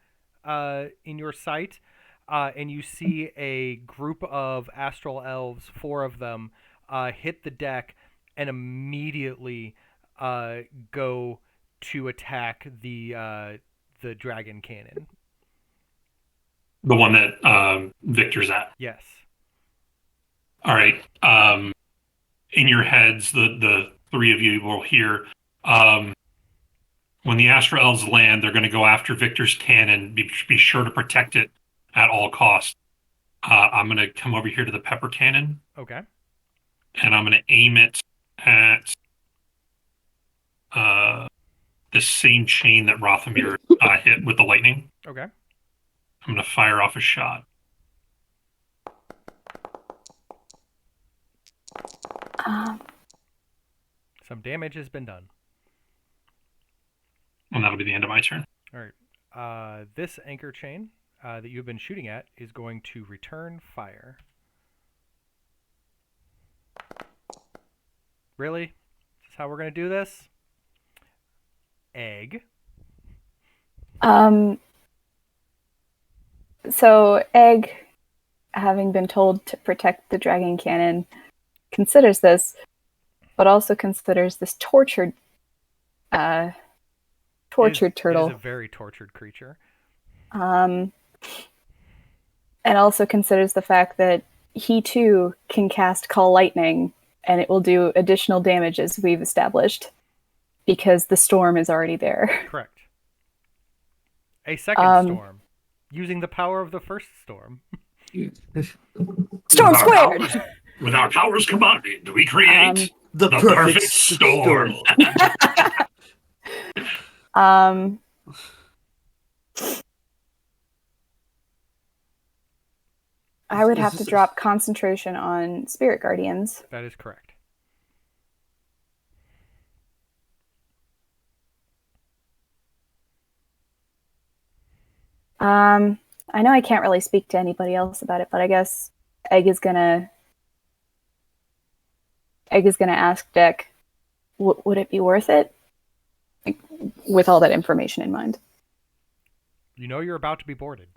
in your sight. And you see a group of Astral Elves, 4 of them, hit the deck and immediately go to attack the dragon cannon. The one that Victor's at? Yes. All right. In your heads, the 3 of you will hear, when the Astral Elves land, they're going to go after Victor's cannon. Be sure to protect it at all costs. I'm going to come over here to the pepper cannon. Okay. And I'm going to aim it at the same chain that Rothamir hit with the lightning. Okay. I'm going to fire off a shot. Some damage has been done. And that'll be the end of my turn. All right. This anchor chain that you've been shooting at is going to return fire. Really? Is this how we're going to do this? Egg. So Egg, having been told to protect the dragon cannon, considers this, but also considers this tortured turtle. It is a very tortured creature. And also considers the fact that he too can cast Call Lightning, and it will do additional damage as we've established, because the storm is already there. Correct. A second storm, using the power of the first storm. Storm squared! With our powers combined, we create the perfect storm. I would have to drop concentration on Spirit Guardians. That is correct. I know I can't really speak to anybody else about it, but I guess Egg is gonna ask Dick, would it be worth it? Like, with all that information in mind. You know you're about to be boarded.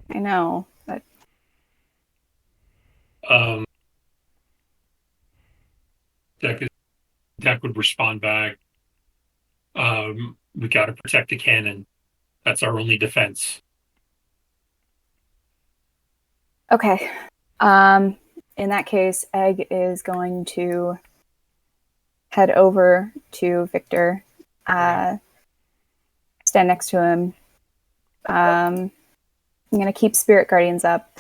I know, but Deck would respond back. We got to protect the cannon. That's our only defense. okay. In that case, Egg is going to head over to Victor, stand next to him. I'm going to keep Spirit Guardians up.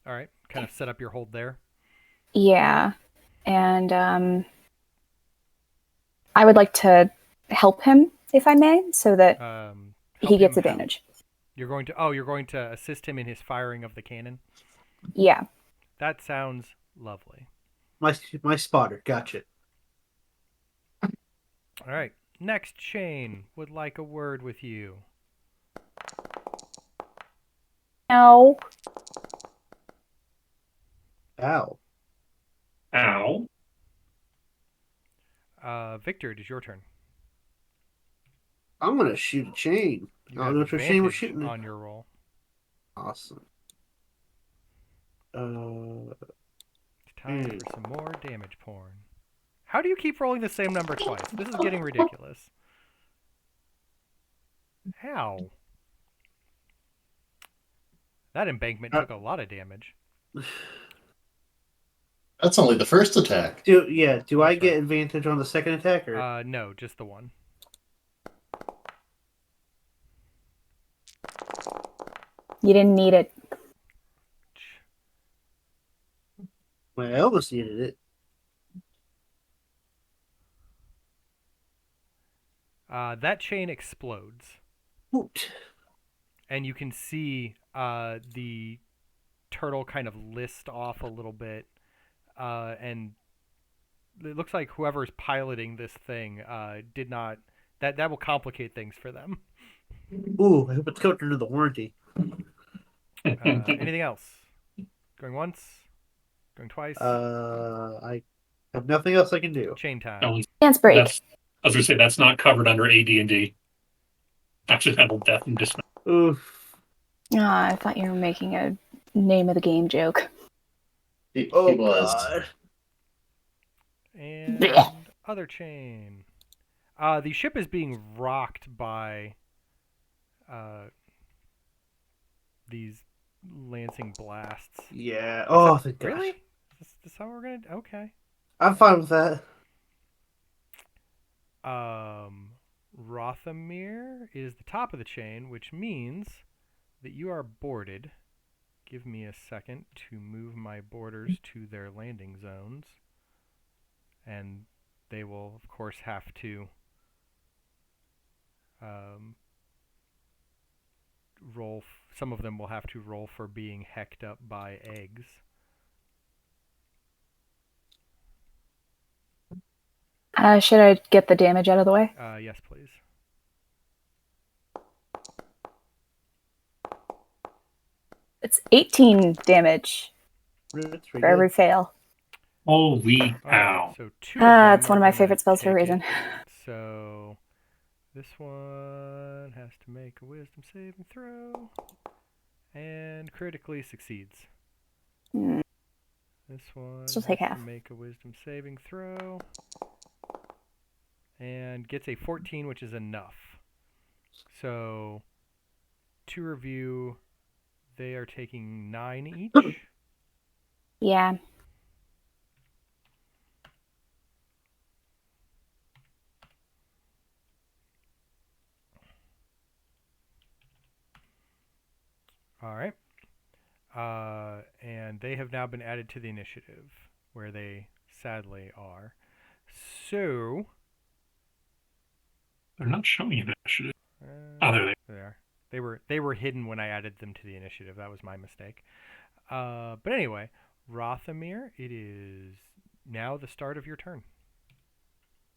All right. Kind of set up your hold there. Yeah. And I would like to help him, if I may, so that he gets advantage. You're going to assist him in his firing of the cannon? Yeah. That sounds lovely. My spotter, gotcha. All right. Next chain would like a word with you. No. Ow. Ow. Victor, it is your turn. I'm gonna shoot a chain. You I have don't know which chain we're advantage shooting at. on your roll. Awesome. It's time for some more damage porn. How do you keep rolling the same number twice? This is getting ridiculous. How? That embankment took a lot of damage. That's only the first attack. Do I That's get right. advantage on the second attack? Or? No, just the one. You didn't need it. Well, I almost needed it. That chain explodes. Hoot. And you can see the turtle kind of list off a little bit. And it looks like whoever's piloting this thing did not... That will complicate things for them. Ooh, I hope it's covered under the warranty. Anything else? Going once? Going twice? I have nothing else I can do. Chain time. Dance break. I was going to say, that's not covered under AD&D. Accidental death and dismount. Oof. I thought you were making a name of the game joke. He Oh, was. God. And other chain. The ship is being rocked by these lancing blasts. Yeah. Oh, thank God. Really? Is this how we're gonna? Okay. I'm fine with that. Rothamir is the top of the chain, which means that you are boarded. Give me a second to move my boarders to their landing zones. And they will, of course, have to roll. Some of them will have to roll for being hecked up by eggs. Should I get the damage out of the way? Yes, please. It's 18 damage That's for pretty every good. fail. Holy All right, cow. so two of them It's one are of my gonna favorite spells for a take reason. it. So this one has to make a wisdom saving throw and critically succeeds. Hmm. This one Still has take to half. make a wisdom saving throw and gets a 14, which is enough. So to review, they are taking 9 each. Yeah. All right. And they have now been added to the initiative, where they sadly are. So They're not showing you that shit. uh, Oh, there they they are. They were hidden when I added them to the initiative. That was my mistake. But anyway, Rothamir, it is now the start of your turn.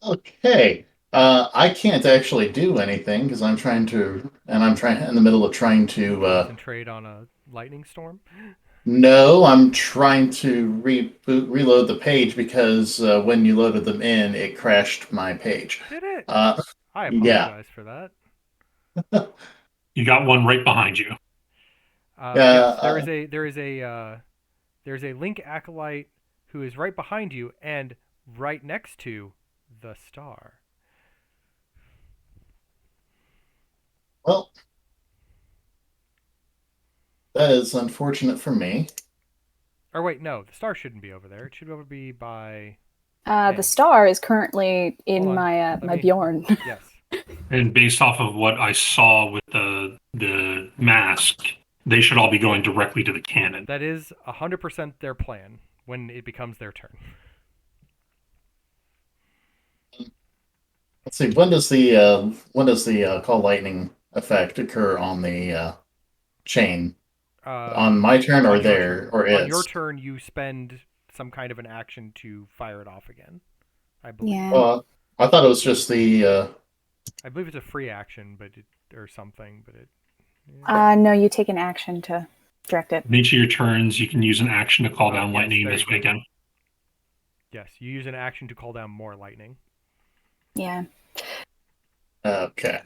Okay. I can't actually do anything because I'm trying to, and I'm trying in the middle of trying to. Concentrate on a lightning storm. No, I'm trying to reload the page because when you loaded them in, it crashed my page. Did it? Uh, I yeah. apologize for that. You got one right behind you. Yes, Uh, there's a Link acolyte who is right behind you and right next to the star. well, that is unfortunate for me. Or wait, no, the star shouldn't be over there. It should be by. The star is currently Hold in on. my Let my me- Bjorn. Yes. And based off of what I saw with the mask, they should all be going directly to the cannon. That is 100% their plan when it becomes their turn. Let's see. When does the call lightning effect occur on the chain? On my turn or On your there turn. or On your its? turn, you spend some kind of an action to fire it off again. I believe. Yeah. I thought it was just the. I believe it's a free action, or something, but it. No, you take an action to direct it. In each of your turns, you can use an action to call down yes, lightning there this you way go. again. Yes, you use an action to call down more lightning. Yeah. Okay.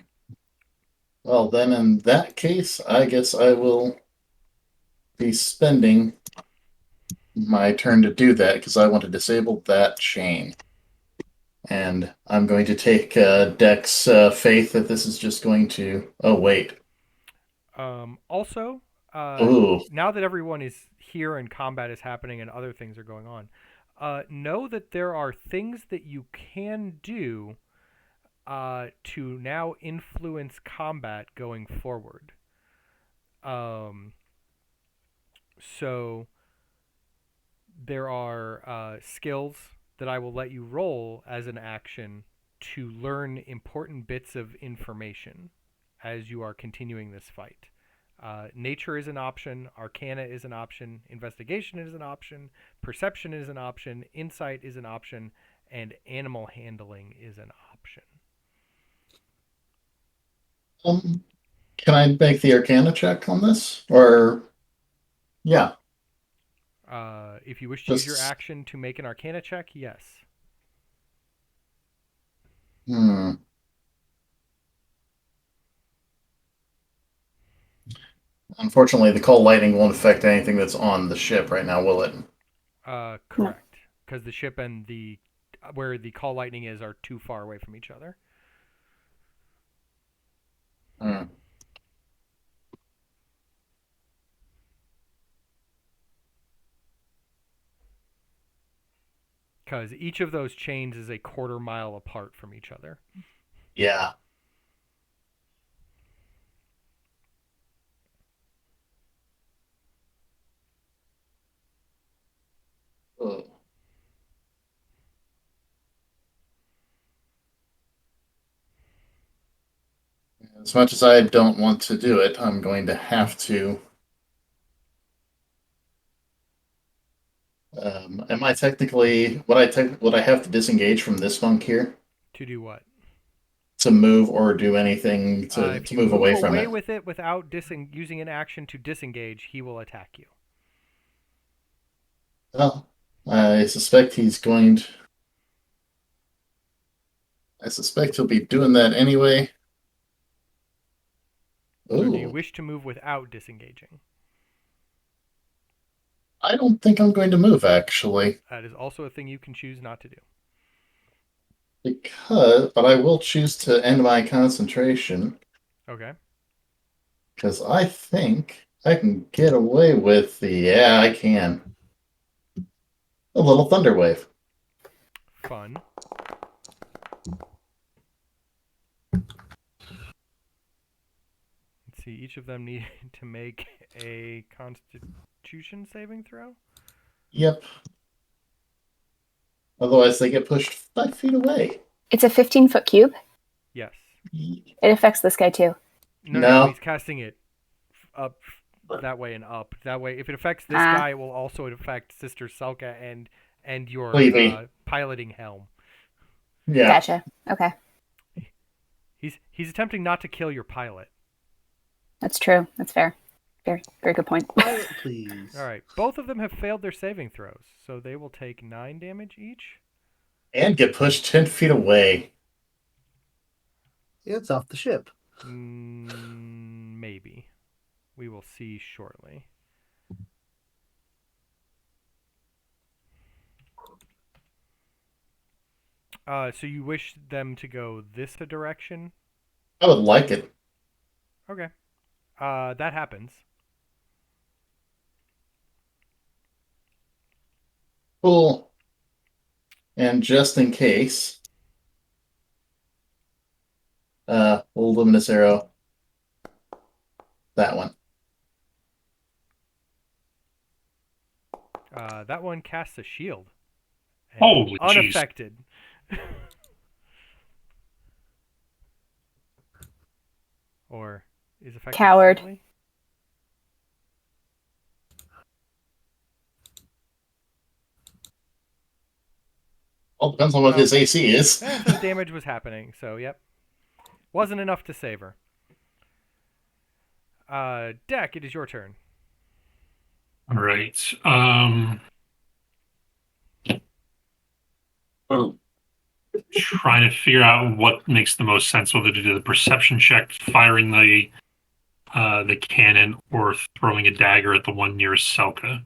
Well, then in that case, I guess I will be spending my turn to do that because I want to disable that chain. And I'm going to take Dex faith that this is just going to. Oh, wait. Also, Ooh. now that everyone is here and combat is happening and other things are going on, know that there are things that you can do to now influence combat going forward. So there are skills that I will let you roll as an action to learn important bits of information as you are continuing this fight. Nature is an option, Arcana is an option, Investigation is an option, Perception is an option, Insight is an option, and Animal Handling is an option. Can I make the Arcana check on this? Or. Yeah. If you wish to use your Just. action to make an Arcana check, yes. Hmm. Unfortunately, the cold lightning won't affect anything that's on the ship right now, will it? Correct. Because the ship and where the call lightning is are too far away from each other. Hmm. Because each of those chains is a quarter mile apart from each other. Yeah. Oh. As much as I don't want to do it, I'm going to have to. Am I technically would I have to disengage from this monk here To do what? to move or do anything to If you move away from away it? with it without using an action to disengage, he will attack you. Well, I suspect he's going to. I suspect he'll be doing that anyway. Or do you Ooh, wish to move without disengaging? I don't think I'm going to move actually, That is also a thing you can choose not to do. but I will choose to end my concentration Okay. because I think I can get away with the. Yeah, I can. A little thunder wave. Fun. Let's see. Each of them need to make a Constitution saving throw. Yep. Otherwise, they get pushed 5 feet away. It's a 15-foot cube. Yes. It affects this guy too. No. He's casting it up that way and up. That way, if it affects this Ah. guy, it will also affect Sister Selka and your Levy. piloting helm. Yeah. Gotcha. Okay. He's attempting not to kill your pilot. That's true. That's fair. Very, very good point. Quiet, please. All right. Both of them have failed their saving throws, so they will take 9 damage each. And get pushed 10 feet away. It's off the ship. Maybe. We will see shortly. So you wish them to go this direction? I would like it. Okay. That happens. Cool. And just in case, luminous arrow. That one. That one casts a shield. And Holy jeez. unaffected. Or is affected Coward. slightly? Well, depends on what his AC is. The damage was happening, so yep. Wasn't enough to save her. Deck, it is your turn. All right. Well, trying to figure out what makes the most sense, whether to do the perception check, firing the cannon, or throwing a dagger at the one nearest Selka.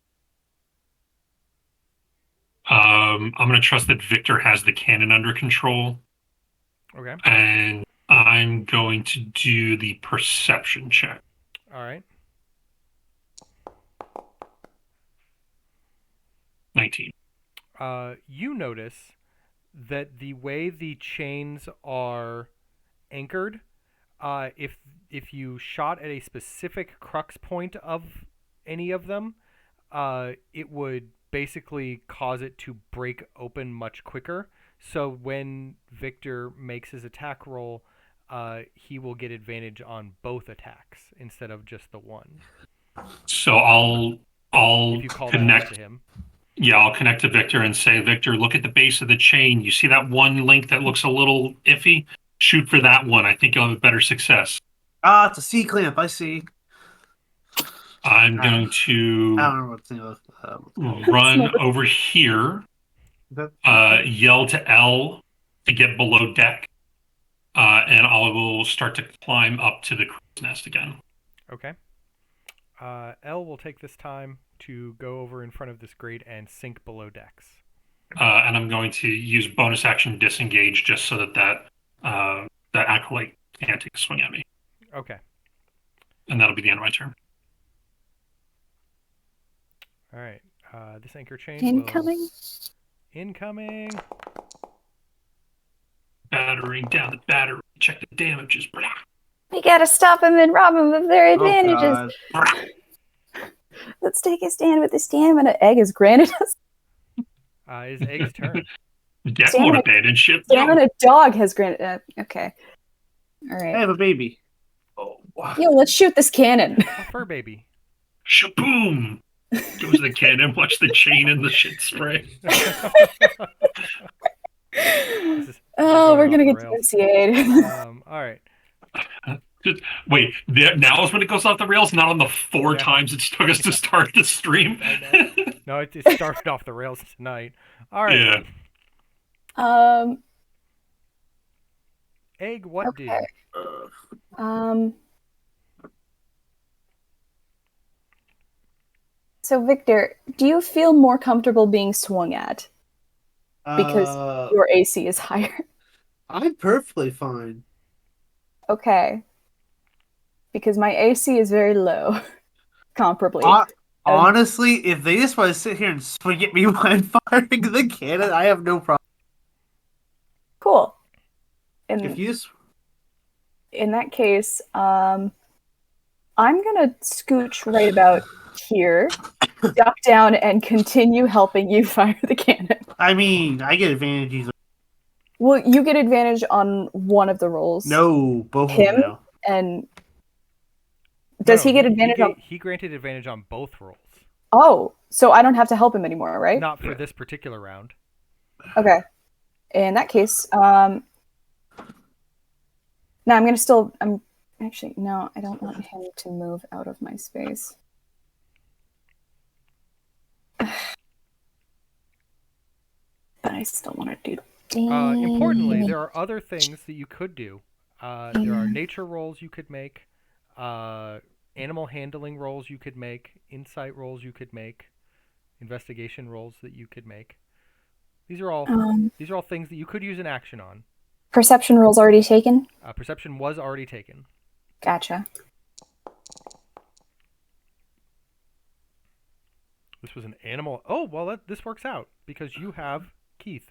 I'm going to trust that Victor has the cannon under control, Okay. and I'm going to do the perception check. All right. 19. You notice that the way the chains are anchored, if you shot at a specific crux point of any of them, it would basically cause it to break open much quicker. So when Victor makes his attack roll, he will get advantage on both attacks instead of just the one. So I'll If you call that out connect. to him. Yeah, I'll connect to Victor and say, Victor, look at the base of the chain. You see that one link that looks a little iffy? Shoot for that one. I think you'll have a better success. Ah, it's a C-clamp. I see. I'm going I don't to remember what the name of run over here, yell to L to get below deck, and I will start to climb up to the crow's nest again. Okay. L will take this time to go over in front of this grate and sink below decks. And I'm going to use bonus action disengage just so that acolyte can't take a swing at me. Okay. And that'll be the end of my turn. All right. This anchor chain Incoming. Incoming. Battering down the battery. Check the damages. Blah. We gotta stop him and rob him of their Oh, advantages. God. Let's take a stand with the stamina. Egg is granted us. Is Egg's turn. Deck won't abandon ship. Stamina dog has granted. Okay. All I right. have a baby. Yo, let's shoot this cannon. A fur baby. Shaboom! Goes the cannon, watch the chain and the shit spray. Oh, we're going gonna off get the rails. DMCA'd. All right. Just, wait, now is when it goes off the rails, not on the 4 Yeah. times it took us to start the stream. I know. No, it started off the rails tonight. All right. Yeah. Egg, what do? Okay. So Victor, do you feel more comfortable being swung at because your AC is higher? I'm perfectly fine. Okay. Because my AC is very low, comparably. Honestly, if they just want to sit here and swing at me while I'm firing the cannon, I have no problem. Cool. If you just... In that case, I'm gonna scooch right about here, duck down, and continue helping you fire the cannon. I mean, I get advantages. Well, you get advantage on one of the rolls. No, both of Him them now. and does he get advantage on? He granted advantage on both rolls. Oh, so I don't have to help him anymore, right? Not for this particular round. Okay. In that case, no, I'm gonna still. Actually, no, I don't want him to move out of my space. But I still want to do. Importantly, there are other things that you could do. There are nature rolls you could make, animal handling rolls you could make, insight rolls you could make, investigation rolls that you could make. These are all things that you could use an action on. Perception rolls already taken? Perception was already taken. Gotcha. This was an animal. Oh, well, this works out because you have Keith.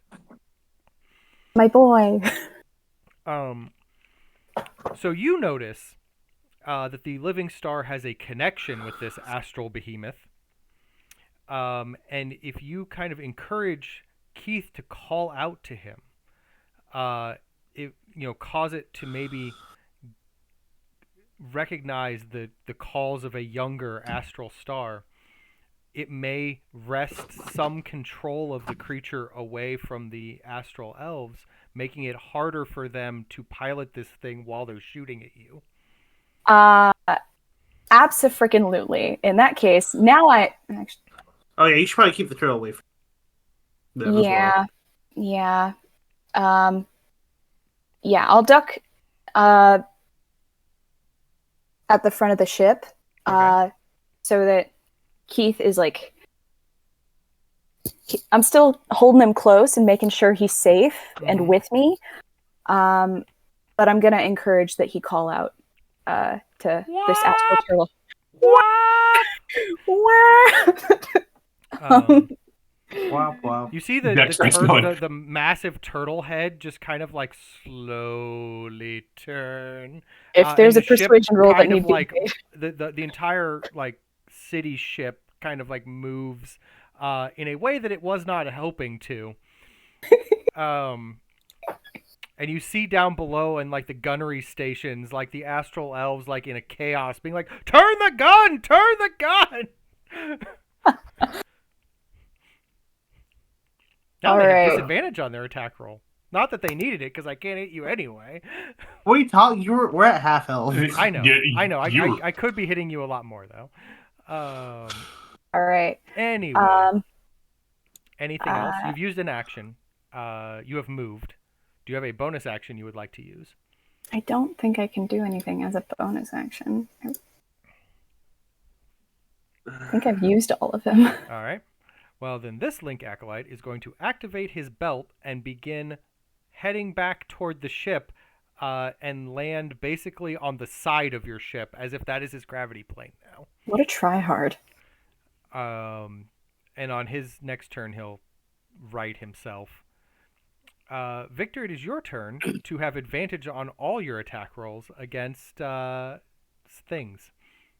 My boy. So you notice that the living star has a connection with this astral behemoth. And if you kind of encourage Keith to call out to him, cause it to maybe recognize the calls of a younger astral star, it may wrest some control of the creature away from the astral elves, making it harder for them to pilot this thing while they're shooting at you. Abso-freaking-lutely. In that case, now actually. Oh yeah, you should probably keep the turtle away from them as well. Yeah. Yeah, I'll duck at the front of the ship, Okay. so that Keith is like. I'm still holding him close and making sure he's safe and with me, but I'm gonna encourage that he call out to this astral turtle. Wow. You see the massive turtle head just kind of like slowly turn. If there's a and the ship persuasion roll that kind of needs to like be made. the entire like city ship kind of like moves in a way that it was not hoping to. And you see down below in like the gunnery stations, like the astral elves, like in a chaos, being like, "Turn the gun! Turn the gun!" Now they have disadvantage on their attack roll. Not that they needed it, because I can't hit you anyway. What are you talking? We're at half health. I know. Yeah, I know. I could be hitting you a lot more though. All right. Anyway. Anything else? You've used an action. You have moved. Do you have a bonus action you would like to use? I don't think I can do anything as a bonus action. I think I've used all of them. All right. Well, then this Link Acolyte is going to activate his belt and begin heading back toward the ship and land basically on the side of your ship, as if that is his gravity plane now. What a tryhard. And on his next turn, he'll right himself. Victor, it is your turn to have advantage on all your attack rolls against things.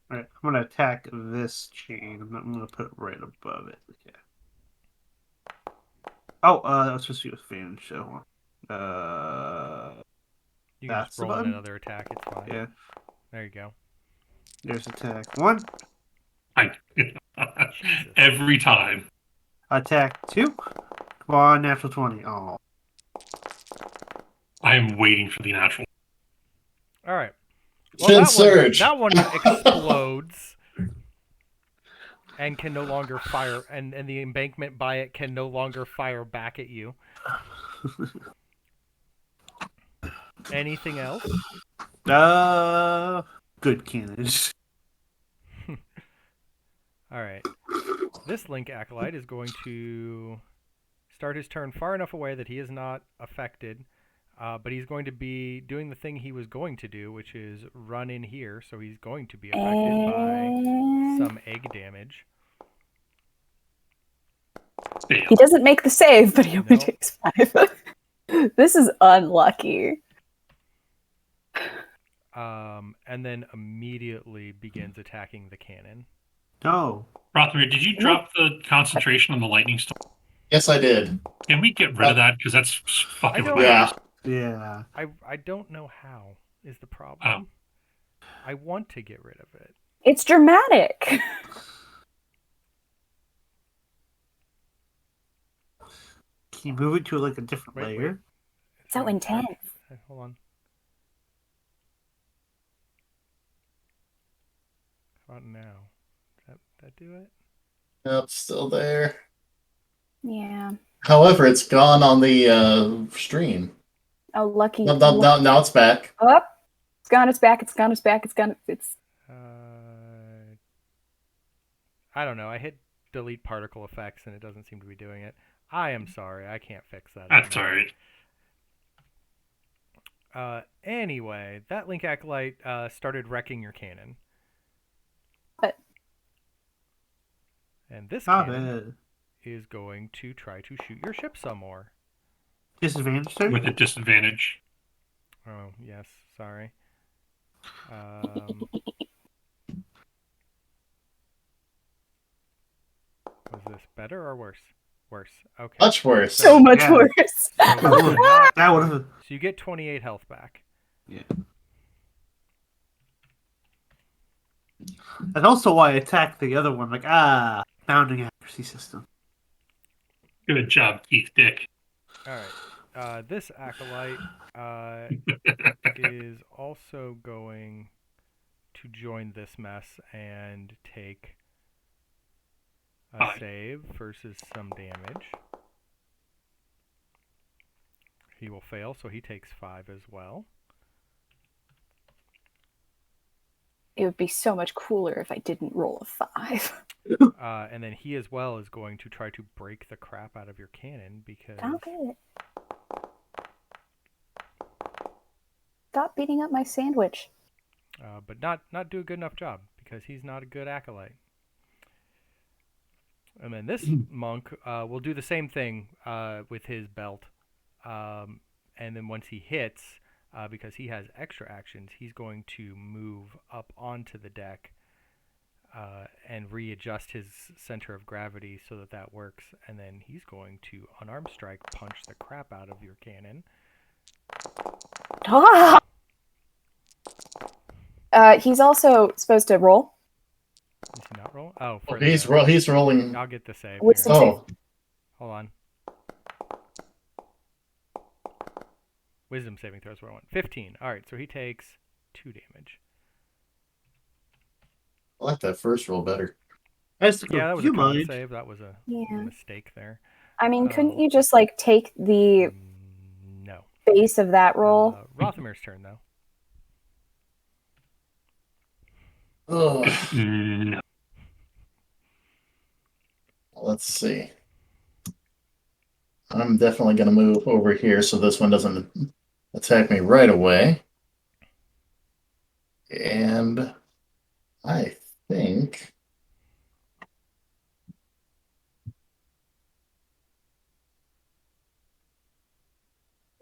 All right, I'm gonna attack this chain. I'm gonna put it right above it. Okay. Oh, that was supposed to be with advantage. So, You can just roll in button? another attack. It's fine. Yeah. There you go. There's attack 1. Jesus. Every time. Attack 2. Come on, natural 20. Oh. I am waiting for the natural. All right. Chin surge. That one explodes and can no longer fire, and the embankment by it can no longer fire back at you. Anything else? Good cannon. All right. This Link Acolyte is going to start his turn far enough away that he is not affected, but he's going to be doing the thing he was going to do, which is run in here, so he's going to be affected by some egg damage. He doesn't make the save, but he only Nope. takes 5. This is unlucky. And then immediately begins attacking the cannon. No. Rothamir, did you drop the concentration on the lightning storm? Yes, I did. Can we get rid of that? Because that's fucking don't- hilarious. Yeah. Yeah. I don't know how is the problem. I want to get rid of it. It's dramatic. Can you move it to like a different Wait. layer? So intense. Okay, hold on. How about now? Does that do it? Nope, still there. Yeah. However, it's gone on the stream. Oh, lucky. No, now it's back. Oh, it's gone. It's back. It's gone. It's back. It's gone. It's. I don't know. I hit delete particle effects and it doesn't seem to be doing it. I am sorry. I can't fix that. That's alright. Anyway, that Link Acolyte started wrecking your cannon. What? And this Not cannon bad. is going to try to shoot your ship some more. Disadvantage there? With a disadvantage. Oh, yes. Sorry. Was this better or worse? Worse. Okay. Much worse. So much Yeah. worse. That would have. So you get 28 health back. Yeah. That's also why I attacked the other one. Like, bounding accuracy system. Good job, Keith Dick. All right. This acolyte is also going to join this mess and take a Fine. save versus some damage. He will fail, so he takes 5 as well. It would be so much cooler if I didn't roll a 5. And then he as well is going to try to break the crap out of your cannon because Stop it. Stop beating up my sandwich. but not do a good enough job because he's not a good acolyte. And then this monk will do the same thing with his belt. And then once he hits, because he has extra actions, he's going to move up onto the deck and readjust his center of gravity so that works. And then he's going to unarmed strike punch the crap out of your cannon. Ah! He's also supposed to roll. Does he not roll? Oh, for He's rolling. I'll get the save. What's here. the- Oh, Hold on. Wisdom saving throws where I want. 15. All right, so he takes 2 damage. I like that first roll better. That's Yeah, that was you a con mind? save. That was a Yeah. mistake there. I mean, couldn't Oh. you just like take the No. base of that roll? Rothamir's turn though. Ugh. No. Let's see. I'm definitely going to move over here so this one doesn't attack me right away. And I think...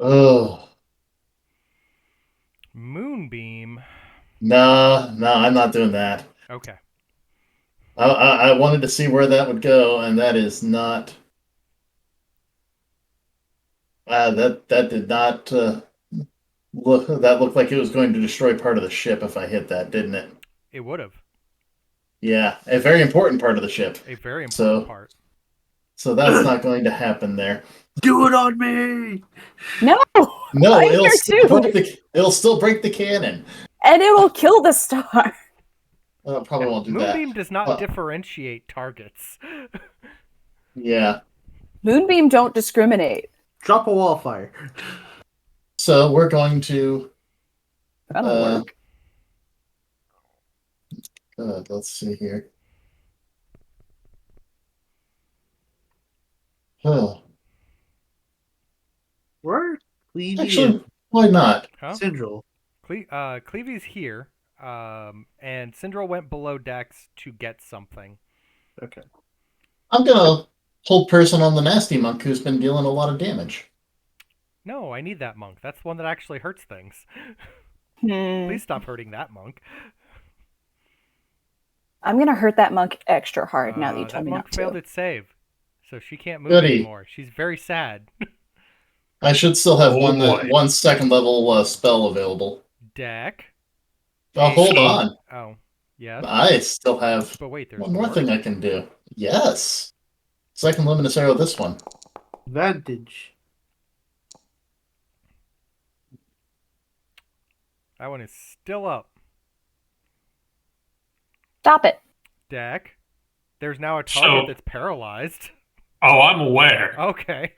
Oh, Moonbeam. no, I'm not doing that. Okay. I wanted to see where that would go, and that is not... that did not that looked like it was going to destroy part of the ship if I hit that, didn't it? It would have. Yeah, a very important part of the ship. A very important So, part. so that's not going to happen there. Do it on me! No, No, I'm here too, it'll still break the cannon. and it will kill the star. Probably won't do that. Moonbeam does not differentiate targets. Yeah. Moonbeam don't discriminate. Drop a wall fire. So we're going to. That'll work. Let's see here. Huh. Where? Clevey Actually, why not? Huh? and Syndrel. Cleavy's here, and Syndrel went below decks to get something. Okay. I'm gonna hold person on the nasty monk who's been dealing a lot of damage. No, I need that monk. That's the one that actually hurts things. Hmm. Please stop hurting that monk. I'm gonna hurt that monk extra hard now that you That told me monk not failed to. its save, so she can't move Goody. anymore. She's very sad. I should still have Oh, boy. one second level spell available. Deck. Oh, hold So- on. Oh, yes. I still have But wait, there's one more more. thing I can do. Yes. Second luminous arrow, this one. Advantage. That one is still up. Stop it. Deck. There's now a target So- that's paralyzed. Oh, I'm aware. Okay.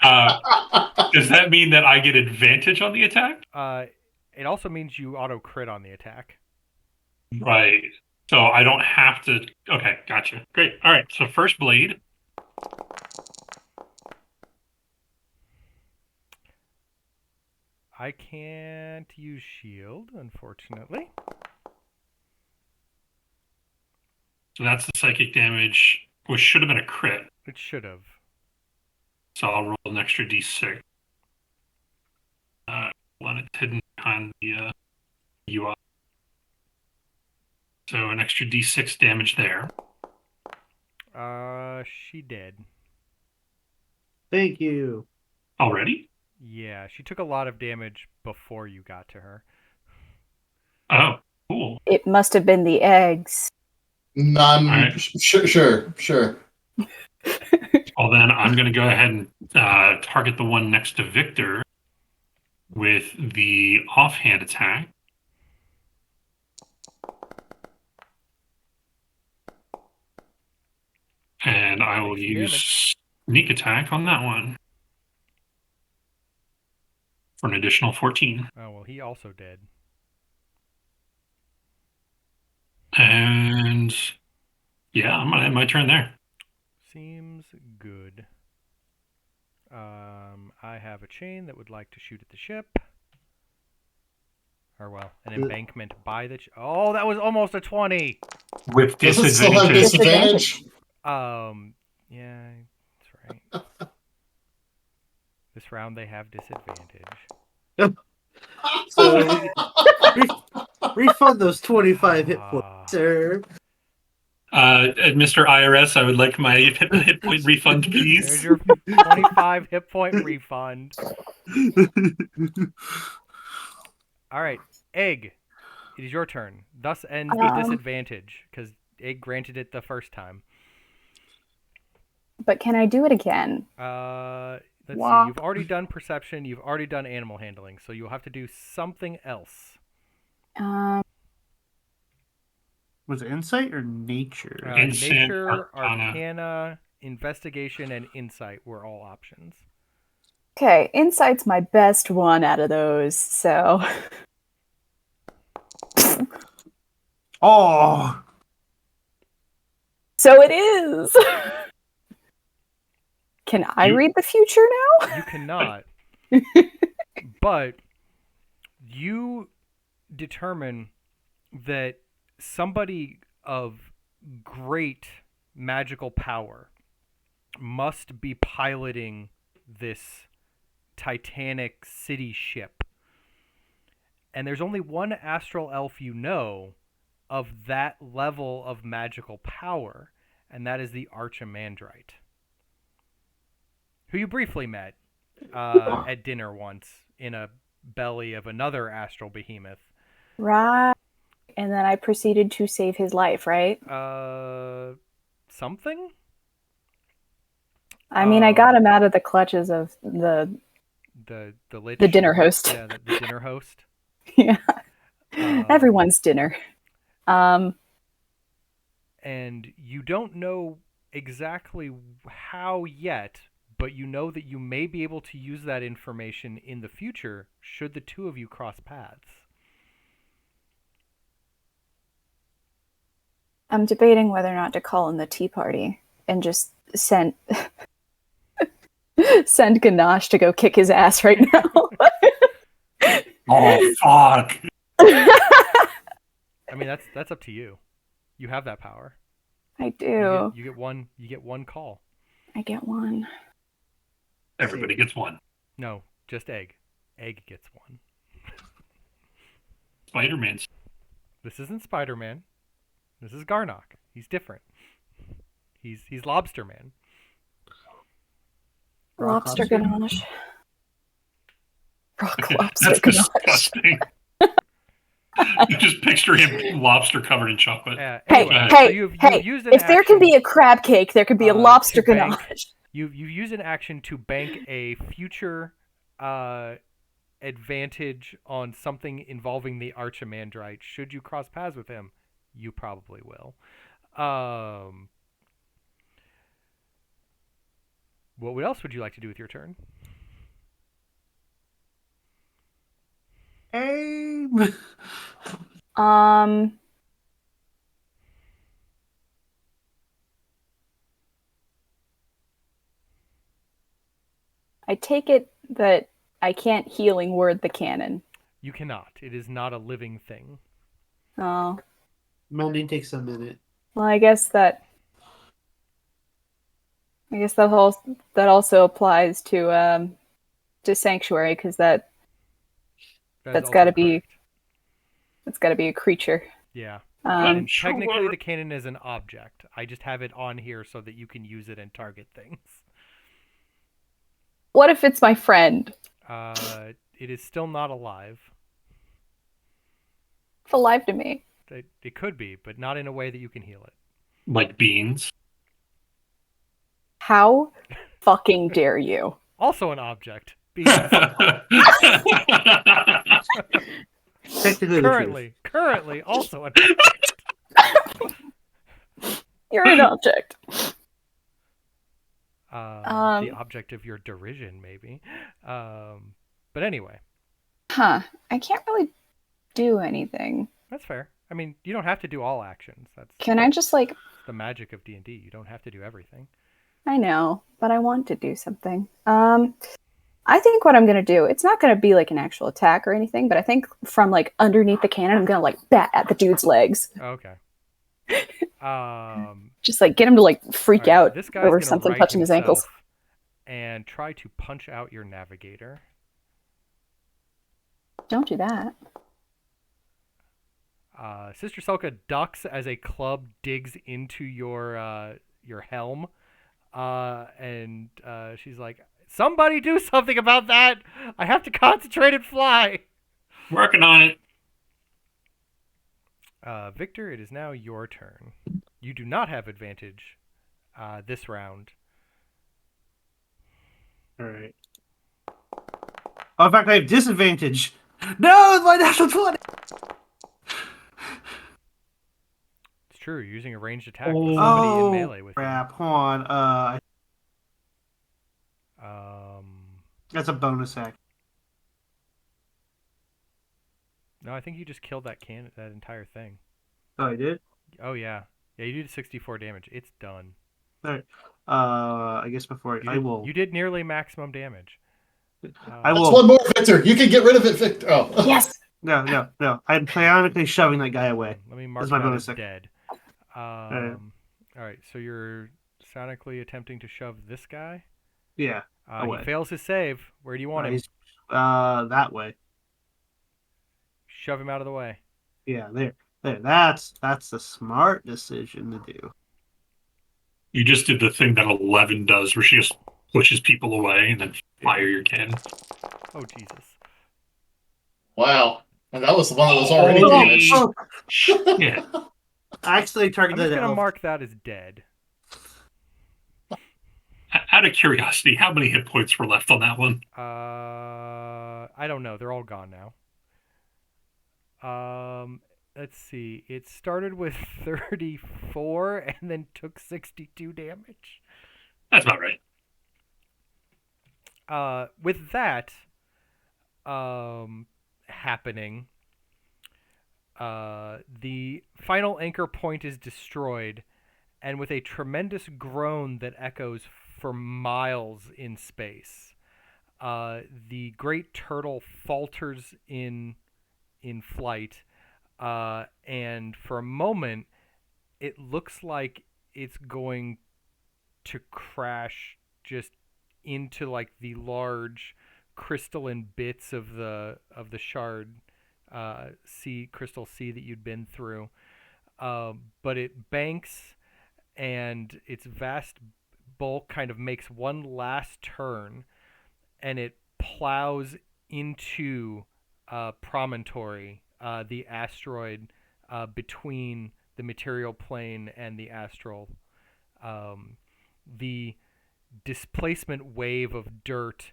Does that mean that I get advantage on the attack? It also means you auto crit on the attack. Right. So I don't have to. Okay, gotcha. Great. All right. So first blade. I can't use shield, unfortunately. So that's the psychic damage, which should have been a crit. It should have. So I'll roll an extra d6. When it's hidden behind the UI. So an extra d6 damage there. She did. Thank you. Already? Yeah, she took a lot of damage before you got to her. Oh, cool. It must have been the eggs. Alright. Sure. Well, then I'm going to go ahead and target the one next to Victor with the offhand attack. And I will Take some use sneak attack on that one for an additional 14. Oh, well, he also did. And yeah, I'm going to end my turn there. Seems good. I have a chain that would like to shoot at the ship. Or, well, an embankment by the... Oh, that was almost a 20! With Does it still have disadvantage. disadvantage? Yeah, that's right. This round they have disadvantage. So refund those 25 hit points, sir. Mr. IRS, I would like my hit point refund, There's please. your 25 hit point refund. All right, Egg, it is your turn. Thus ends the disadvantage, because Egg granted it the first time. But can I do it again? Let's see. You've already done perception. You've already done animal handling, so you'll have to do something else. Was it insight or nature? Insight, Nature, Arcana. Arcana, investigation, and insight were all options. Okay, insight's my best one out of those, so Oh, so it is. Can I read the future now? You cannot. But you determine that somebody of great magical power must be piloting this Titanic city ship. And there's only one astral elf you know of that level of magical power, and that is the Archimandrite, who you briefly met at dinner once in a belly of another astral behemoth. Right. And then I proceeded to save his life, right? Something? I mean, I got him out of the clutches of the the dinner host. Yeah, the dinner host. Yeah. Everyone's dinner. And you don't know exactly how yet, but you know that you may be able to use that information in the future should the two of you cross paths. I'm debating whether or not to call in the tea party and just send Ganache to go kick his ass right now. Oh fuck! I mean, that's up to you. You have that power. I do. You get one. You get one call. I get one. Everybody gets one. No, just Egg. Egg gets one. Spider-Man's. This isn't Spider-Man. This is Garnock. He's different. He's Lobster Man. Lobster ganache. Rock lobster That's ganache. disgusting. You just picture him lobster covered in chocolate. Anyway, so Hey, you've hey! used an If there can action, be a crab cake, there can be a lobster to bank- ganache. You've used an action to bank a future advantage on something involving the Archimandrite. Should you cross paths with him, you probably will. What else would you like to do with your turn? Aim. I take it that I can't healing word the cannon. You cannot. It is not a living thing. Oh. Mending takes a minute. Well, I guess that also applies to Sanctuary, because that's got to be a creature. Yeah. Sure. Technically, the cannon is an object. I just have it on here so that you can use it and target things. What if it's my friend? It is still not alive. It's alive to me. It could be, but not in a way that you can heal it. Like beans. How fucking dare you? Also an object. Technically, Currently, also an object. You're an object. The object of your derision, maybe. But anyway. Huh. I can't really do anything. That's fair. I mean, you don't have to do all actions. Can I just, like... the magic of D&D. You don't have to do everything. I know, but I want to do something. I think what I'm going to do, it's not going to be like an actual attack or anything, but I think from like underneath the cannon, I'm going to like bat at the dude's legs. Okay. Just like get him to like freak out this guy's over gonna something right touching his ankles. himself and try to punch out your navigator. Don't do that. Sister Selka ducks as a club digs into your helm, and she's like, "Somebody do something about that! I have to concentrate and fly." Working on it. Victor, it is now your turn. You do not have advantage this round. All right. Oh, in fact, I have disadvantage. No, my natural 20. It's true. You're using a ranged attack with somebody in melee with crap. Hold on. you. That's a bonus act. No, I think you just killed that entire thing. Oh, I did? Oh yeah, you did 64 damage. It's done. All right. I guess before I will. You did nearly maximum damage. I will. That's one more, Victor. You can get rid of it, Victor. Oh. Yes. No. I'm psionically shoving that guy away. Let me mark That's my him bonus as act. dead. right. All right, so you're sonically attempting to shove this guy. Yeah. He fails his save. Where do you want him? He's, that way. Shove him out of the way. Yeah, there. That's the smart decision to do. You just did the thing that 11 does, where she just pushes people away and then fire your cannon. Oh Jesus! Wow. And that was the one that was already Holy damaged. shit. I accidentally I'm targeted just that gonna elf. mark that as dead. Out of curiosity, how many hit points were left on that one? I don't know. They're all gone now. Let's see. It started with 34 and then took 62 damage. That's about right. With that happening, the final anchor point is destroyed, and with a tremendous groan that echoes for miles in space, the great turtle falters in flight, and for a moment, it looks like it's going to crash just into like the large crystalline bits of the shard crystal sea that you'd been through. But it banks, and its vast bulk kind of makes one last turn, and it plows into Promontory, the asteroid between the material plane and the astral. The displacement wave of dirt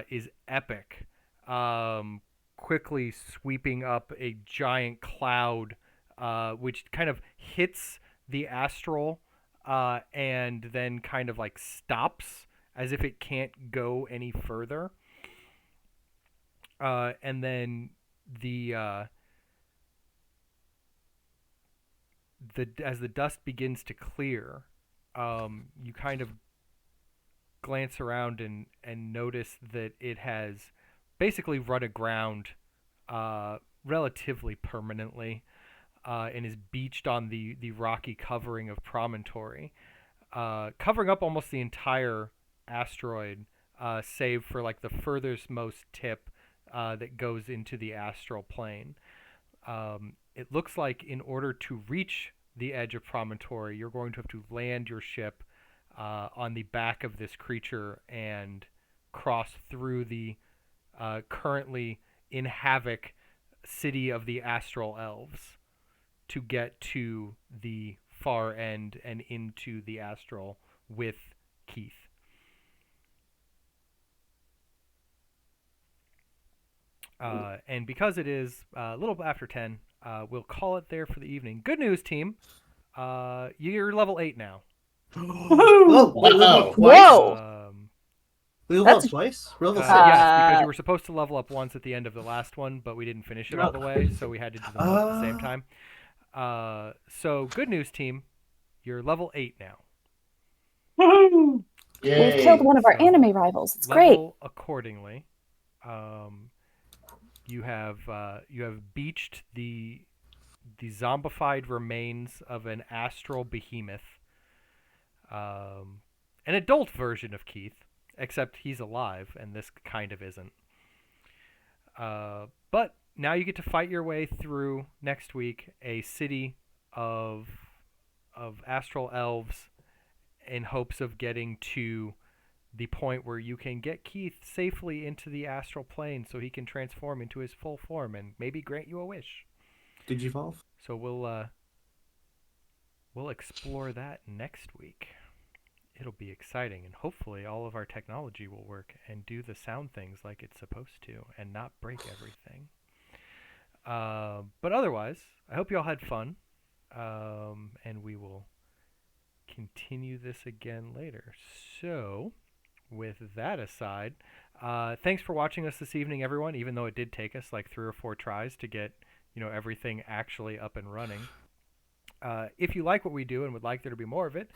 is epic, quickly sweeping up a giant cloud, which kind of hits the astral and then kind of like stops as if it can't go any further. And then the as the dust begins to clear, you kind of glance around and notice that it has basically run aground relatively permanently, and is beached on the rocky covering of Promontory, covering up almost the entire asteroid, save for like the furthest most tip that goes into the astral plane. It looks like in order to reach the edge of Promontory, you're going to have to land your ship on the back of this creature and cross through the currently in havoc city of the Astral Elves to get to the far end and into the Astral with Keith. And because it is a little after 10, we'll call it there for the evening. Good news, team. You're level 8 now. Oh, wait, level up twice? Whoa! We level That's- up twice? We're level Yes, 6. because you were supposed to level up once at the end of the last one, but we didn't finish it all the way, so we had to do them both at the same time. So, good news, team. You're level 8 now. Woohoo! Yay. We've killed one of our So, anime rivals. It's great. Level accordingly. You have beached the zombified remains of an astral behemoth, an adult version of Keith, except he's alive and this kind of isn't. But now you get to fight your way through next week a city of astral elves in hopes of getting to the point where you can get Keith safely into the astral plane so he can transform into his full form and maybe grant you a wish. Did you evolve? So we'll explore that next week. It'll be exciting, and hopefully all of our technology will work and do the sound things like it's supposed to and not break everything. But otherwise, I hope you all had fun, and we will continue this again later. So, with that aside, thanks for watching us this evening, everyone, even though it did take us like 3 or 4 tries to get everything actually up and running. If you like what we do and would like there to be more of it,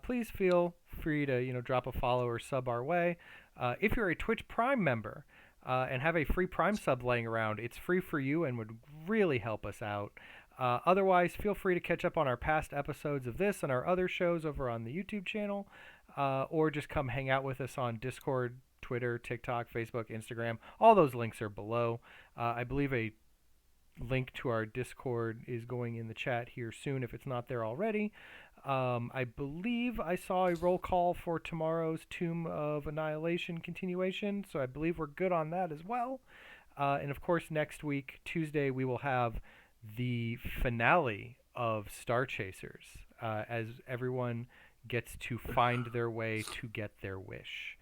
please feel free to drop a follow or sub our way. If you're a Twitch Prime member and have a free Prime sub laying around, it's free for you and would really help us out. Otherwise, feel free to catch up on our past episodes of this and our other shows over on the YouTube channel, or just come hang out with us on Discord, Twitter, TikTok, Facebook, Instagram. All those links are below. I believe a link to our Discord is going in the chat here soon if it's not there already. I believe I saw a roll call for tomorrow's Tomb of Annihilation continuation, so I believe we're good on that as well. And of course, next week, Tuesday, we will have the finale of Star Chasers as everyone gets to find their way to get their wish.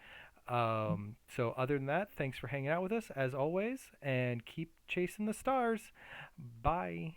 So other than that, thanks for hanging out with us as always, and keep chasing the stars. Bye.